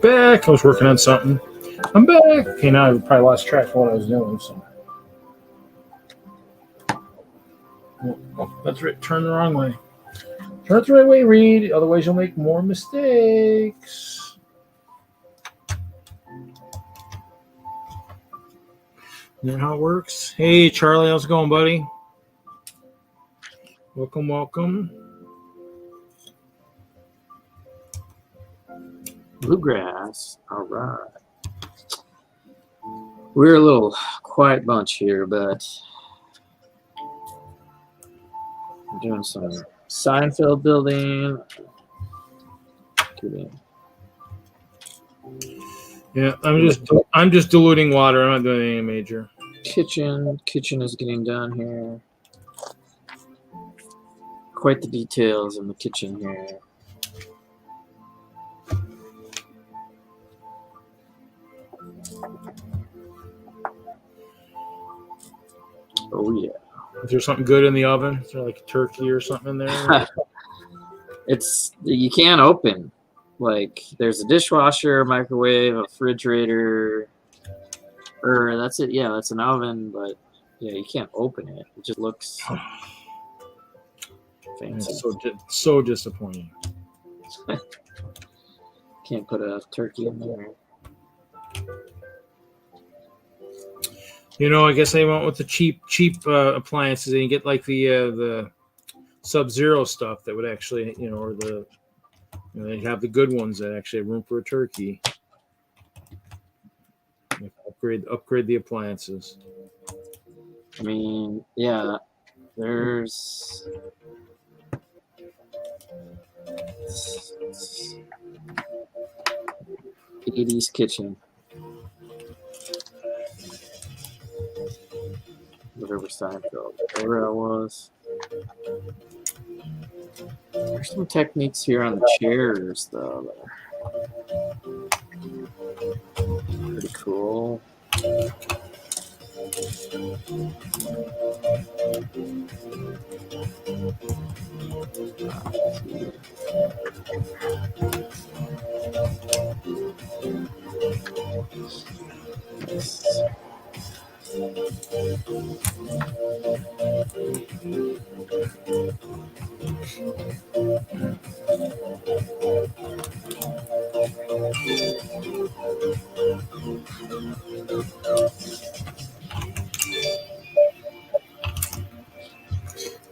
Back. I was working on something. I'm back. Okay, now I probably lost track of what I was doing. So. Oh, that's right. Turn the wrong way. Turn it the right way, Reed. Otherwise, you'll make more mistakes. You know how it works? Hey, Charlie. How's it going, buddy? Welcome. Bluegrass. All right. We're a little quiet bunch here, but I'm doing some Seinfeld building. Yeah, I'm just diluting water. I'm not doing anything major. Kitchen is getting done here. Quite the details in the kitchen here. Oh yeah. Is there something good in the oven? Is there like a turkey or something in there? You can't open. Like there's a dishwasher, microwave, a refrigerator, or that's it. Yeah, that's an oven, but yeah, you can't open it. It just looks fancy. It's so disappointing. Can't put a turkey in there. You know, I guess they went with the cheap appliances, and you get like the Sub-Zero stuff that would actually, or they have the good ones that actually have room for a turkey. Upgrade the appliances. I mean, yeah, there's 80s kitchen. Whatever Seinfeld, whatever that was. There's some techniques here on the chairs, though, that are pretty cool. Nice.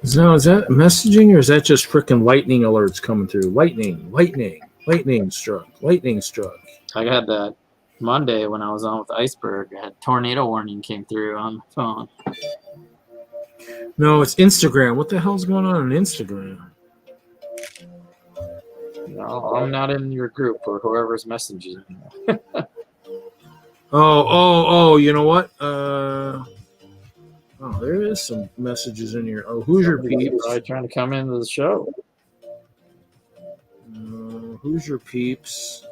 Is that messaging or is that just freaking lightning alerts coming through? Lightning struck. I got that Monday when I was on with Iceberg. I had tornado warning came through on my phone. No, it's Instagram. What the hell's going on Instagram? No, I'm not in your group or whoever's messaging. Oh, you know what? There is some messages in here. Oh, who's your peeps? Probably trying to come into the show. Who's your peeps?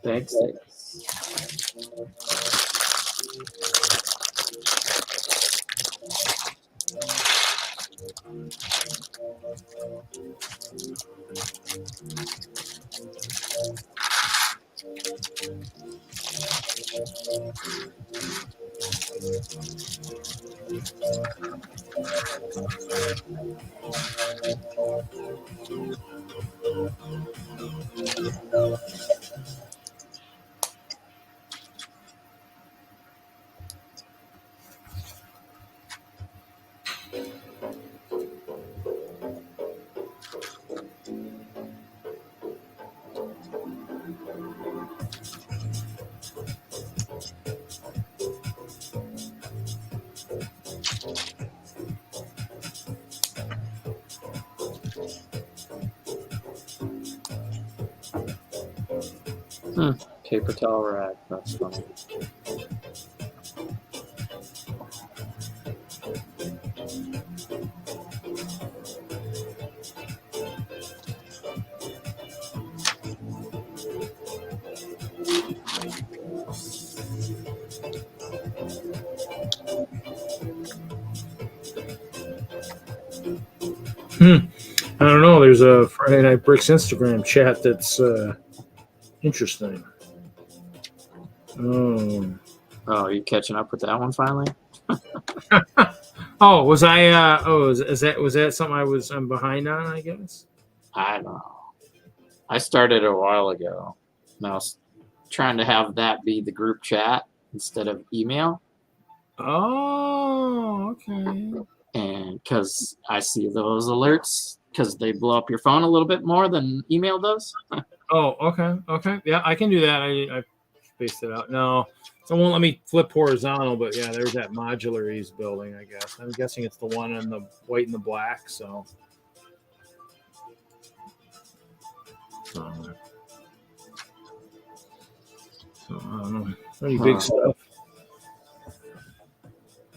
Thanks. Paper towel rack. That's funny. I don't know. There's a Friday Night Bricks Instagram chat that's interesting. Oh, you catching up with that one finally? Oh, was I? Is that something I'm behind on? I guess. I don't know. I started a while ago. And I was trying to have that be the group chat instead of email. Oh, okay. And because I see those alerts, because they blow up your phone a little bit more than email does. Oh, okay. Yeah, I can do that. I spaced it out. No, so it won't let me flip horizontal, but yeah, there's that modular he's building, I guess. I'm guessing it's the one in the white and the black, so. I don't know. Pretty big stuff.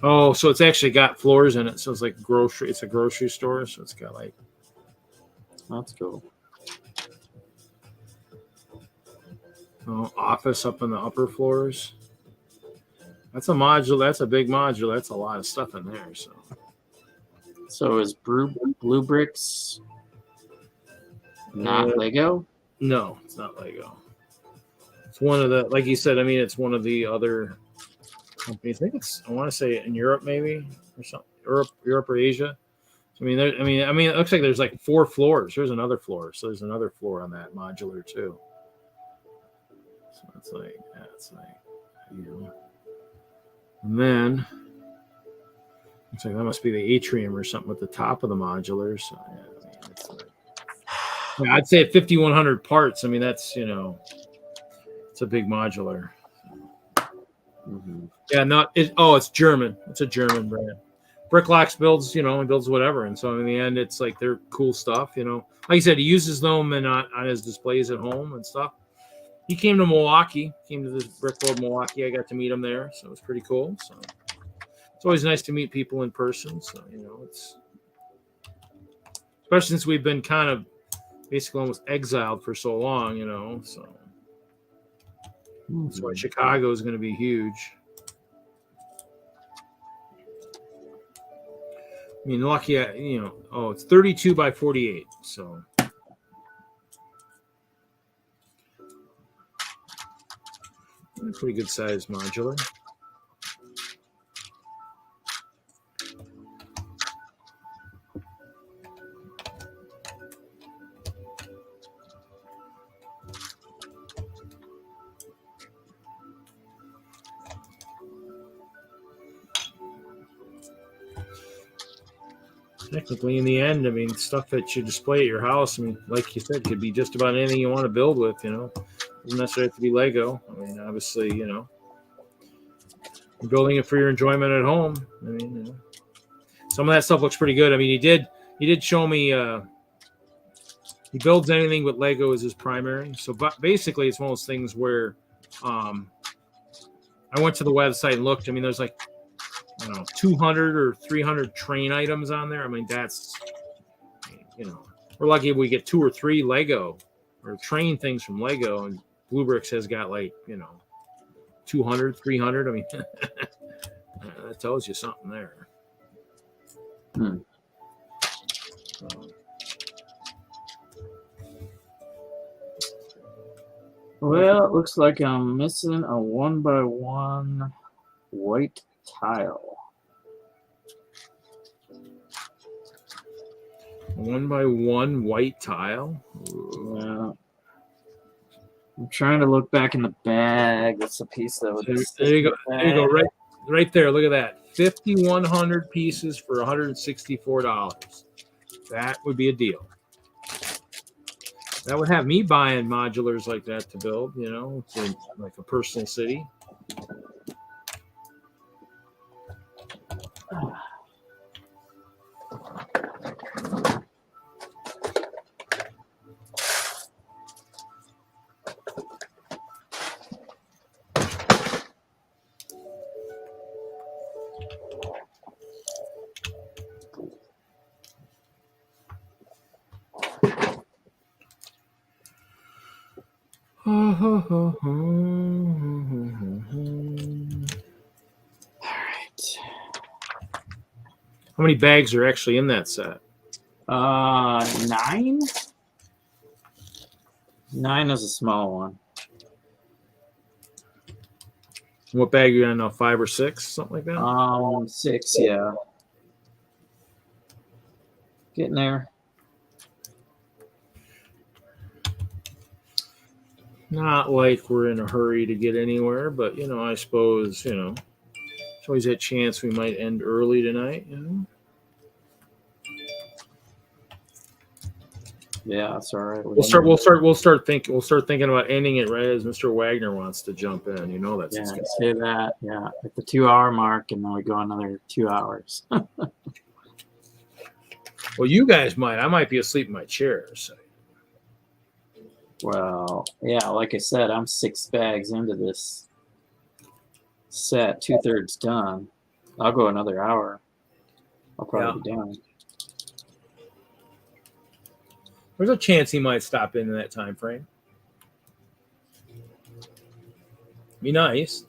Oh, so it's actually got floors in it. So it's like grocery. It's a grocery store. So it's got like. That's cool. Oh, office up on the upper floors. That's a module. That's a big module. That's a lot of stuff in there. So is Blue Bricks not Lego? No, it's not Lego. It's one of the, like you said. I mean, it's one of the other companies. I think it's. I want to say in Europe, maybe or something. Europe or Asia. I mean, it looks like there's like 4 floors. There's another floor. So there's another floor on that modular too. So it's like, and then looks like that must be the atrium or something at the top of the modular. So it's like, I'd say at 5,100 parts. I mean, that's it's a big modular. Mm-hmm. Yeah, it's German. It's a German brand. Bricklocks builds, he builds whatever, and so in the end, it's like they're cool stuff. Like you said, he uses them and on his displays at home and stuff. He came to Milwaukee, came to the Brickworld Milwaukee. I got to meet him there, so it was pretty cool. So it's always nice to meet people in person. So it's especially since we've been kind of basically almost exiled for so long, so that's why Chicago is going to be huge. I mean, lucky, it's 32 by 48, so. Pretty good size modular. Technically, in the end, I mean, stuff that you display at your house, I mean, like you said, could be just about anything you want to build with, Doesn't necessarily have to be Lego. I mean, obviously, you're building it for your enjoyment at home. I mean, some of that stuff looks pretty good. I mean, he did show me, he builds anything with Lego as his primary. So, but basically, it's one of those things where I went to the website and looked. I mean, there's like, I don't know, 200 or 300 train items on there. I mean, that's, we're lucky if we get 2 or 3 Lego or train things from Lego, and Blue Bricks has got like, 200, 300. I mean, that tells you something there. Well, it looks like I'm missing a 1x1 white tile. 1x1 white tile. Yeah. I'm trying to look back in the bag. That's a piece that was. There you go. There you go. Right there. Look at that. 5,100 pieces for $164. That would be a deal. That would have me buying modulars like that to build, for like a personal city. All right. How many bags are actually in that set? 9. 9 is a small one. What bag are you on now? 5 or 6, something like that? 6, yeah. Getting there. Not like we're in a hurry to get anywhere, but I suppose there's always that chance we might end early tonight. Yeah, that's all right. We'll start thinking about ending it right as Mr. Wagner wants to jump in. That's Yeah, what's gonna say that. Yeah, at the 2-hour mark, and then we go another 2 hours. Well, you guys might. I might be asleep in my chair. So. Well, yeah, like I said, I'm 6 bags into this set, 2/3 done. I'll go another hour. I'll probably be done. There's a chance he might stop in that time frame. Be nice.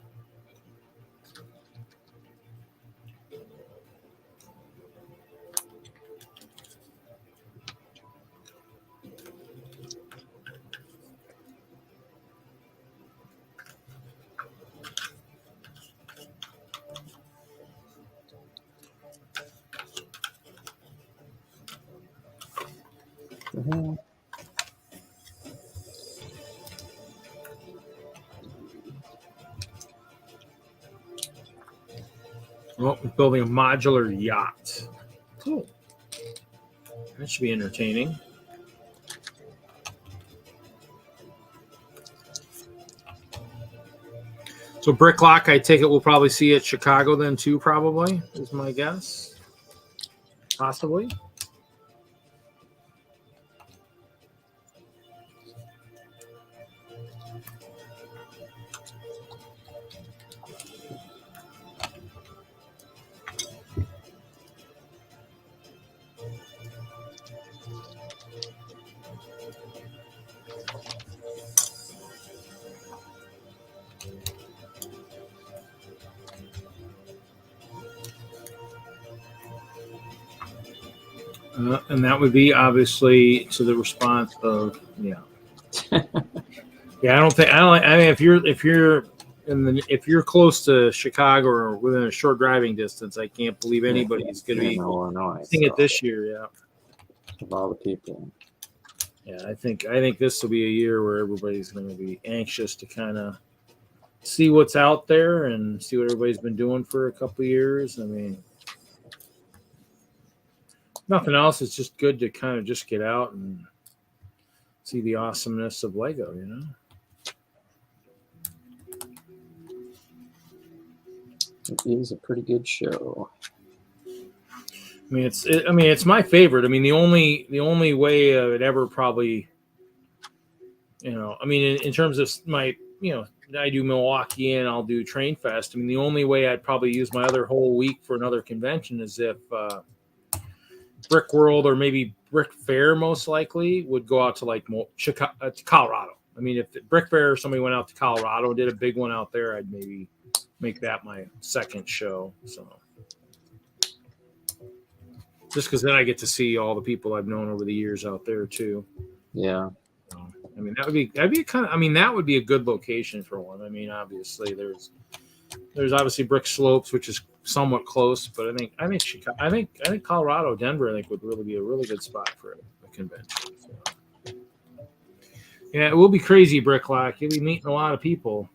Oh, we're building a modular yacht. Cool. That should be entertaining. So Bricklock, I take it we'll probably see at Chicago then too, probably, is my guess. Possibly. And that would be obviously to the response of yeah. I mean, if you're close to Chicago or within a short driving distance, I can't believe anybody's going to be seeing it this year. Yeah, of all the people. Yeah, I think this will be a year where everybody's going to be anxious to kind of see what's out there and see what everybody's been doing for a couple of years. I mean, nothing else. It's just good to kind of just get out and see the awesomeness of Lego, It is a pretty good show. I mean, it's my favorite. I mean, the only way I would ever probably, I mean, in terms of my, I do Milwaukee and I'll do Train Fest. I mean, the only way I'd probably use my other whole week for another convention is if Brickworld or maybe Brick Fair most likely would go out to like Chicago, to Colorado. I mean, if Brick Fair or somebody went out to Colorado and did a big one out there, I'd maybe make that my second show. So just because then I get to see all the people I've known over the years out there too. Yeah. I mean, that'd be that would be a good location for one. I mean, obviously there's obviously Brick Slopes, which is somewhat close, but I think Chicago, I think Colorado, Denver, I think would really be a really good spot for a convention. So. Yeah, it will be crazy, Bricklock. You'll be meeting a lot of people.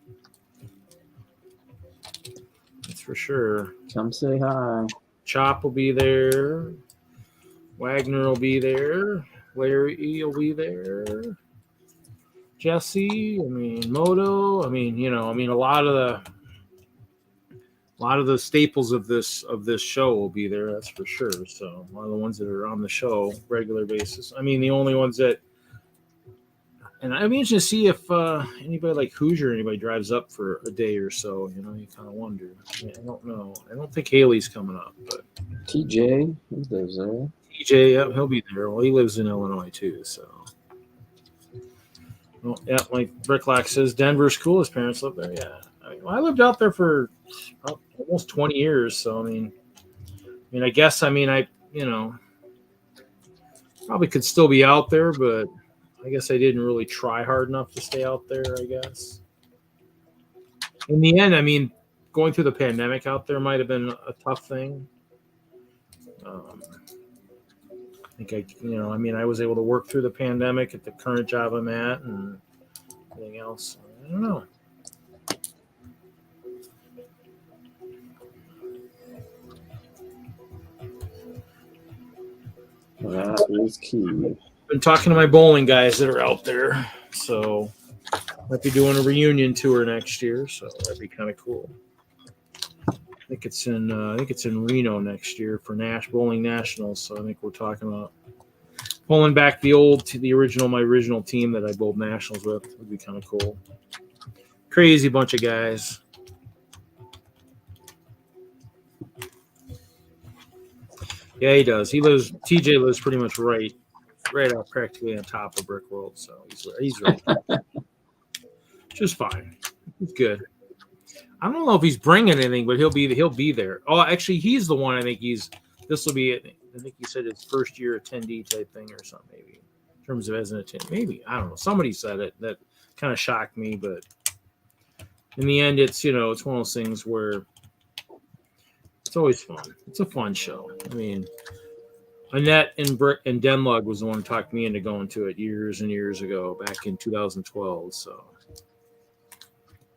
That's for sure. Come say hi. Chop will be there. Wagner will be there. Larry will be there. Jesse, Moto, a lot of the staples of this show will be there, that's for sure. So one of the ones that are on the show regular basis. I mean, the only ones that, and I'd be interested to see if anybody like Hoosier, anybody drives up for a day or so. You kind of wonder. I don't know. I don't think Haley's coming up, but TJ, he lives there. TJ, yeah, he'll be there. Well, he lives in Illinois too, so. Well, yeah, like Bricklock says, Denver's cool. His parents live there. Yeah, I lived out there for almost 20 years. So I guess I probably could still be out there, but I guess I didn't really try hard enough to stay out there. I guess in the end, going through the pandemic out there might have been a tough thing. I was able to work through the pandemic at the current job I'm at and everything else. I don't know. That is key. Been talking to my bowling guys that are out there, so might be doing a reunion tour next year. So that'd be kind of cool. I think it's in Reno next year for Bowling Nationals. So I think we're talking about pulling back my original team that I bowled nationals with. Would be kind of cool. Crazy bunch of guys. Yeah, he does. TJ lives pretty much right out practically on top of Brickworld, so he's right. Just fine. He's good. I don't know if he's bringing anything, but he'll be there. Oh, actually, he's the one. I think this will be. I think he said his first year attendee type thing or something, maybe in terms of as an attendee. Maybe I don't know. Somebody said it. That kind of shocked me, but in the end, it's one of those things where it's always fun. It's a fun show. Annette and DENLUG was the one who talked me into going to it years and years ago, back in 2012. So.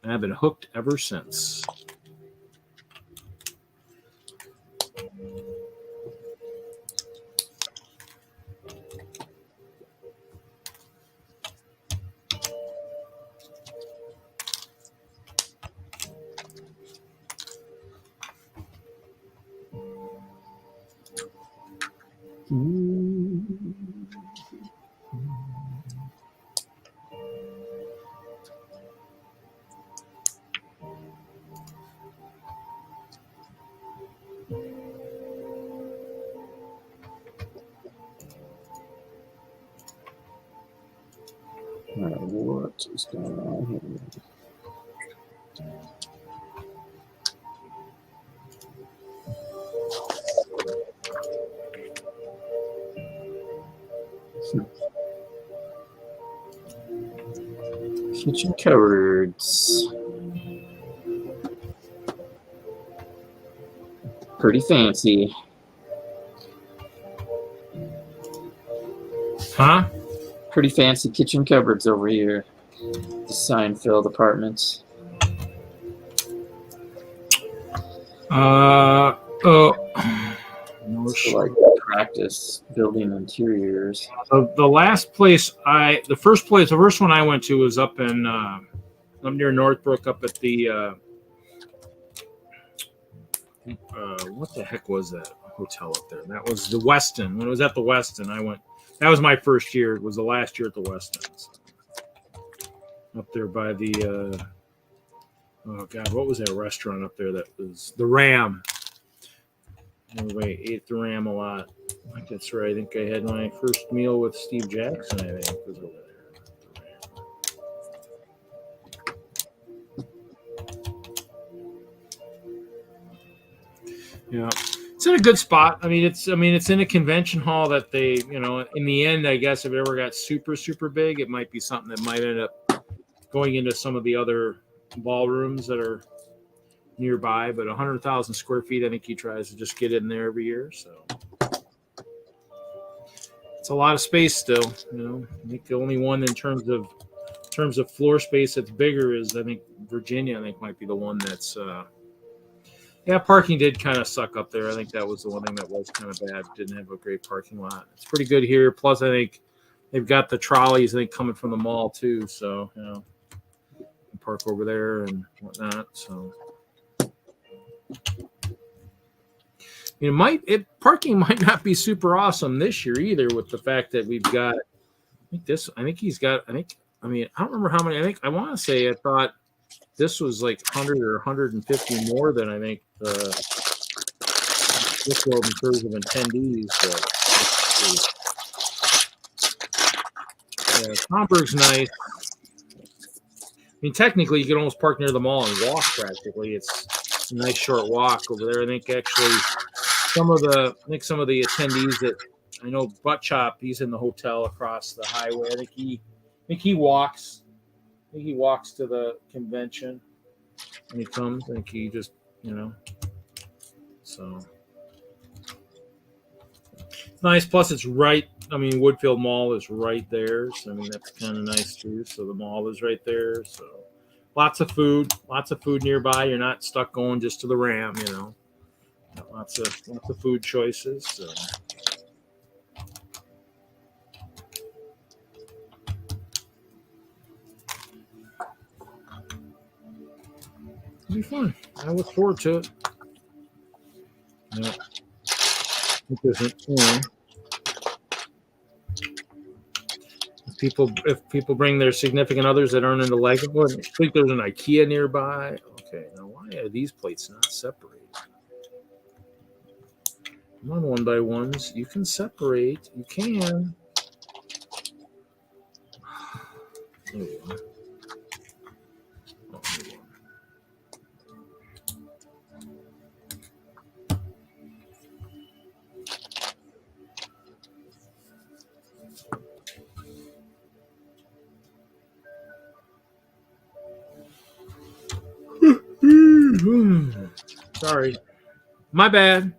And I've been hooked ever since. What is going on here? Kitchen cupboards. Pretty fancy. Huh? Pretty fancy kitchen cupboards over here. The Seinfeld apartments. So like practice building interiors. The first one I went to was up near Northbrook, up at the what the heck was that hotel up there? That was the Westin. When it was at the Westin, I went. That was my first year. It was the last year at the Westin. So. Up there by the oh god, what was that restaurant up there? That was the Ram. Anyway, ate the Ram a lot. I think that's right. I think I had my first meal with Steve Jackson. I think was over there. Yeah, it's in a good spot. It's in a convention hall that they, in the end, I guess if it ever got super, super big, it might be something that might end up going into some of the other ballrooms that are nearby. But 100,000 square feet, I think he tries to just get in there every year. So it's a lot of space still. I think the only one in terms of floor space that's bigger is, I think, Virginia. I think might be the one that's. Yeah, parking did kind of suck up there. I think that was the one thing that was kind of bad. Didn't have a great parking lot. It's pretty good here. Plus, I think they've got the trolleys, I think, coming from the mall too. So, park over there and whatnot. So, parking might not be super awesome this year either, with the fact that we've got. I don't remember how many. I want to say I thought this was like 100 or 150 more than I think this world in terms of attendees. But yeah, Comberg's nice. mean, technically, you can almost park near the mall and walk practically. It's a nice short walk over there. I think actually some of the attendees that I know, Butt Chop, he's in the hotel across the highway. I think he walks. I think he walks to the convention when he comes. I think he just, so nice. Plus, it's right. I mean, Woodfield Mall is right there. So, I mean, that's kind of nice too. So the mall is right there. So lots of food nearby. You're not stuck going just to the Ram, Lots of food choices. So. It'll be fun. I look forward to it. Yeah. If people bring their significant others that aren't into Lego, I think there's an IKEA nearby. Okay, now why are these plates not separated? Come on, one by ones. You can separate. You can. There you go. Sorry. My bad.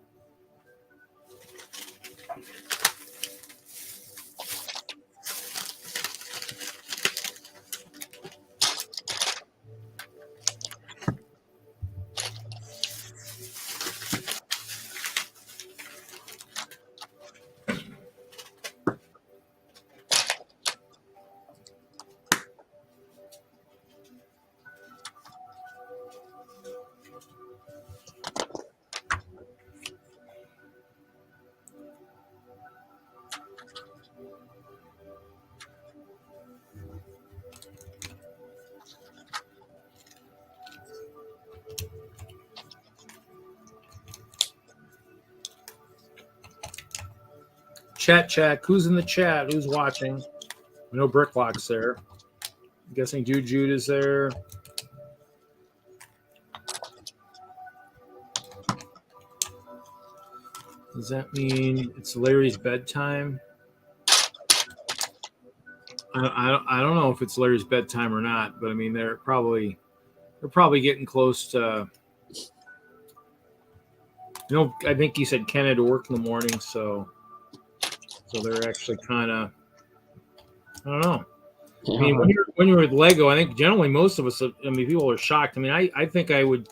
Chat. Who's in the chat? Who's watching? I know Bricklock's there. I'm guessing Jude is there. Does that mean it's Larry's bedtime? I don't know if it's Larry's bedtime or not, but I mean they're probably getting close to. I think he said Ken had to work in the morning, so they're actually kind of. I don't know. Yeah. I mean, when you're with Lego, I think generally most of us. I mean, people are shocked. I mean, I think I would.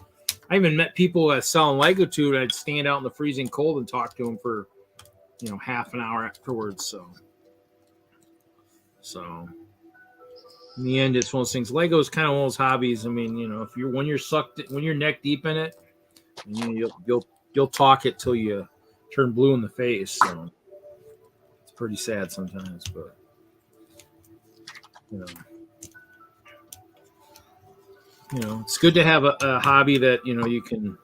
I even met people that selling Lego to, and I'd stand out in the freezing cold and talk to them for, half an hour afterwards. So in the end, it's one of those things. Lego is kind of one of those hobbies. I mean, if when you're neck deep in it, you'll talk it till you turn blue in the face. So it's pretty sad sometimes, but it's good to have a hobby that you can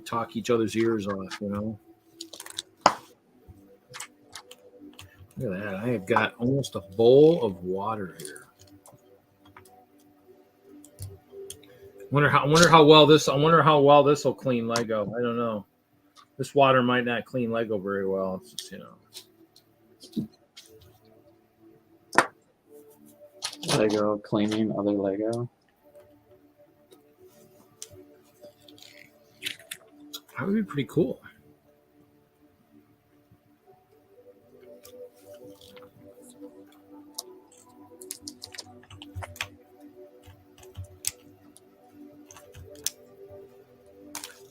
talk each other's ears off. Look at that! I have got almost a bowl of water here. I wonder how well this will clean Lego. I don't know. This water might not clean Lego very well. It's just, Lego cleaning other Lego. That would be pretty cool.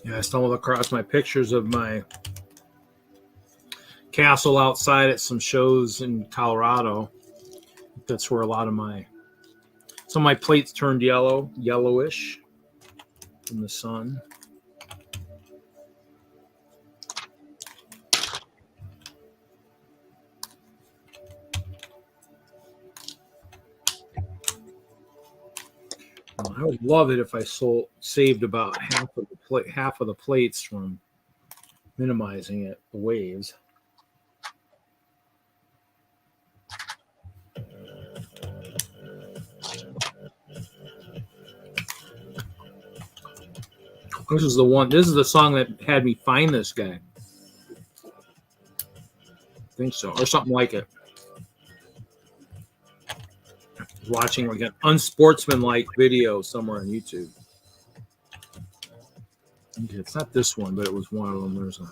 Yeah, I stumbled across my pictures of my castle outside at some shows in Colorado. That's where some of my plates turned yellowish from the sun. I would love it if I saved about half of the plates from minimizing the waves. This is the one. This is the song that had me find this guy. I think so, or something like it. Watching like an unsportsmanlike video somewhere on YouTube. Okay, it's not this one, but it was one of them. There's a.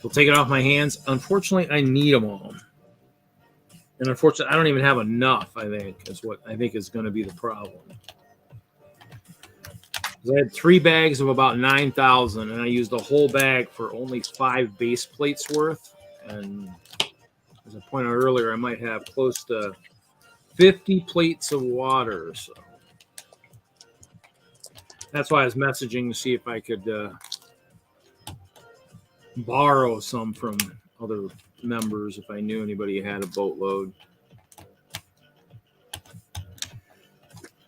We'll take it off my hands. Unfortunately, I need them all. And unfortunately, I don't even have enough, I think, is what I think is going to be the problem. I had 3 bags of about 9,000, and I used the whole bag for only 5 base plates worth. And as I pointed out earlier, I might have close to 50 plates of water. So that's why I was messaging to see if I could borrow some from other members if I knew anybody had a boatload.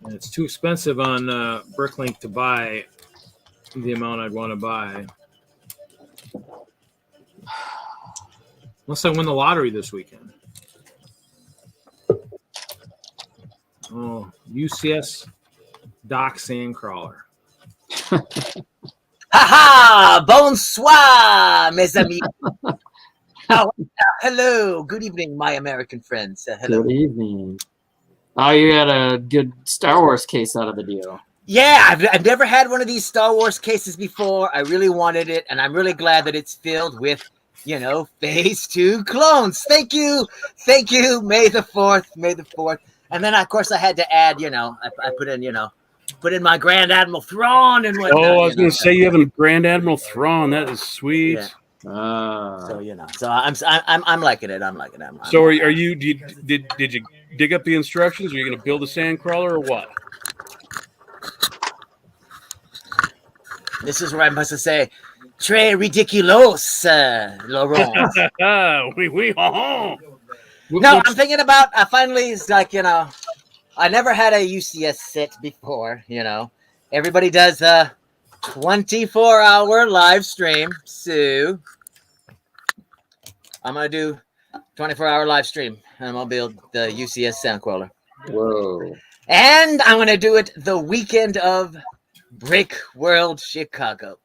And it's too expensive on Bricklink to buy the amount I'd want to buy. Unless I win the lottery this weekend. Oh, UCS Dock Sandcrawler. Ha ha! Bonsoir, mes amis. Hello. Good evening, my American friends. Hello. Good evening. Oh, you had a good Star Wars case out of the deal. Yeah, I've never had one of these Star Wars cases before. I really wanted it, and I'm really glad that it's filled with, you know, Phase 2 clones. Thank you. Thank you. May the 4th. May the 4th. And then, of course, I had to add, you know, I put in, you know, put in my Grand Admiral Thrawn and whatnot. Oh, I was going to say you have a Grand Admiral Thrawn. That is sweet. Yeah. So you know, so I'm liking it. I'm liking it. So are you? Did you dig up the instructions? Are you going to build a sand crawler or what? This is where I must say, très ridiculous, Laurent. Oui, No, I'm thinking about. I finally, it's like, you know, I never had a UCS set before. You know, everybody does a 24-hour live stream, so I'm gonna do 24-hour live stream, and I'm gonna build the UCS sound crawler. Whoa! And I'm gonna do it the weekend of Brickworld Chicago.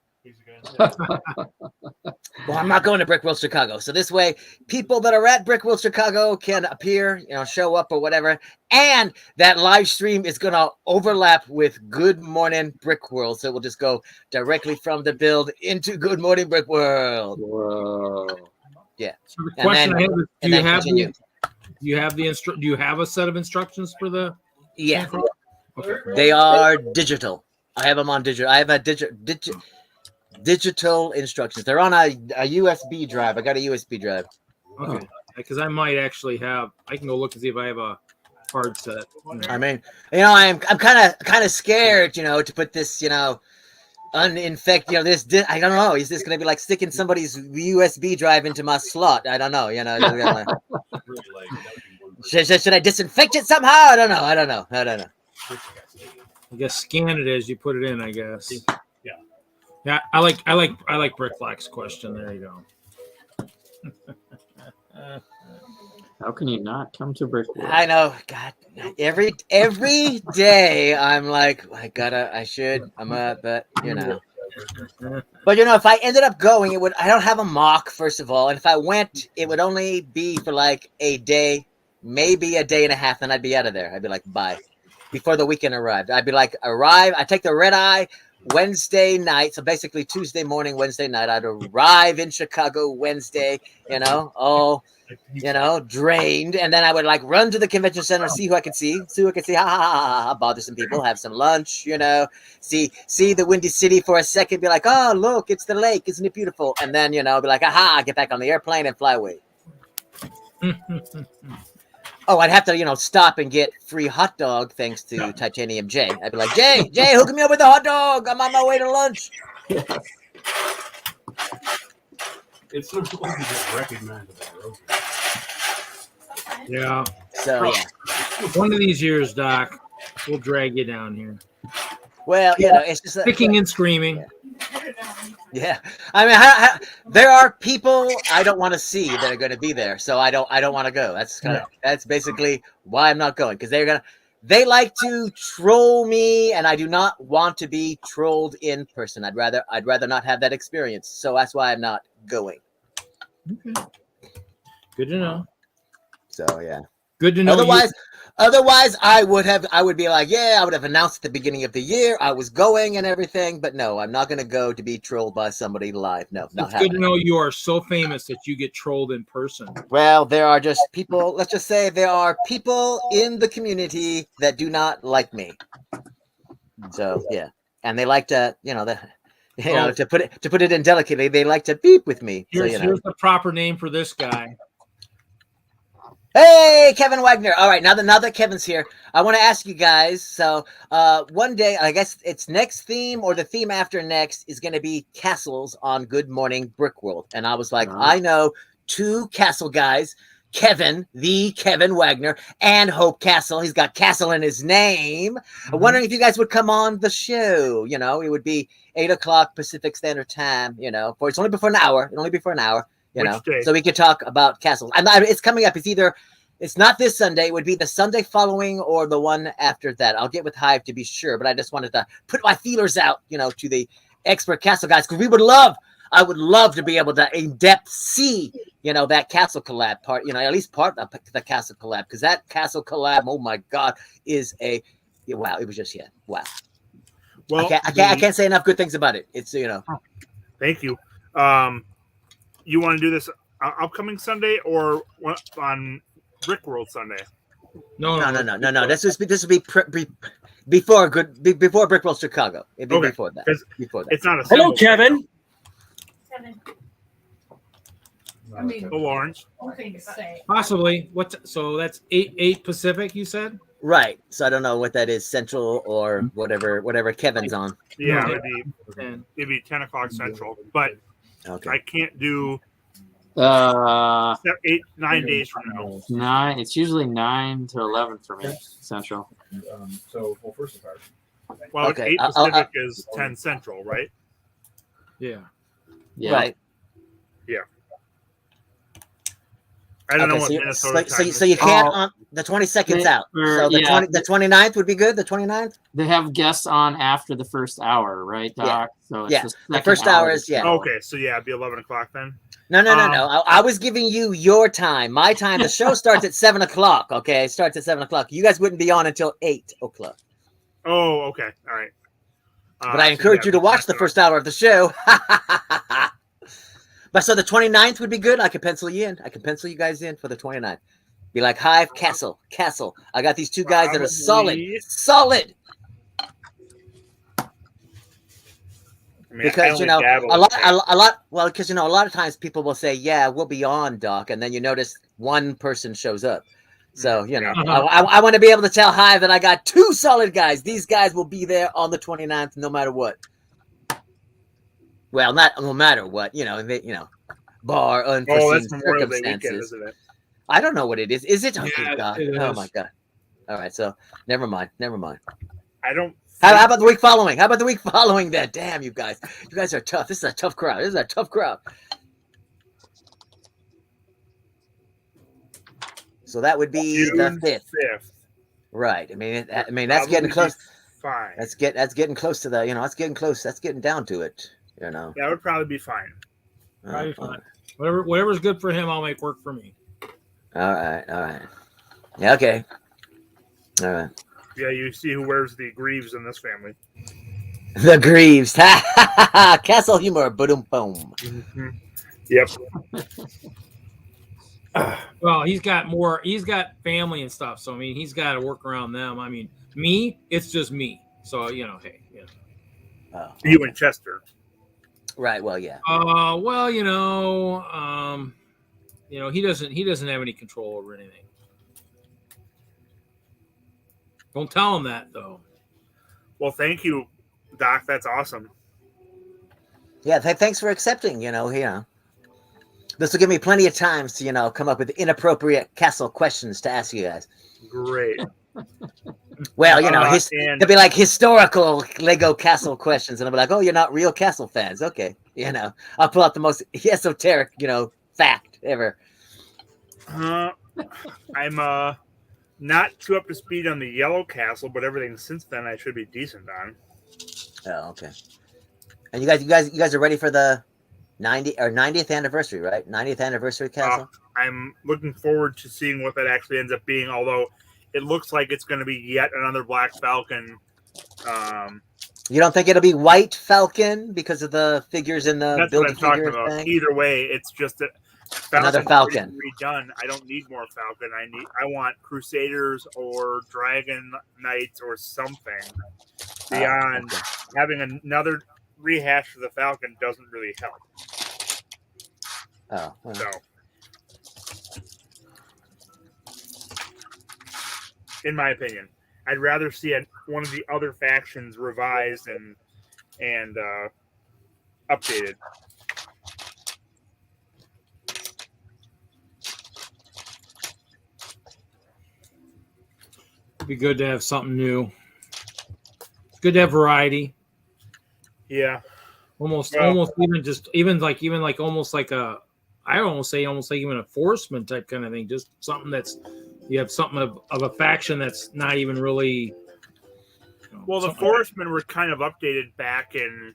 Well, I'm not going to Brickworld Chicago, so this way, people that are at Brickworld Chicago can appear, you know, show up or whatever, and that live stream is gonna overlap with Good Morning Brickworld, so we'll just go directly from the build into Good Morning Brickworld. Whoa! Yeah. So the question I have is, do you have a set of instructions for the? Yeah. Okay. They are digital. I have them on digital. I have a digital instructions. They're on a USB drive. I got a USB drive. Okay. Because I might actually have. I can go look and see if I have a hard set. I mean, you know, I'm kind of scared, you know, to put this, you know, uninfected, you know, this. I don't know. Is this going to be like sticking somebody's USB drive into my slot? I don't know. You know, should I disinfect it somehow? I don't know. I guess scan it as you put it in. I guess. Yeah, I like Brick Black's question. There you go. How can you not come to Brickworld? I know. God, every day I'm like, I should, but you know. But you know, if I ended up going, I don't have a mock, first of all, and if I went, it would only be for like a day, maybe a day and a half, and I'd be out of there. I'd be like, bye. Before the weekend arrived, I'd be like, I take the red eye Wednesday night, so basically Tuesday morning, Wednesday night, I'd arrive in Chicago Wednesday, you know, all, you know, drained, and then I would like run to the convention center, see who I could see, bother some people, have some lunch, you know, see the Windy City for a second, be like, oh, look, it's the lake, isn't it beautiful? And then, you know, be like, get back on the airplane and fly away. Oh, I'd have to, you know, stop and get free hot dog thanks to Titanium J. I'd be like, Jay, hook me up with a hot dog. I'm on my way to lunch. It's not like you get recognized as a rover. Yeah. So, yeah. One of these years, Doc, we'll drag you down here. Well, you know, it's just kicking and screaming. Yeah, I mean, there are people I don't want to see that are going to be there, so I don't want to go. That's basically why I'm not going, because they're they like to troll me, and I do not want to be trolled in person. I'd rather not have that experience. So that's why I'm not going. Okay. Good to know. So yeah. Good to know. Otherwise, I would be like, yeah, I would have announced at the beginning of the year I was going and everything. But no, I'm not going to go to be trolled by somebody live. No, not It's happening. good to know you are so famous that you get trolled in person. Well, there are just people. Let's just say there are people in the community that do not like me. So yeah, and they like to, to put it in delicately, they like to beep with me. Here's the proper name for this guy. Hey, Kevin Wagner. All right, now that Kevin's here, I want to ask you guys. So one day, I guess it's next theme or the theme after next is going to be castles on Good Morning Brickworld. And I was like, I know 2 castle guys, Kevin Wagner, and Hope Castle. He's got Castle in his name. I'm wondering if you guys would come on the show. It would be 8:00 Pacific Standard Time, for it's only before an hour. So we could talk about castles. It's coming up. It's not this Sunday. It would be the Sunday following or the one after that. I'll get with Hive to be sure, but I just wanted to put my feelers out, to the expert castle guys, because I would love to be able to in depth see, that castle collab part, at least part of the castle collab, because that castle collab, oh my God, is wow. It was just, wow. Well, I can't say enough good things about it. It's, Thank you. You want to do this upcoming Sunday or on Brickworld Sunday? No. This would be before Brickworld Chicago. It'd be before that. It's not a hello, Kevin. I mean, Lawrence. nothing to say. Possibly. So that's 8 Pacific, you said? Right. So I don't know what that is, Central or whatever Kevin's on. Yeah, it'd be 10 o'clock Central, but okay. I can't do 9 days from now. 9. It's usually 9 to 11 for me, Central. First of all. Well, Okay, 8 Pacific is 10 Central, right? Yeah. Right. Yeah. I don't know what so Minnesota so, time so is. you can't on the 22nd's out. So the 29th would be good. The 29th. They have guests on after the first hour, right, Doc? So it's the first hour is Okay, so it'd be 11 o'clock then. No. I was giving you your time. My time. The show starts at 7 o'clock. Okay, it starts at 7 o'clock. You guys wouldn't be on until 8 o'clock. Oh, okay, all right. But I encourage you to watch the first hour of the show. But so the 29th would be good. I could pencil you in. I can pencil you guys in for the 29th. Be like, Hive, Castle. I got these 2 guys that are solid. Because a lot of times people will say, yeah, we'll be on, Doc, and then you notice one person shows up. So I want to be able to tell Hive that I got 2 solid guys. These guys will be there on the 29th no matter what. Well, not no matter what, bar unforeseen circumstances. Weekend, isn't it? I don't know what it is. Is it? Oh, Yeah, God. Oh my God. All right, so never mind. I don't. How about the week following? Then? Damn, you guys are tough. This is a tough crowd. So that would be June the 5th. Right. I mean that's getting close. Fine. That's getting close to the. That's getting close. That's getting down to it. That would probably be fine. Probably fine. Whatever's good for him, I'll make work for me. All right. Yeah. Okay. All right. Yeah, you see who wears the greaves in this family. The Greaves. Castle humor. Boom, boom. Mm-hmm. Yep. Well, he's got family and stuff. So, I mean, he's got to work around them. I mean, me, it's just me. So, hey. You and Chester. Right. Well, yeah. He doesn't have any control over anything. Don't tell him that, though. Well, thank you, Doc. That's awesome. Yeah. Thanks for accepting. This will give me plenty of times to come up with inappropriate castle questions to ask you guys. Great. Well, they'll be like historical Lego castle questions, and I'll be like, "Oh, you're not real castle fans, okay?" I'll pull out the most esoteric, fact ever. I'm not too up to speed on the yellow castle, but everything since then I should be decent on. Oh, okay. And you guys are ready for the 90th anniversary, right? 90th anniversary castle. I'm looking forward to seeing what that actually ends up being. Although it looks like it's going to be yet another Black Falcon. You don't think it'll be White Falcon because of the figures in the That's building what I'm talking figure about. thing? Either way, it's just that Another Falcon. redone. I don't need more Falcon. I want Crusaders or Dragon Knights or something beyond having another rehash of the Falcon doesn't really help. Oh, well. So, in my opinion, I'd rather see one of the other factions revised and updated. It'd be good to have something new. It's good to have variety. Yeah. Almost even like almost like a, I almost say almost like even a Forceman type kind of thing. Just something that's, you have something of a faction that's not even really. Well, the Forcemen were kind of updated back in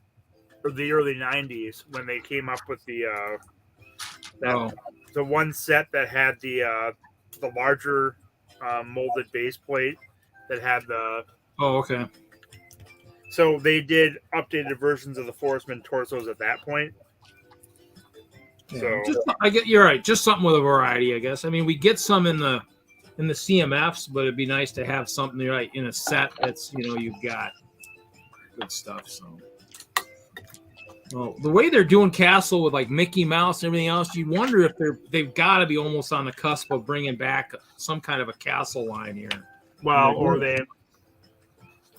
the early 90s when they came up with the one set that had the larger molded base plate that had the. Oh, okay. So they did updated versions of the Forceman torsos at that point. Yeah, I get you're right. Just something with a variety, I guess. I mean, we get some in the CMFs, but it'd be nice to have something right in a set that's you've got good stuff. So, well, the way they're doing Castle with like Mickey Mouse and everything else, you wonder if they've got to be almost on the cusp of bringing back some kind of a Castle line here. Well,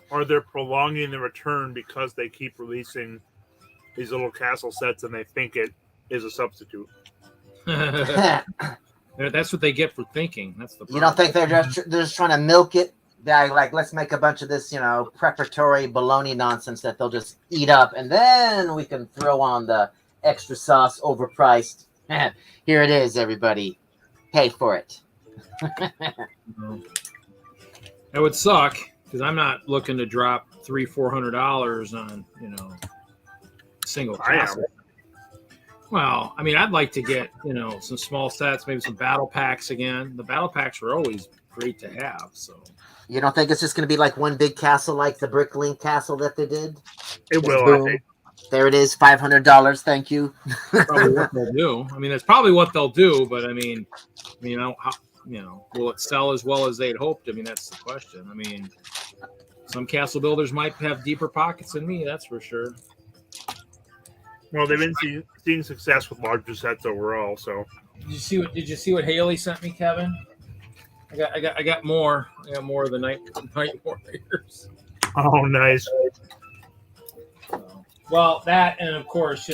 or they're prolonging the return because they keep releasing these little Castle sets and they think it is a substitute. That's what they get for thinking. That's the problem. You don't think they're just trying to milk it? They're like, let's make a bunch of this, preparatory baloney nonsense that they'll just eat up, and then we can throw on the extra sauce, overpriced. Here it is, everybody. Pay for it. That would suck because I'm not looking to drop $300-400 on single Castle. Well, I mean, I'd like to get, some small sets, maybe some battle packs again. The battle packs are always great to have. So, you don't think it's just going to be like one big castle like the Bricklink castle that they did? It will, I think. There it is, $500. Thank you. Probably what they'll do. I mean, that's probably what they'll do. But I mean, will it sell as well as they'd hoped? I mean, that's the question. I mean, some castle builders might have deeper pockets than me. That's for sure. Well, they've been seeing success with larger sets overall. So, did you see what Haley sent me, Kevin? I got more. I got more of the Night Warriors. Oh, nice. Well, that and of course,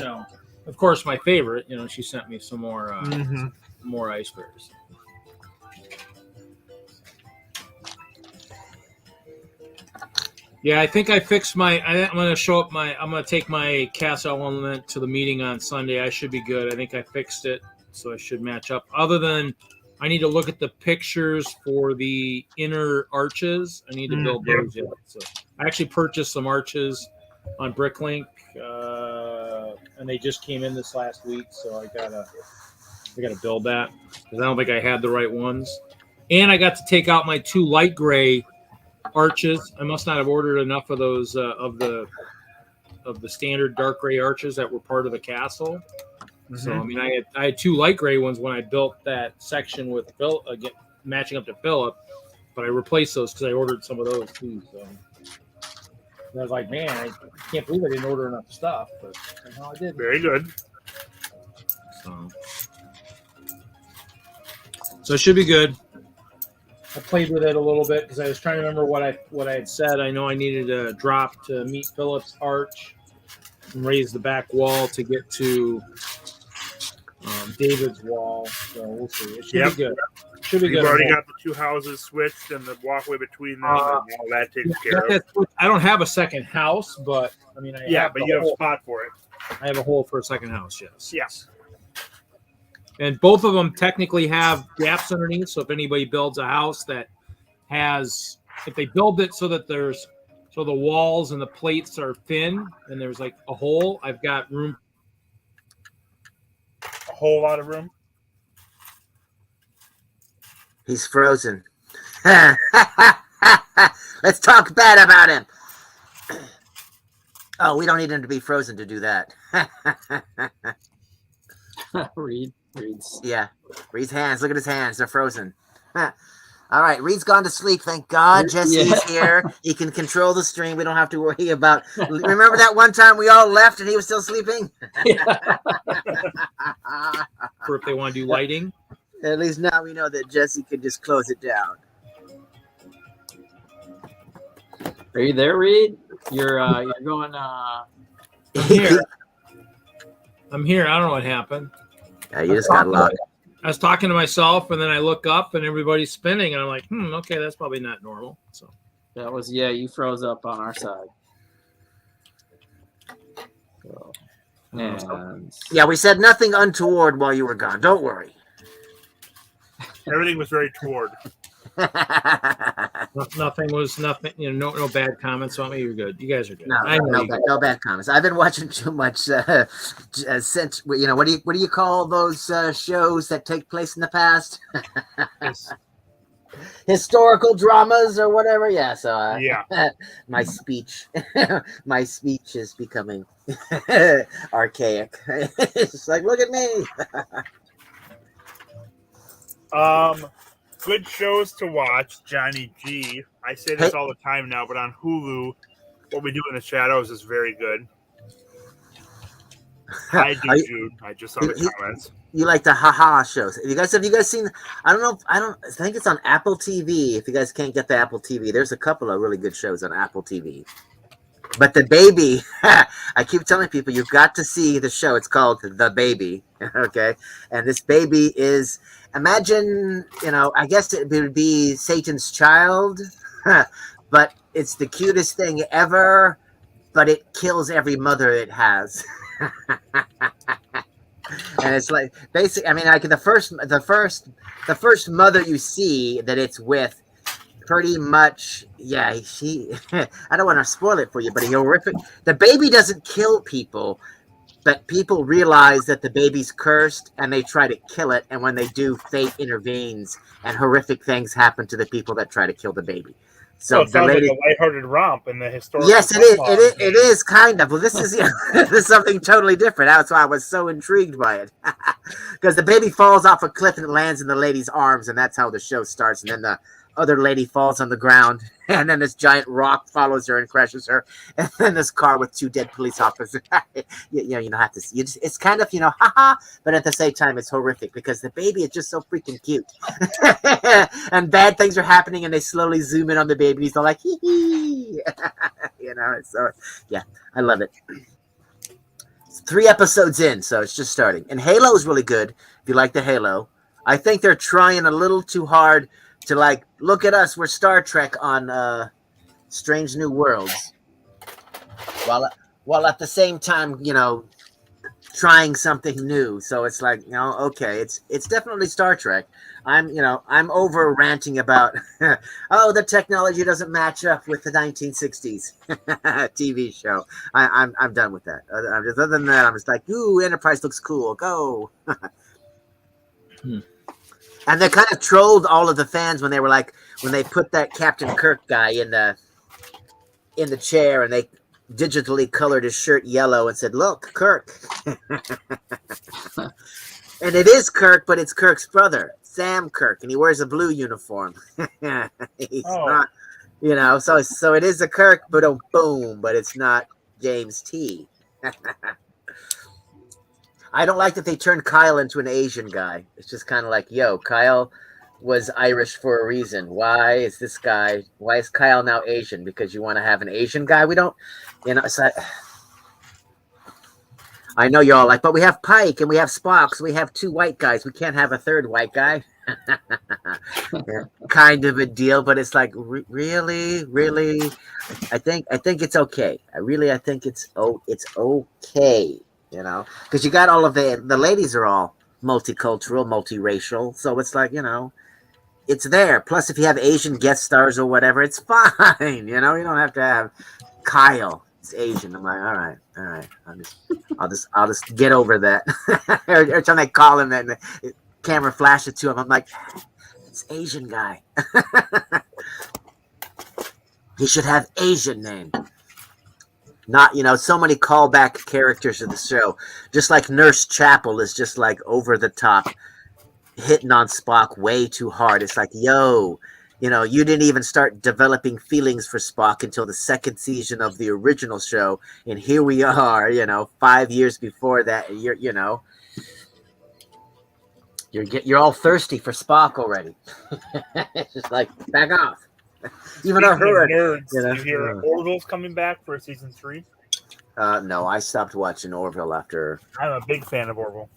my favorite. She sent me some more more ice bears. Yeah, I think I fixed I'm going to take my Castle element to the meeting on Sunday. I should be good. I think I fixed it, so I should match up. Other than I need to look at the pictures for the inner arches. I need to build those yet. So I actually purchased some arches on Bricklink, and they just came in this last week, so I gotta build that because I don't think I had the right ones. And I got to take out my 2 light gray arches. I must not have ordered enough of those of the standard dark gray arches that were part of the castle. Mm-hmm. So I mean, I had 2 light gray ones when I built that section with Phil, matching up to Philip, but I replaced those because I ordered some of those too. So and I was like, man, I can't believe I didn't order enough stuff, but I did. Very good. So it should be good. I played with it a little bit because I was trying to remember what I had said. I know I needed a drop to meet Philip's arch and raise the back wall to get to David's wall. So we'll see. It should be good. Should be good. You've already got the 2 houses switched and the walkway between them, and all that taken care of. I don't have a second house, but I mean, but you have a spot for it. I have a hole for a second house. Yes. Yes. And both of them technically have gaps underneath. So if anybody builds a house that has, if they build it so that so the walls and the plates are thin and there's like a hole, I've got room. A whole lot of room. He's frozen. Let's talk bad about him. Oh, we don't need him to be frozen to do that. Reed's. Yeah, Reed's hands. Look at his hands. They're frozen. All right, Reed's gone to sleep. Thank God Jesse's here. He can control the stream. We don't have to worry about. Remember that one time we all left and he was still sleeping? For if they want to do lighting. At least now we know that Jesse can just close it down. Are you there, Reed? You're going. I'm here. I'm here. I don't know what happened. Yeah, you just got locked. I was talking to myself, and then I look up, and everybody's spinning, and I'm like, okay, that's probably not normal. So that was you froze up on our side. So, and yeah, we said nothing untoward while you were gone. Don't worry. Everything was very toward. Nothing. No bad comments on me. You're good. You guys are good. No bad comments. I've been watching too much since what do you call those shows that take place in the past? Historical dramas or whatever. Yeah. So my speech is becoming archaic. It's like, look at me. Good shows to watch. Johnny G. I say this all the time now, but on Hulu, What We Do in the Shadows is very good. I do, Jude. I just saw the comments. You like the haha shows? Have you guys seen? I think it's on Apple TV. If you guys can't get the Apple TV, there's a couple of really good shows on Apple TV. But The Baby, I keep telling people you've got to see the show. It's called The Baby, okay? And this baby is, imagine, I guess it would be Satan's child, but it's the cutest thing ever, but it kills every mother it has. And it's like, basically, like the first mother you see that it's with, pretty much, yeah, I don't want to spoil it for you, but horrific. The baby doesn't kill people, but people realize that the baby's cursed and they try to kill it. And when they do, fate intervenes and horrific things happen to the people that try to kill the baby. So it sounds like a lighthearted romp in the historical. Yes, it is. It is kind of. Well, this is this is something totally different. That's why I was so intrigued by it, because the baby falls off a cliff and it lands in the lady's arms, and that's how the show starts. And then the other lady falls on the ground, and then this giant rock follows her and crashes her, and then this car with 2 dead police officers. you don't have to see. It's kind of haha, but at the same time it's horrific because the baby is just so freaking cute, and bad things are happening, and they slowly zoom in on the baby. And he's all like hee hee, So yeah, I love it. It's 3 episodes in, so it's just starting. And Halo is really good if you like the Halo. I think they're trying a little too hard to look at us, we're Star Trek on Strange New Worlds, while at the same time, trying something new. So it's like, okay, it's definitely Star Trek. I'm over ranting about, the technology doesn't match up with the 1960s TV show. I'm done with that. Other than that, I'm just like, ooh, Enterprise looks cool. Go. And they kind of trolled all of the fans when they put that Captain Kirk guy in the chair, and they digitally colored his shirt yellow and said, "Look, Kirk." And it is Kirk, but it's Kirk's brother, Sam Kirk, and he wears a blue uniform. He's not, so it is a Kirk, but boom, but it's not James T. I don't like that they turned Kyle into an Asian guy. It's just kind of like, Kyle was Irish for a reason. Why is Kyle now Asian? Because you want to have an Asian guy? We don't, it's like, I know y'all like, but we have Pike and we have Spock, so we have 2 white guys. We can't have a 3rd white guy. Kind of a deal, but it's like, really? I think it's okay. I think it's okay. Because you got all of the ladies are all multicultural, multiracial. So it's like, it's there. Plus, if you have Asian guest stars or whatever, it's fine. You know, you don't have to have Kyle. It's Asian. I'm like, all right. I'll just get over that. Every time I call him, that the camera flashes to him, I'm like, it's Asian guy. He should have Asian name. Not, so many callback characters of the show. Just like Nurse Chapel is just like over the top, hitting on Spock way too hard. It's like, yo, you didn't even start developing feelings for Spock until the second season of the original show, and here we are, 5 years before that. You're all thirsty for Spock already. It's just like, back off. Even I heard. Nerds, you hear Orville's coming back for season 3? No, I stopped watching Orville after. I'm a big fan of Orville.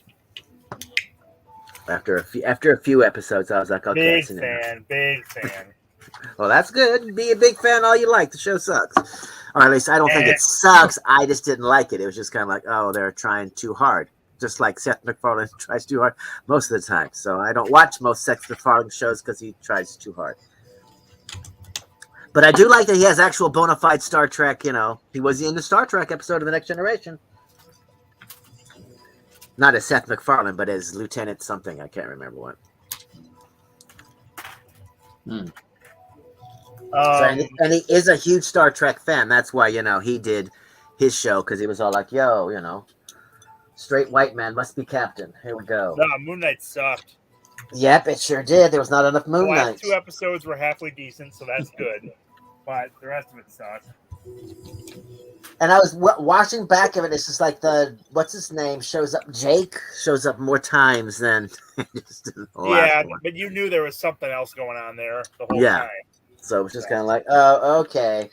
After a few episodes, I was like, okay, Big fan. Well, that's good. Be a big fan all you like. The show sucks. Or at least I don't think it sucks. I just didn't like it. It was just kind of like, oh, they're trying too hard. Just like Seth MacFarlane tries too hard most of the time. So I don't watch most Seth MacFarlane shows because he tries too hard. But I do like that he has actual bona fide Star Trek, He was in the Star Trek episode of The Next Generation. Not as Seth MacFarlane, but as Lieutenant something. I can't remember what. And he is a huge Star Trek fan. That's why, he did his show, because he was all like, yo, straight white man must be captain. Here we go. No, Moon Knight sucked. Yep, it sure did. There was not enough Moon Knight. The last 2 episodes were halfway decent, so that's good. But the rest of it sucked. And I was watching back of it. It's just like what's his name shows up. Jake shows up more times than just the last one. But you knew there was something else going on there the whole time. So it was just kind of like, oh, okay.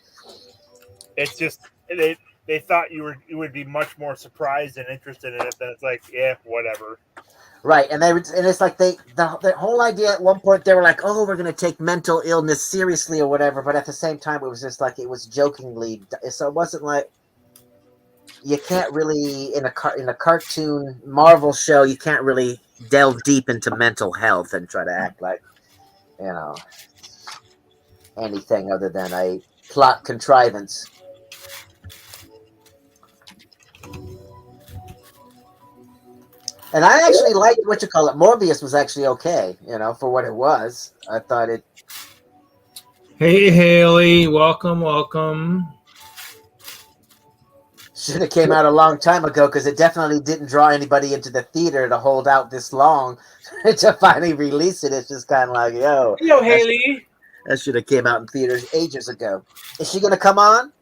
It's just they thought you would be much more surprised and interested in it. Then it's like, yeah, whatever. Right, and it's like the whole idea at one point they were like, oh, we're gonna take mental illness seriously or whatever, but at the same time it was just like it was jokingly, so it wasn't like you can't really in a cartoon Marvel show you can't really delve deep into mental health and try to act like anything other than a plot contrivance. And I actually liked Morbius was actually okay, for what it was. I thought it. Hey, Haley, welcome. Should have came out a long time ago because it definitely didn't draw anybody into the theater to hold out this long to finally release it. It's just kind of like, yo, Haley. That should have came out in theaters ages ago. Is she going to come on?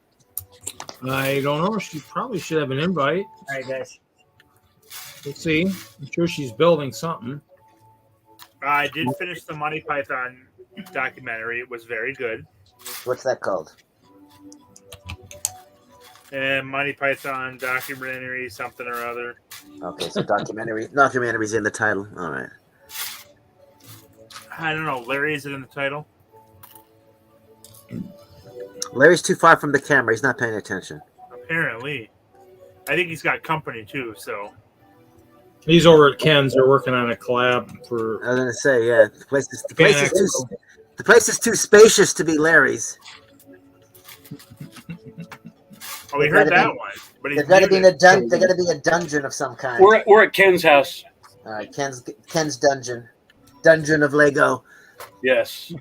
I don't know. She probably should have an invite. All right, guys. Let's see. I'm sure she's building something. I did finish the Monty Python documentary. It was very good. What's that called? And Monty Python documentary, something or other. Okay, so documentary's in the title. All right. I don't know. Larry, is it in the title? Larry's too far from the camera. He's not paying attention. Apparently. I think he's got company, too, so... He's over at Ken's. They're working on a collab for. I was gonna say, yeah, the place is too spacious to be Larry's. Oh, we heard that one. But There's got to be a dungeon of some kind. We're at Ken's house. All right, Ken's dungeon of Lego. Yes.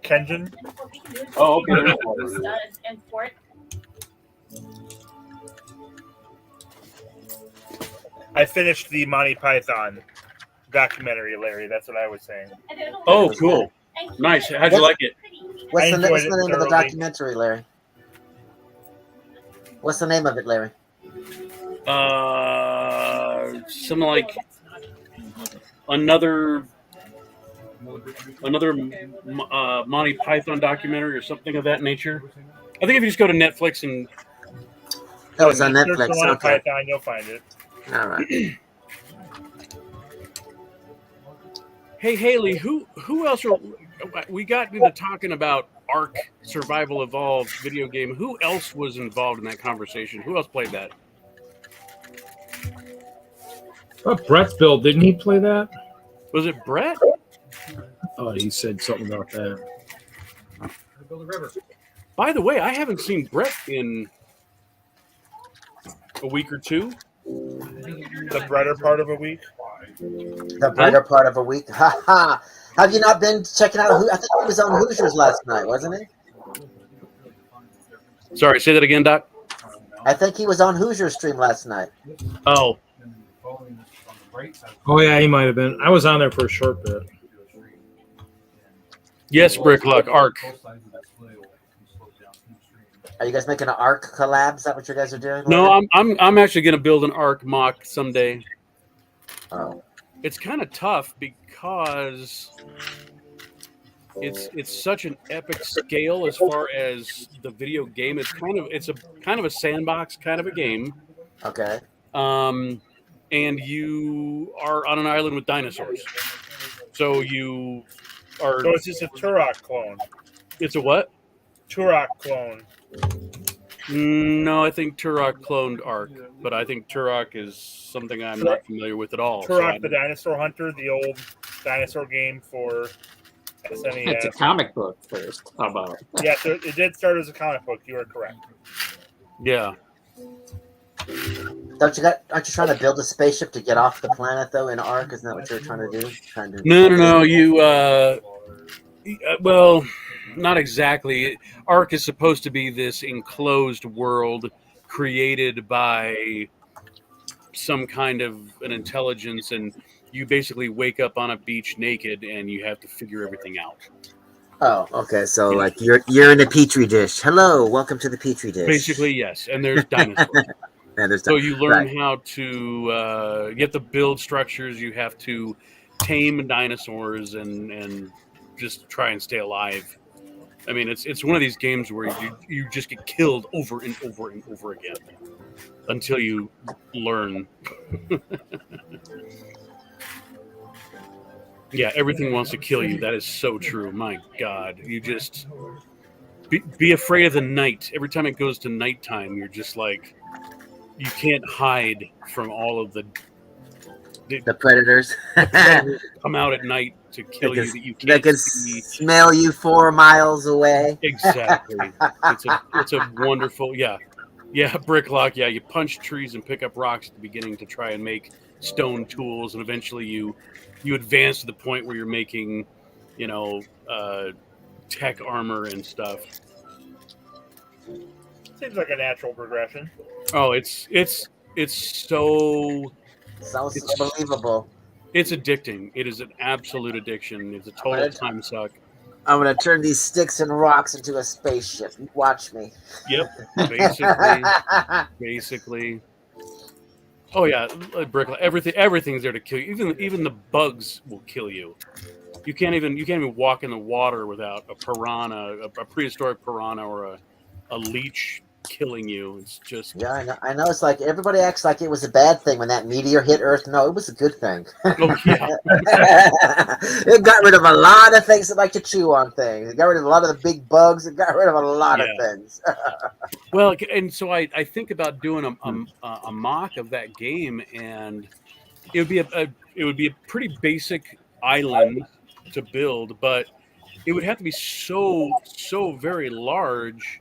Kenjin. Oh, okay. I finished the Monty Python documentary, Larry. That's what I was saying. Oh, cool. Nice. How'd you like it? What's the name of the documentary, Larry? What's the name of it, Larry? Something like another Monty Python documentary or something of that nature. I think if you just go to Netflix and it's on Netflix. Monty Python, you'll find it. All right. Hey Haley, who else? We got into talking about Ark Survival Evolved video game. Who else was involved in that conversation? Who else played that? Oh, Brett's build. Didn't he play that? Was it Brett? I thought he said something about that. Build a river. By the way, I haven't seen Brett in a week or two. The brighter part of a week. The brighter part of a week. Ha ha. Have you not been checking out? I think he was on Hoosiers last night, wasn't he? Sorry, say that again, Doc. I think he was on Hoosiers stream last night. Oh, Oh yeah, he might have been. I was on there for a short bit. yes, Brickluck Arc. Are you guys making an ARC collab? Is that what you guys are doing? No, I'm actually going to build an Arc MOC someday. Oh. It's kind of tough because it's such an epic scale as far as the video game. It's a kind of a sandbox kind of a game. Okay. And you are on an island with dinosaurs. So you are. So it's just a Turok clone. It's a what? Turok clone. No, I think Turok cloned Ark, but I think Turok is something I'm not familiar with at all. Turok the Dinosaur Hunter, the old dinosaur game for SNES. It's a comic book first. How about it? Yeah, so it did start as a comic book. You are correct. Yeah. Aren't you trying to build a spaceship to get off the planet though in ARC? Isn't that what you're trying to do? No. You well, not exactly. ARC is supposed to be this enclosed world created by some kind of an intelligence, and you basically wake up on a beach naked and you have to figure everything out. Oh, okay. So like you're in a petri dish. Hello, welcome to the petri dish. Basically, yes. And there's dinosaurs. So you learn how to you have to build structures. You have to tame dinosaurs and just try and stay alive. I mean, it's one of these games where you just get killed over and over and over again until you learn. Yeah, everything wants to kill you. That is so true. My God, you just be afraid of the night. Every time it goes to nighttime, you're just like, you can't hide from all of the predators. Come out at night to kill you that you can't They can see. smell you 4 miles away. Exactly. It's a wonderful, yeah, Bricklock. Yeah, you punch trees and pick up rocks at the beginning to try and make stone tools, and eventually you advance to the point where you're making, tech armor and stuff. Seems like a natural progression. Oh, it's so. Sounds unbelievable. It's addicting. It is an absolute addiction. It's a total time suck. I'm gonna turn these sticks and rocks into a spaceship. Watch me. Yep. Basically. Oh yeah, Bricklock. Everything's there to kill you. Even the bugs will kill you. You can't even walk in the water without a piranha, a prehistoric piranha, or a leech killing you. It's just I know. It's like everybody acts like it was a bad thing when that meteor hit Earth. No, it was a good thing. Oh yeah. It got rid of a lot of things that like to chew on things. It got rid of a lot of the big bugs. It got rid of a lot of things. Well, and so I think about doing a mock of that game, and it would be a pretty basic island to build, but it would have to be so very large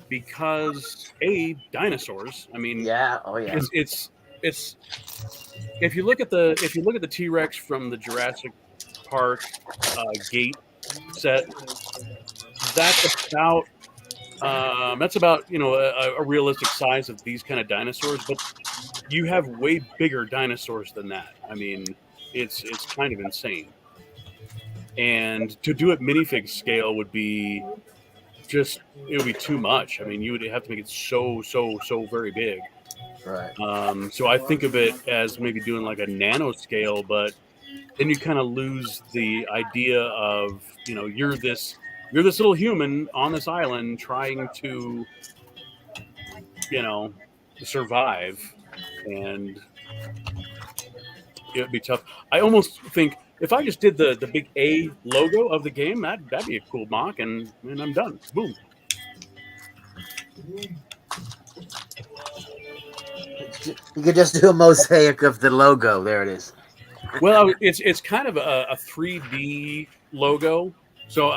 because dinosaurs. I mean, it's if you look at the T-Rex from the Jurassic Park gate set, that's about a realistic size of these kind of dinosaurs, but you have way bigger dinosaurs than that. I mean, it's kind of insane. And to do it minifig scale would be too much. I mean, you would have to make it so very big. Right. So I think of it as maybe doing like a nano scale, but then you kind of lose the idea of, you're this little human on this island trying to, survive, and it would be tough. I almost think if I just did the big A logo of the game, that'd be a cool mock, and I'm done. Boom. You could just do a mosaic of the logo. There it is. Well, it's kind of a 3D logo. So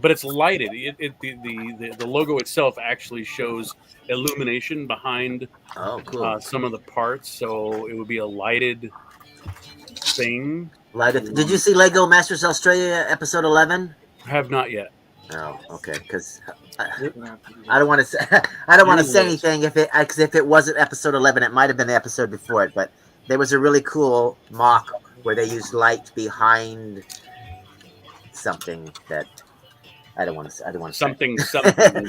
but it's lighted. The logo itself actually shows illumination behind Oh, cool. some of the parts. So it would be a lighted thing. Did you see Lego Masters Australia episode 11? Have not yet. Oh, okay. Because I don't want to say I don't want to say anything if it wasn't episode 11, it might have been the episode before it. But there was a really cool MOC where they used light behind something that I don't want to. I don't want to something. something. I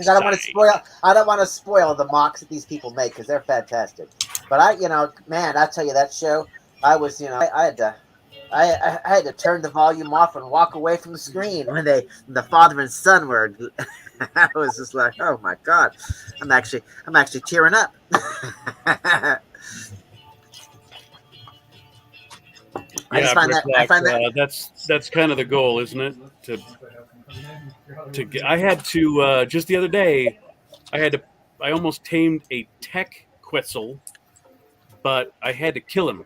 don't want to spoil. I don't want to spoil the MOCs that these people make because they're fantastic. But I tell you that show. I was, I had to turn the volume off and walk away from the screen when the father and son were. I was just like, oh my god, I'm actually tearing up. That's kind of the goal, isn't it? To get. I had to just the other day. I almost tamed a tech Quetzal, but I had to kill him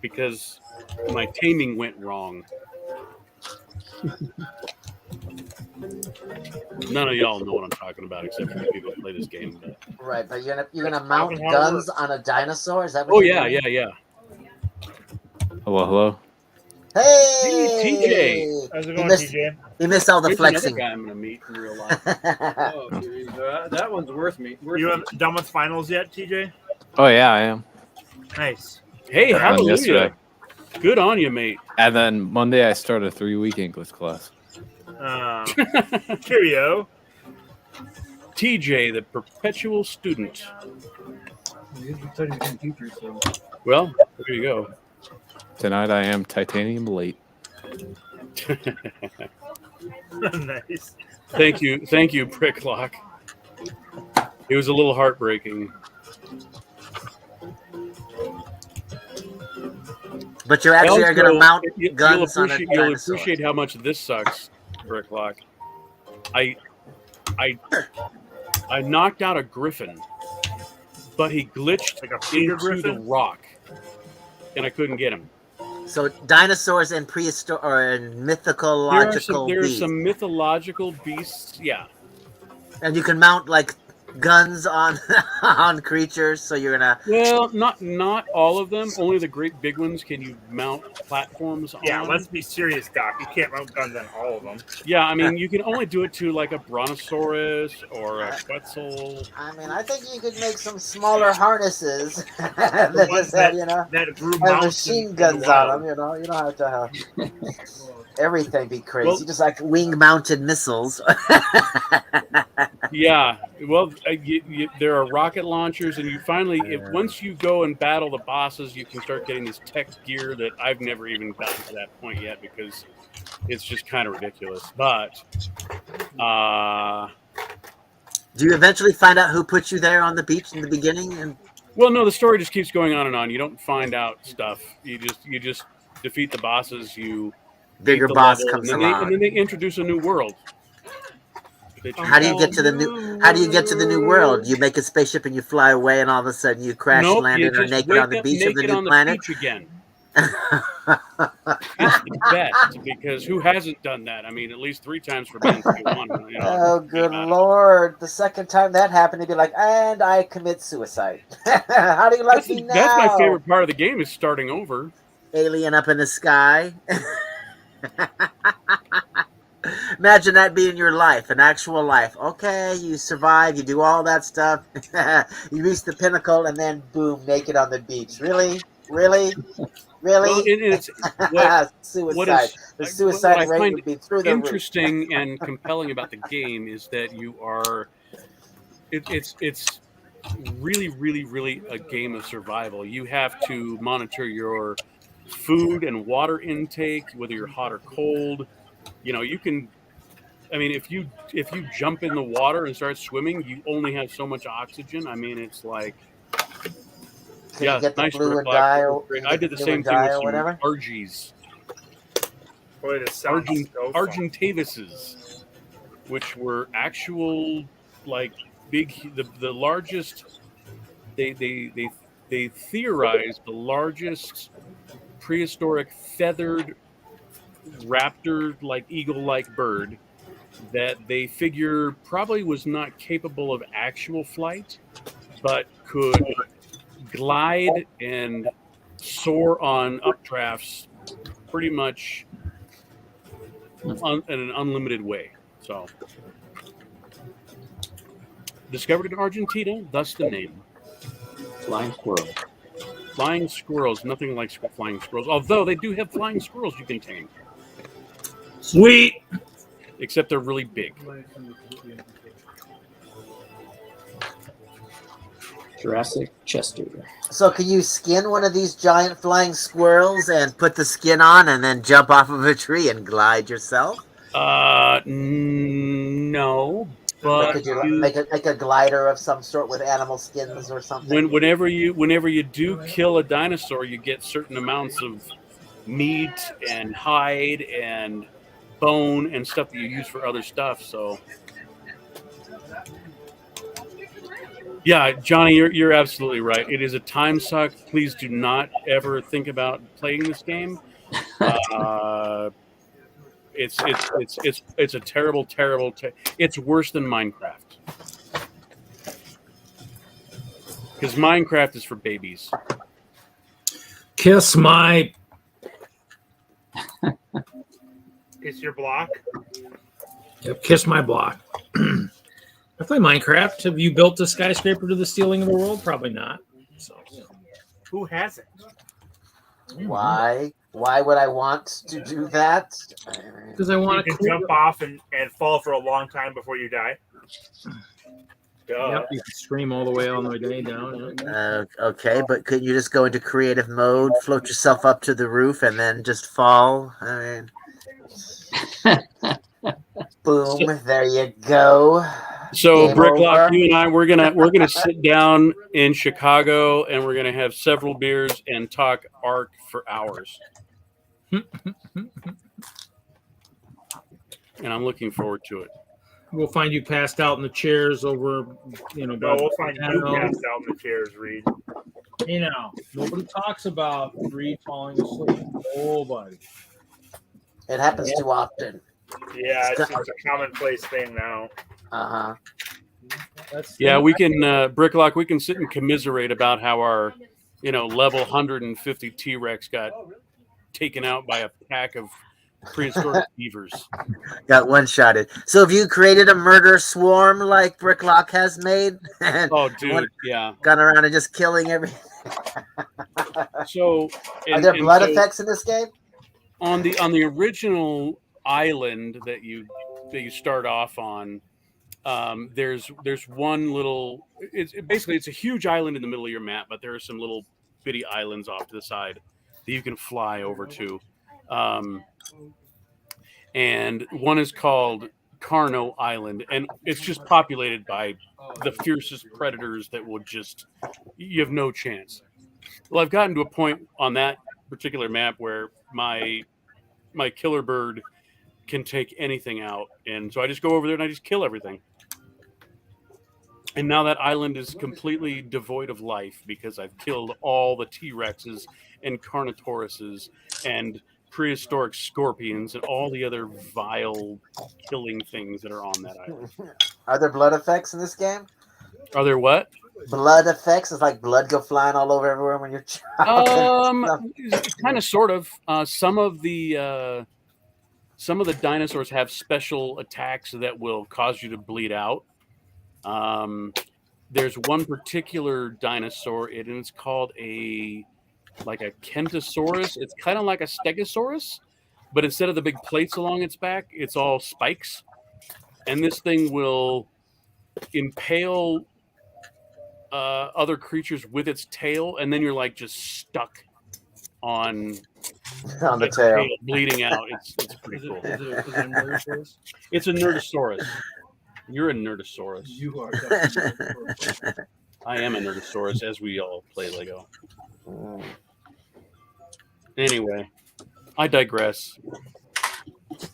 because my taming went wrong. None of y'all know what I'm talking about, except for the people who play this game. But. Right, but you're gonna mount guns on a dinosaur? Is that what? Oh yeah. Hello. Hey, TJ. How's it going, TJ? He missed all the Here's flexing. Another guy I'm gonna meet in real life. That one's worth me. You haven't done with finals yet, TJ? Oh yeah, I am. Nice. Hey, hallelujah! Yesterday. Good on you, mate. And then Monday I start a 3-week English class. Cheerio. TJ, the perpetual student. Teachers, so. Well, there you go. Tonight I am titanium late. Nice. Thank you, Bricklock. It was a little heartbreaking. But you actually are going to mount guns on a You'll dinosaur. appreciate how much this sucks, Bricklock. I knocked out a griffin, but he glitched Like a feeder into griffin? the rock, and I couldn't get him. So dinosaurs and prehistoric or mythological There are beasts. some mythological beasts, yeah. And you can mount like guns on on creatures, so you're gonna. Well, not all of them. Only the great big ones can you mount platforms on. Yeah, let's be serious, Doc. You can't mount guns on all of them. Yeah, I mean, you can only do it to like a Brontosaurus or a Quetzal. I mean, I think you could make some smaller harnesses that just have, that grew have machine guns on them. You don't have to have everything be crazy. Well, just like wing-mounted missiles. Yeah, well, there are rocket launchers, and you finally, once you go and battle the bosses, you can start getting this tech gear that I've never even gotten to that point yet because it's just kind of ridiculous. But do you eventually find out who put you there on the beach in the beginning? And well, no, the story just keeps going on and on. You don't find out stuff. You just defeat the bosses. You bigger beat the boss level, comes and along. then they introduce a new world. How do you get to the new world? You make a spaceship and you fly away, and all of a sudden you crash land and are naked on the beach of the new planet. Beach again. That's the best because who hasn't done that? I mean, at least 3 times for being one. Oh, good lord! The second time that happened, he'd be like, "And I commit suicide." How do you like me now? That's my favorite part of the game is starting over. Alien up in the sky. Imagine that being your life, an actual life. Okay, you survive, you do all that stuff. You reach the pinnacle, and then boom, naked on the beach. Really? Well, it's, suicide. The suicide rate would be through the roof. Interesting and compelling about the game is that you are. It's really, really, really a game of survival. You have to monitor your food and water intake, whether you're hot or cold. You can. I mean, if you jump in the water and start swimming, you only have so much oxygen. I mean, it's like. Can you get the nice blue dye? I did the same thing with some Argies. Argentavises, which were actual like big the largest. They theorized the largest prehistoric feathered raptor-like, eagle-like bird that they figure probably was not capable of actual flight, but could glide and soar on updrafts pretty much in an unlimited way. So, discovered in Argentina, thus the name. Flying squirrel. Flying squirrels, nothing like flying squirrels. Although they do have flying squirrels you can tame. Sweet. Except they're really big. Jurassic Chester. So can you skin one of these giant flying squirrels and put the skin on and then jump off of a tree and glide yourself? No. But could you make a glider of some sort with animal skins or something? Whenever you do kill a dinosaur, you get certain amounts of meat and hide and bone and stuff that you use for other stuff. So, yeah, Johnny, you're absolutely right. It is a time suck. Please do not ever think about playing this game. It's a terrible. It's worse than Minecraft. Because Minecraft is for babies. Kiss my. Kiss your block. Yep, kiss my block. I play Minecraft. Have you built a skyscraper to the ceiling of the world? Probably not. So, Who hasn't? Why? Why would I want to do that? Because I want to jump off and fall for a long time before you die. Yep, you can scream all the way down. Okay, but couldn't you just go into creative mode, float yourself up to the roof, and then just fall? I mean, boom! There you go. So, Game Bricklock, over. you and I, we're gonna sit down in Chicago, and we're gonna have several beers and talk ARC for hours. And I'm looking forward to it. We'll find you passed out in the chairs over, No, we'll find you passed out in the chairs, Reed. Nobody talks about Reed falling asleep. Nobody. It happens too often. Yeah, it's a commonplace thing now. Yeah, we can Bricklock. We can sit and commiserate about how our, level 150 T-Rex got taken out by a pack of prehistoric beavers. Got one-shotted. So have you created a murder swarm like Bricklock has made? Oh, dude, yeah. Gone around and just killing everything. So, are there blood effects in this game? On the original island that you start off on, there's one little. It's a huge island in the middle of your map, but there are some little bitty islands off to the side that you can fly over to. And one is called Carno Island, and it's just populated by the fiercest predators that will you have no chance. Well, I've gotten to a point on that particular map where my killer bird can take anything out, and so I just go over there and I just kill everything. And now that island is completely devoid of life because I've killed all the T-Rexes and Carnotauruses and prehistoric scorpions and all the other vile killing things that are on that island. Are there blood effects in this game? Are there what? Blood effects? It's like blood go flying all over everywhere when you're kind of, sort of. Some of the dinosaurs have special attacks that will cause you to bleed out. There's one particular dinosaur, and it's called a Kentosaurus. It's kind of like a Stegosaurus, but instead of the big plates along its back, it's all spikes. And this thing will impale other creatures with its tail, and then you're just stuck on the tail, bleeding out. It's pretty cool. Is it a Nerdosaurus? It's a Nerdosaurus. You're a Nerdosaurus. You are. I am a Nerdosaurus, as we all play Lego. Anyway, I digress.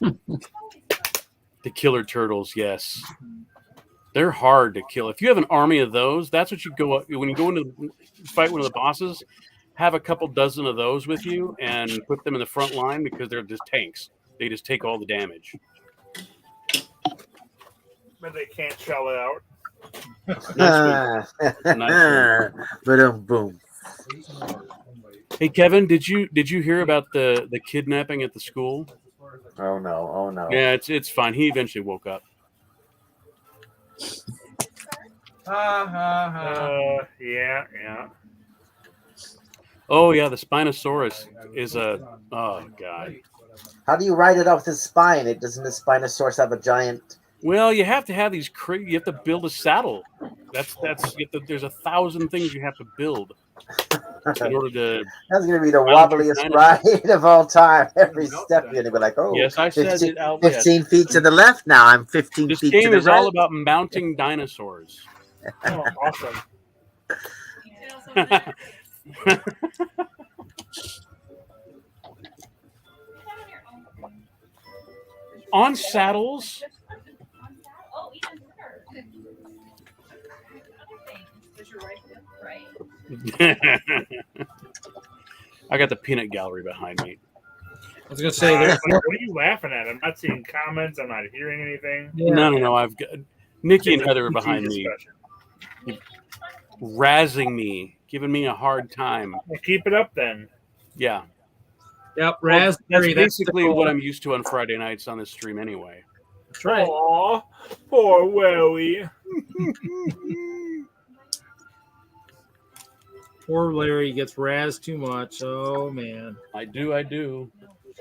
The killer turtles, yes. They're hard to kill. If you have an army of those, that's what you go up when you go into fight one of the bosses. Have a couple dozen of those with you and put them in the front line because they're just tanks. They just take all the damage. But they can't shell it out. Nice. Boom, boom. Hey Kevin, did you hear about the kidnapping at the school? Oh no! Oh no! Yeah, it's fine. He eventually woke up. Yeah. Oh yeah, the Spinosaurus is a god. How do you ride it off the spine? It doesn't the Spinosaurus have a giant? Well, you have to have these you have to build a saddle. That's there's 1,000 things you have to build in order to. That's gonna be the wobbliest ride of all time. Every step you're gonna be like, oh, yes, I 15, said it. 15 feet to the left. Now I'm 15 This feet game to the is right. all about mounting dinosaurs. Oh, awesome. On saddles. Oh, even better. Because you're right. I got the peanut gallery behind me. I was gonna say, what are you laughing at? I'm not seeing comments. I'm not hearing anything. No. I've got Nikki and Heather are behind me, razzing me, giving me a hard time. Well, keep it up then. Yeah. Yep, Well, raspberry. that's basically what I'm used to on Friday nights on this stream anyway. That's right. Aw, poor Willie. Poor Larry gets razzed too much. Oh man. I do.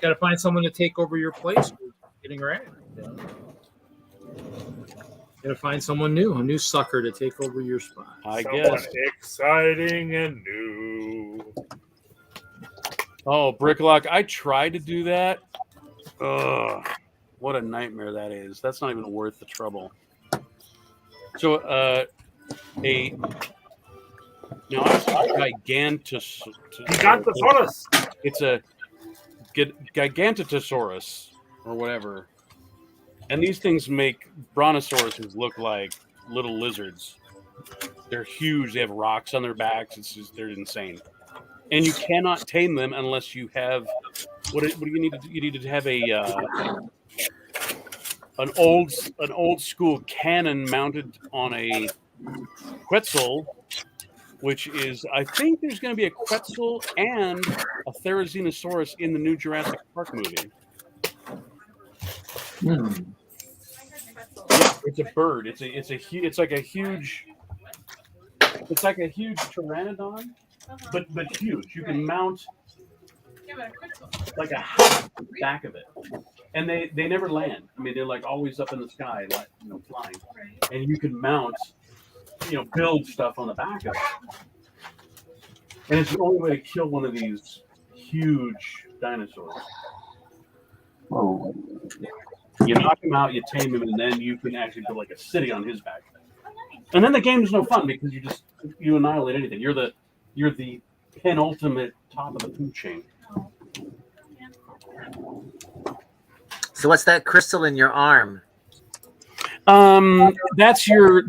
Got to find someone to take over your place. Getting razzed. Got to find someone new, a new sucker to take over your spot. I Someone guess. exciting and new. Oh, Bricklock, I tried to do that. Ugh, what a nightmare that is. That's not even worth the trouble. So, now I Gigantus. Gigantosaurus. It's a Gigantosaurus or whatever. And these things make brontosauruses look like little lizards. They're huge. They have rocks on their backs. They're insane. And you cannot tame them unless you have what do you need to do? You need to have an old school cannon mounted on a Quetzal, which is, I think there's going to be a Quetzal and a Therizinosaurus in the new Jurassic Park movie. Yeah, it's a bird. It's like a huge pteranodon, but huge. You can mount like a house on the back of it, and they never land. I mean, they're like always up in the sky, like flying, and you can mount, build stuff on the back of it. And it's the only way to kill one of these huge dinosaurs. Oh. You knock him out, you tame him, and then you can actually build like a city on his back. And then the game is no fun because you annihilate anything. You're the penultimate top of the food chain. So what's that crystal in your arm? That's your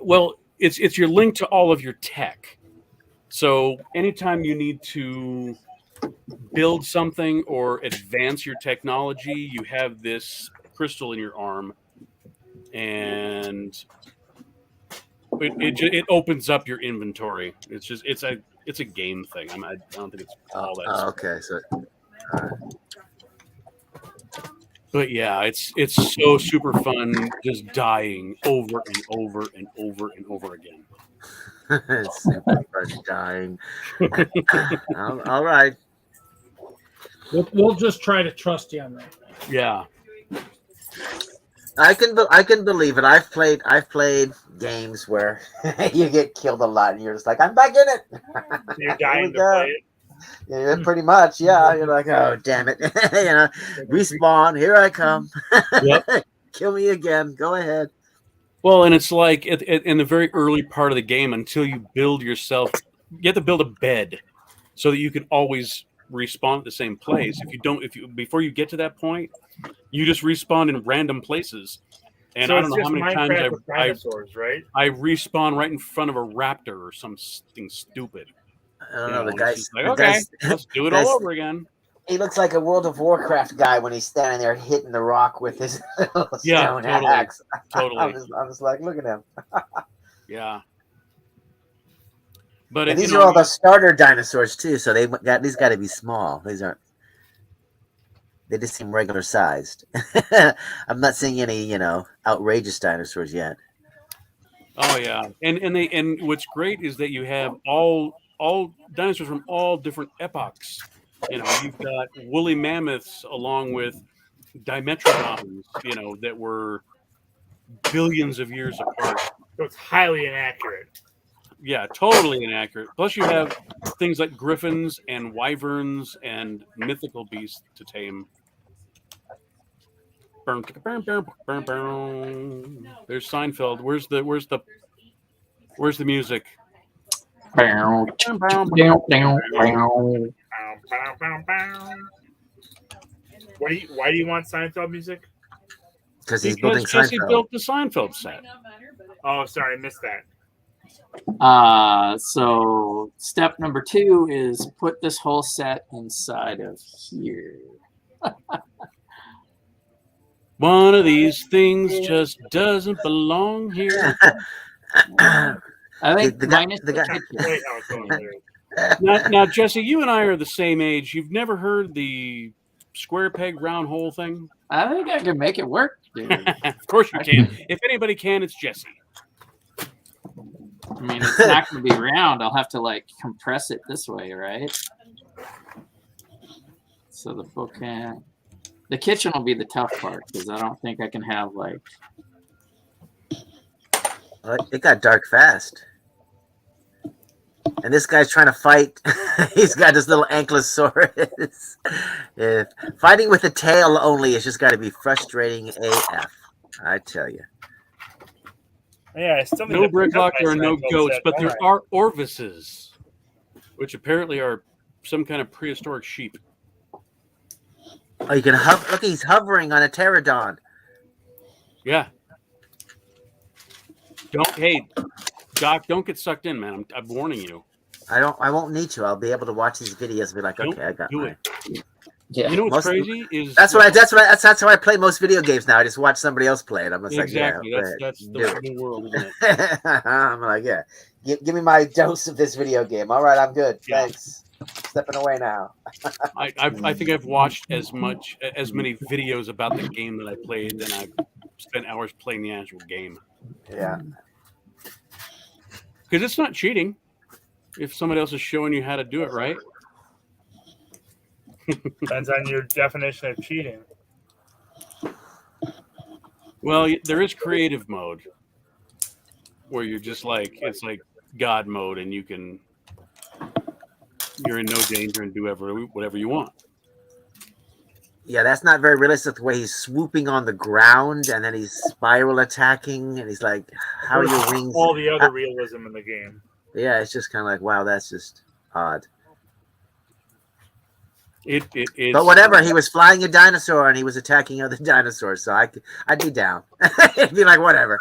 well, it's your link to all of your tech. So anytime you need to build something or advance your technology, you have this crystal in your arm, and it opens up your inventory. It's a game thing. I don't think it's all that. Oh, okay, so. But yeah, it's so super fun just dying over and over and over and over again. It's super fun dying. All right. We'll just try to trust you on that. Yeah. I can believe it. I've played games where you get killed a lot and you're just like, I'm back in it. You're dying to play it. Yeah, pretty much. Yeah, you're like, oh damn it, respawn. Here I come. Yep. Kill me again. Go ahead. Well, and it's like in the very early part of the game, until you build yourself, you have to build a bed so that you can always respawn at the same place. Before you get to that point, you just respawn in random places. And So I it's don't know how just many Minecraft times with dinosaurs, right? I respawn right in front of a raptor or something stupid. I don't You know. know, The it's guy's, just like, the okay, guy's, let's do it guy's- all over again. He looks like a World of Warcraft guy when he's standing there hitting the rock with his little Yeah, stone totally, axe. totally. I'm just like, look at him. Yeah. But And it, these you are know, all the starter dinosaurs too, so these got to be small. These aren't. They just seem regular sized. I'm not seeing any, outrageous dinosaurs yet. oh yeah, and what's great is that you have all dinosaurs from all different epochs. You know, you've got woolly mammoths along with dimetrodons, that were billions of years apart. So it's highly inaccurate. Yeah, totally inaccurate. Plus, you have things like griffins and wyverns and mythical beasts to tame. There's Seinfeld. Where's the music? Why do you want Seinfeld music? Because he's building Jesse Seinfeld. built the Seinfeld set. Oh, sorry, I missed that. So step number 2 is put this whole set inside of here. One of these things just doesn't belong here. I think The guy- minus the the guy- kitchen. Wait, oh, it's going there. Now, Jesse, you and I are the same age. You've never heard the square peg round hole thing? I think I can make it work, dude. Of course you can. If anybody can, it's Jesse. I mean, it's not going to be round. I'll have to compress it this way, right? So the book can. The kitchen will be the tough part because I don't think I can have Well, it got dark fast. And this guy's trying to fight. He's got this little ankylosaurus. Fighting with a tail only has just got to be frustrating AF. I tell you. Yeah, I still need No to pick up Bricklock, my there are no Seinfeld goats, set, but don't there I? are orvises, which apparently are some kind of prehistoric sheep. Oh, you can hover. Look, he's hovering on a pterodon. Yeah. Hey, Doc, don't get sucked in, man. I'm warning you. I won't need to. I'll be able to watch these videos and be like, Don't okay, I got do mine. it. Yeah. You know what's Most- crazy is That's how I play most video games now. I just watch somebody else play it. I'm just exactly like, yeah, that's do the it. whole world, isn't it? I'm like, yeah. Give me my dose of this video game. All right, I'm good. Yeah. Thanks. Stepping away now. I think I've watched as many videos about the game that I played than I've spent hours playing the actual game. Yeah. Because it's not cheating if somebody else is showing you how to do it right. Depends on your definition of cheating. Well, there is creative mode where you're just it's like God mode, and you're in no danger and do whatever you want. Yeah, that's not very realistic the way he's swooping on the ground and then he's spiral attacking and he's like, how are your wings? All the other realism in the game. Yeah, it's just kind of like, wow, that's just odd. It's, But whatever, he was flying a dinosaur and he was attacking other dinosaurs, so I'd be down. It'd be like, whatever.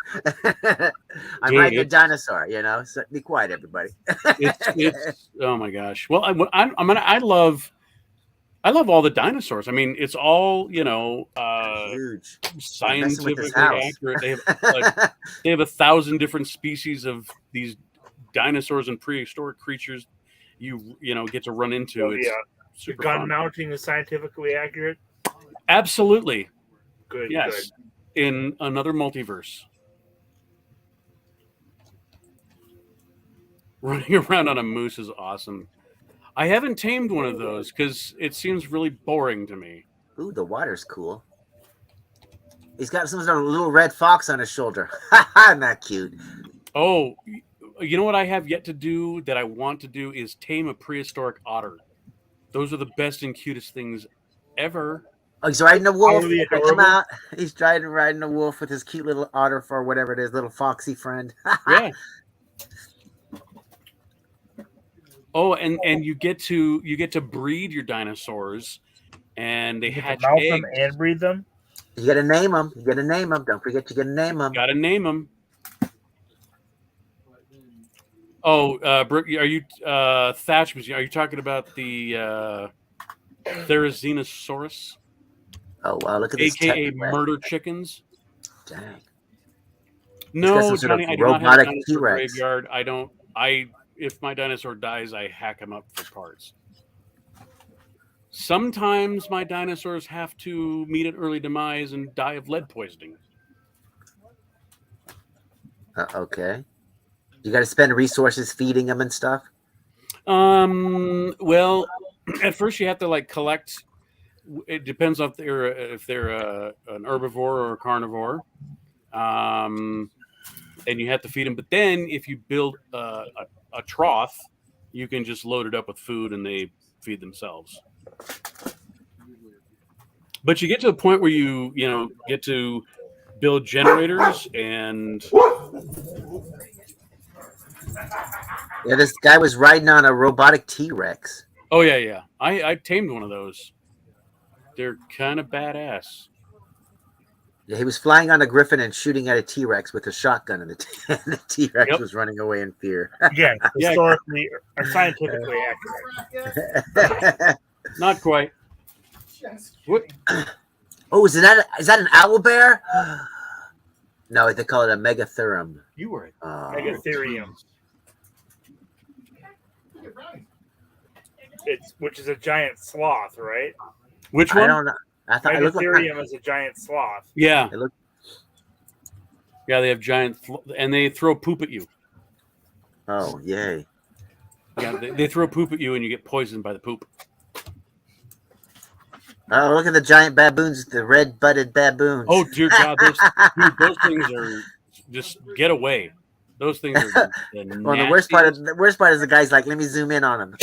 I'm Dude, riding a dinosaur, so be quiet, everybody. it's oh my gosh. Well, I love all the dinosaurs. I mean, it's all Huge. scientifically house. accurate. They have 1,000 different species of these dinosaurs and prehistoric creatures you get to run into. Oh, It's yeah. The super gun fun. mounting is scientifically accurate. Absolutely. Good. Yes. Good. In another multiverse. Running around on a moose is awesome. I haven't tamed one of those because it seems really boring to me. Ooh, the water's cool. He's got some sort of little red fox on his shoulder. Isn't that cute? Oh, you know what I have yet to do that I want to do is tame a prehistoric otter. Those are the best and cutest things ever. Oh, he's riding a wolf. Totally Check him adorable. out. He's riding a wolf with his cute little otter for whatever it is, little foxy friend. Yeah. Oh, and you get to breed your dinosaurs, and they You hatch can mount eggs. them and breed them. You gotta name them. Don't forget you gotta name them. Got to name them. Oh, Brooke, are you Thatch Machine? Are you talking about the Therizinosaurus? Oh wow, look at this. AKA tech wreck. murder chickens. Dang. No, some sort of Johnny, I do not have a robotic dinosaur T-Rex. graveyard. If my dinosaur dies, I hack him up for parts. Sometimes my dinosaurs have to meet an early demise and die of lead poisoning. Okay. You got to spend resources feeding them and stuff. Well, at first you have to like collect. It depends if they're an herbivore or a carnivore, and you have to feed them. But then if you build a trough, you can just load it up with food and they feed themselves. But you get to a point where you get to build generators and. Yeah, this guy was riding on a robotic T-Rex. Oh yeah. I tamed one of those. They're kind of badass. Yeah, he was flying on a griffin and shooting at a T-Rex with a shotgun, and the T-Rex was running away in fear. Again, historically or scientifically accurate. Not quite. What? Oh, is that an owl bear? No, they call it a megatherium. You were Megatherium. Which is a giant sloth, right? Which one? I don't know. I thought Megatherium is a giant sloth. Yeah. It looked... Yeah, they have giant, and they throw poop at you. Oh, yay. Yeah, they throw poop at you and you get poisoned by the poop. Oh, look at the giant baboons, the red-butted baboons. Oh, dear God. Those things are just get away. Those things are well, the worst part is the guy's like, let me zoom in on him.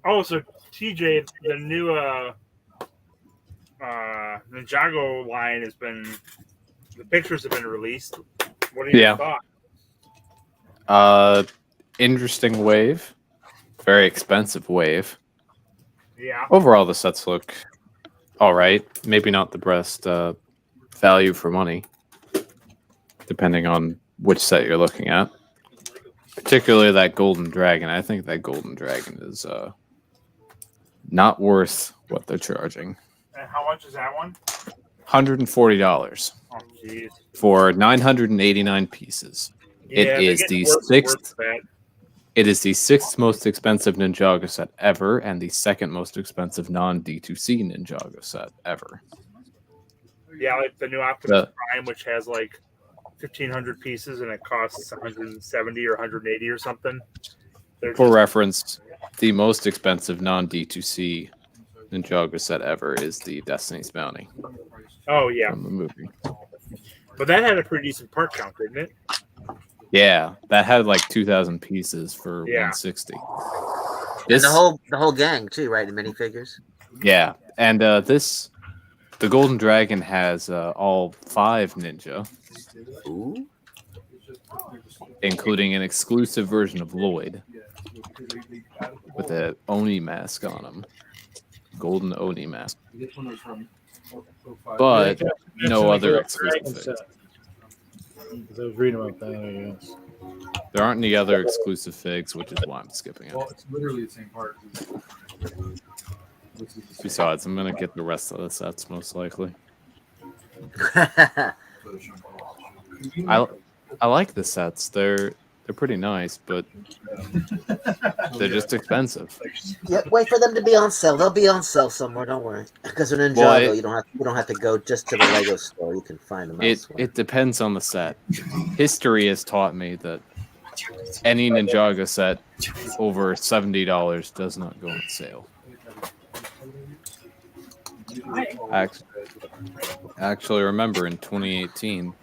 Oh, so TJ, the new Ninjago line the pictures have been released. What are your thoughts? Interesting wave. Very expensive wave. Yeah. Overall, the sets look all right. Maybe not the best value for money, depending on which set you're looking at. Particularly that Golden Dragon. I think that Golden Dragon is not worth what they're charging. And how much is that one? $140 Oh, jeez. for 989 pieces. Yeah, It is the sixth. It is the sixth most expensive Ninjago set ever, and the second most expensive non-D2C Ninjago set ever. Yeah, like the new Optimus Prime, which has like 1,500 pieces, and it costs 170 or 180 or something. For reference, the most expensive non-D2C Ninjago set ever is the Destiny's Bounty. Oh yeah, from the movie. But that had a pretty decent part count, didn't it? Yeah, that had like 2,000 pieces for 160. And the whole gang too, right? The minifigures. Yeah, and the Golden Dragon has all 5 ninja, including an exclusive version of Lloyd with an Oni mask on him, golden Oni mask, but no other exclusive. I was reading about that, I guess. There aren't any other exclusive figs, which is why I'm skipping it. Well, it's literally the same part. Besides, I'm gonna get the rest of the sets most likely. I like the sets. They're pretty nice, but they're just expensive. Yeah, wait for them to be on sale. They'll be on sale somewhere. Don't worry. Because in Ninjago, you don't have to go just to the Lego store. You can find them elsewhere. It depends on the set. History has taught me that any Ninjago set over $70 does not go on sale. Actually, remember in 2018,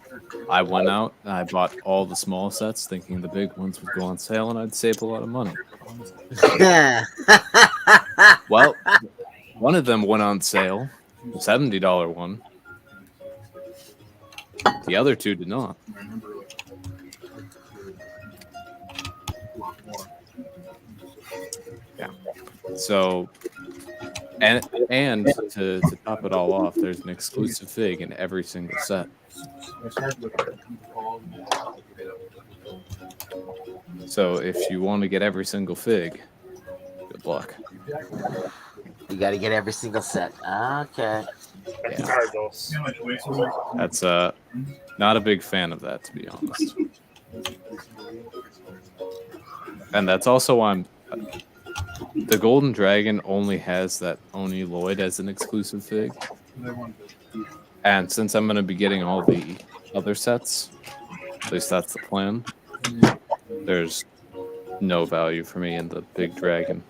I went out and I bought all the small sets, thinking the big ones would go on sale and I'd save a lot of money. Well, one of them went on sale, the $70 one. The other 2 did not. Yeah. So, and to top it all off, there's an exclusive fig in every single set. So if you want to get every single fig, good luck. You got to get every single set. Okay. That's Yeah. Cardinals. That's not a big fan of that, to be honest. And that's also why the Golden Dragon only has that Oni Lloyd as an exclusive fig. And since I'm going to be getting all the other sets, at least that's the plan, there's no value for me in the big dragon.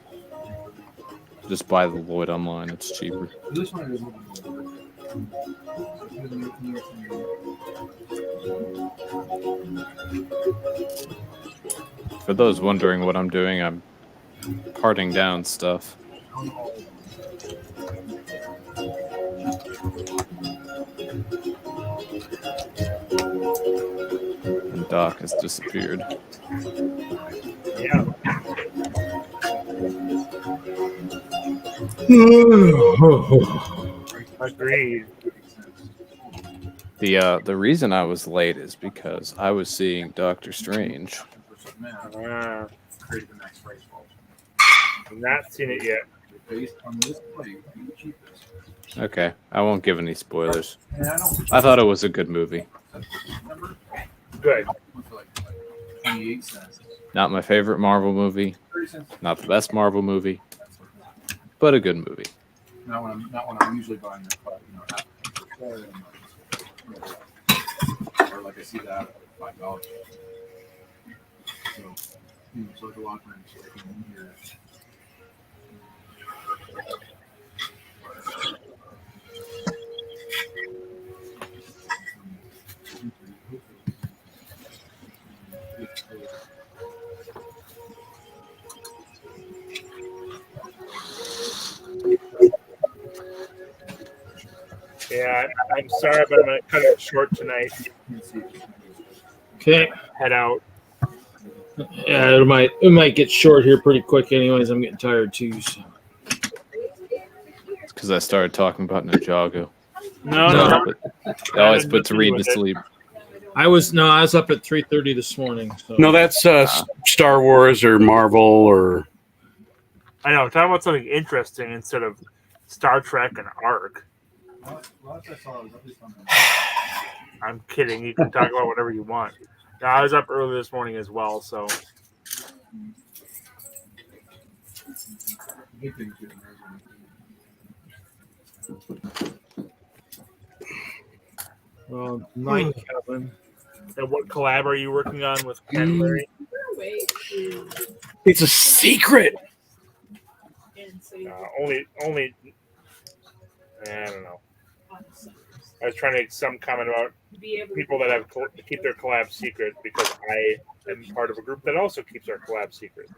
Just buy the Lloyd online, it's cheaper. For those wondering what I'm doing, I'm parting down stuff. And Doc has disappeared. Yeah. Agreed. The reason I was late is because I was seeing Doctor Strange. I've not seen it yet. Okay, I won't give any spoilers. I thought it was a good movie. Good. Not my favorite Marvel movie. Not the best Marvel movie. But a good movie. Not when I'm usually buying the or like I see that at $5. So the long range here. Yeah, I'm sorry, but I'm going to cut it short tonight. Okay. Head out. Yeah, it might get short here pretty quick. Anyways, I'm getting tired too. So. It's because I started talking about Ninjago. No. It always puts Reed to sleep. I was up at 3:30 this morning. So. No, that's Star Wars or Marvel or. I know. Talk about something interesting instead of Star Trek and Ark. I'm kidding. You can talk about whatever you want. No, I was up early this morning as well, so. Well, night, Kevin. And what collab are you working on with Ken, Larry? It's a secret. Only. I don't know. I was trying to make some comment about people that have keep their collab secret because I am part of a group that also keeps our collab secret.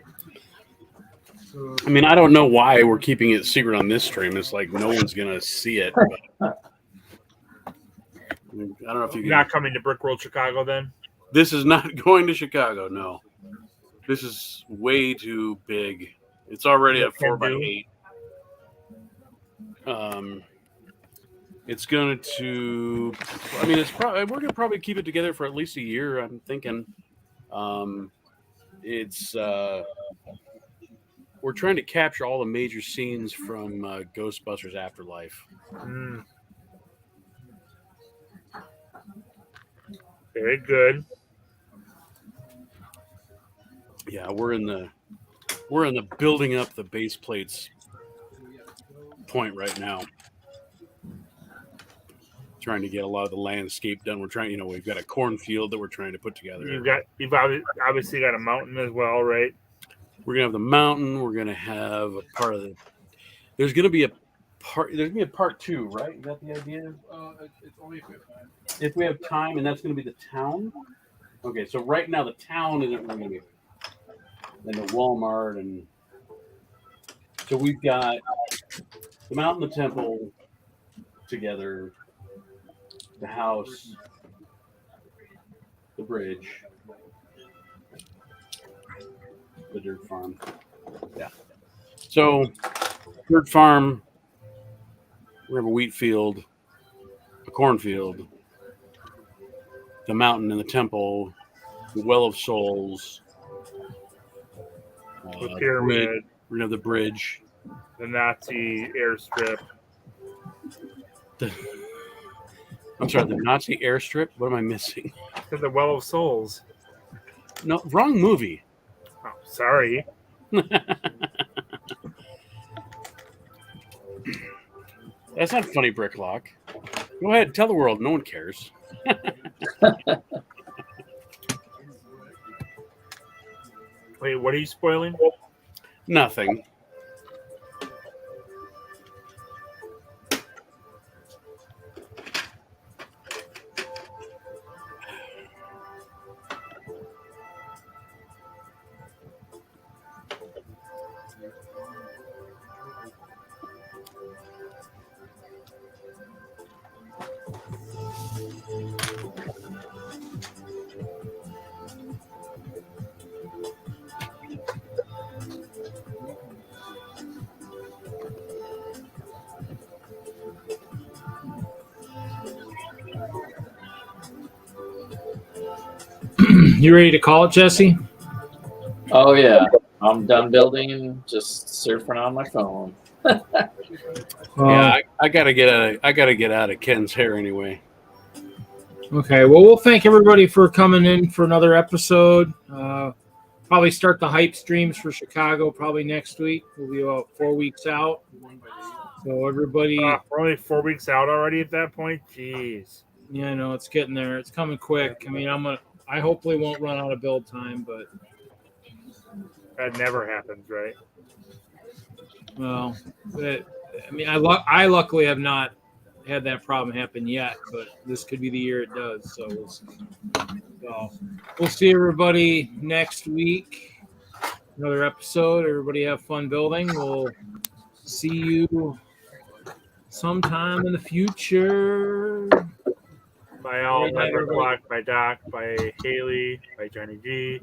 I mean, I don't know why we're keeping it secret on this stream. It's like no one's gonna see it. But, I don't know if you can. Not coming to Brickworld Chicago then? This is not going to Chicago. No, this is way too big. It's already at 4x8. It's going to. I mean, it's probably we're gonna probably keep it together for at least a year. I'm thinking. It's. We're trying to capture all the major scenes from Ghostbusters Afterlife. Very good. Yeah, we're in the building up the base plates point right now. Trying to get a lot of the landscape done. We're trying, we've got a cornfield that we're trying to put together. You've obviously got a mountain as well, right? We're gonna have the mountain. We're gonna have a part of the. There's gonna be a part. There's gonna be a part 2, right? Is that the idea? It's only if we have time. If we have time, and that's gonna be the town. Okay, so right now the town isn't really gonna be. And the Walmart, and so we've got the mountain, the temple together, the house, the bridge, the dirt farm. Yeah. So, dirt farm, we have a wheat field, a cornfield, the mountain and the temple, the well of souls, the pyramid, We're gonna have the bridge. the Nazi airstrip. I'm sorry, the Nazi airstrip. What am I missing? To the Well of Souls. No, wrong movie. Oh, sorry. That's not funny, Bricklock. Go ahead, tell the world. No one cares. Wait, what are you spoiling? Nothing. You ready to call it, Jesse? Oh yeah, I'm done building. Just surfing on my phone. Yeah, I gotta get out. I gotta get out of Ken's hair anyway. Okay, well, we'll thank everybody for coming in for another episode. Probably start the hype streams for Chicago probably next week. We'll be about 4 weeks out. So everybody, We're only 4 weeks out already at that point. Jeez. yeah, no, it's getting there. It's coming quick. I mean, I hopefully won't run out of build time, but That never happens, right? well, I luckily have not had that problem happen yet, but this could be the year it does. So we'll see everybody next week. Another episode. Everybody have fun building. We'll see you sometime in the future. By all, by Bricklock, by Doc, by Haley, by Johnny G.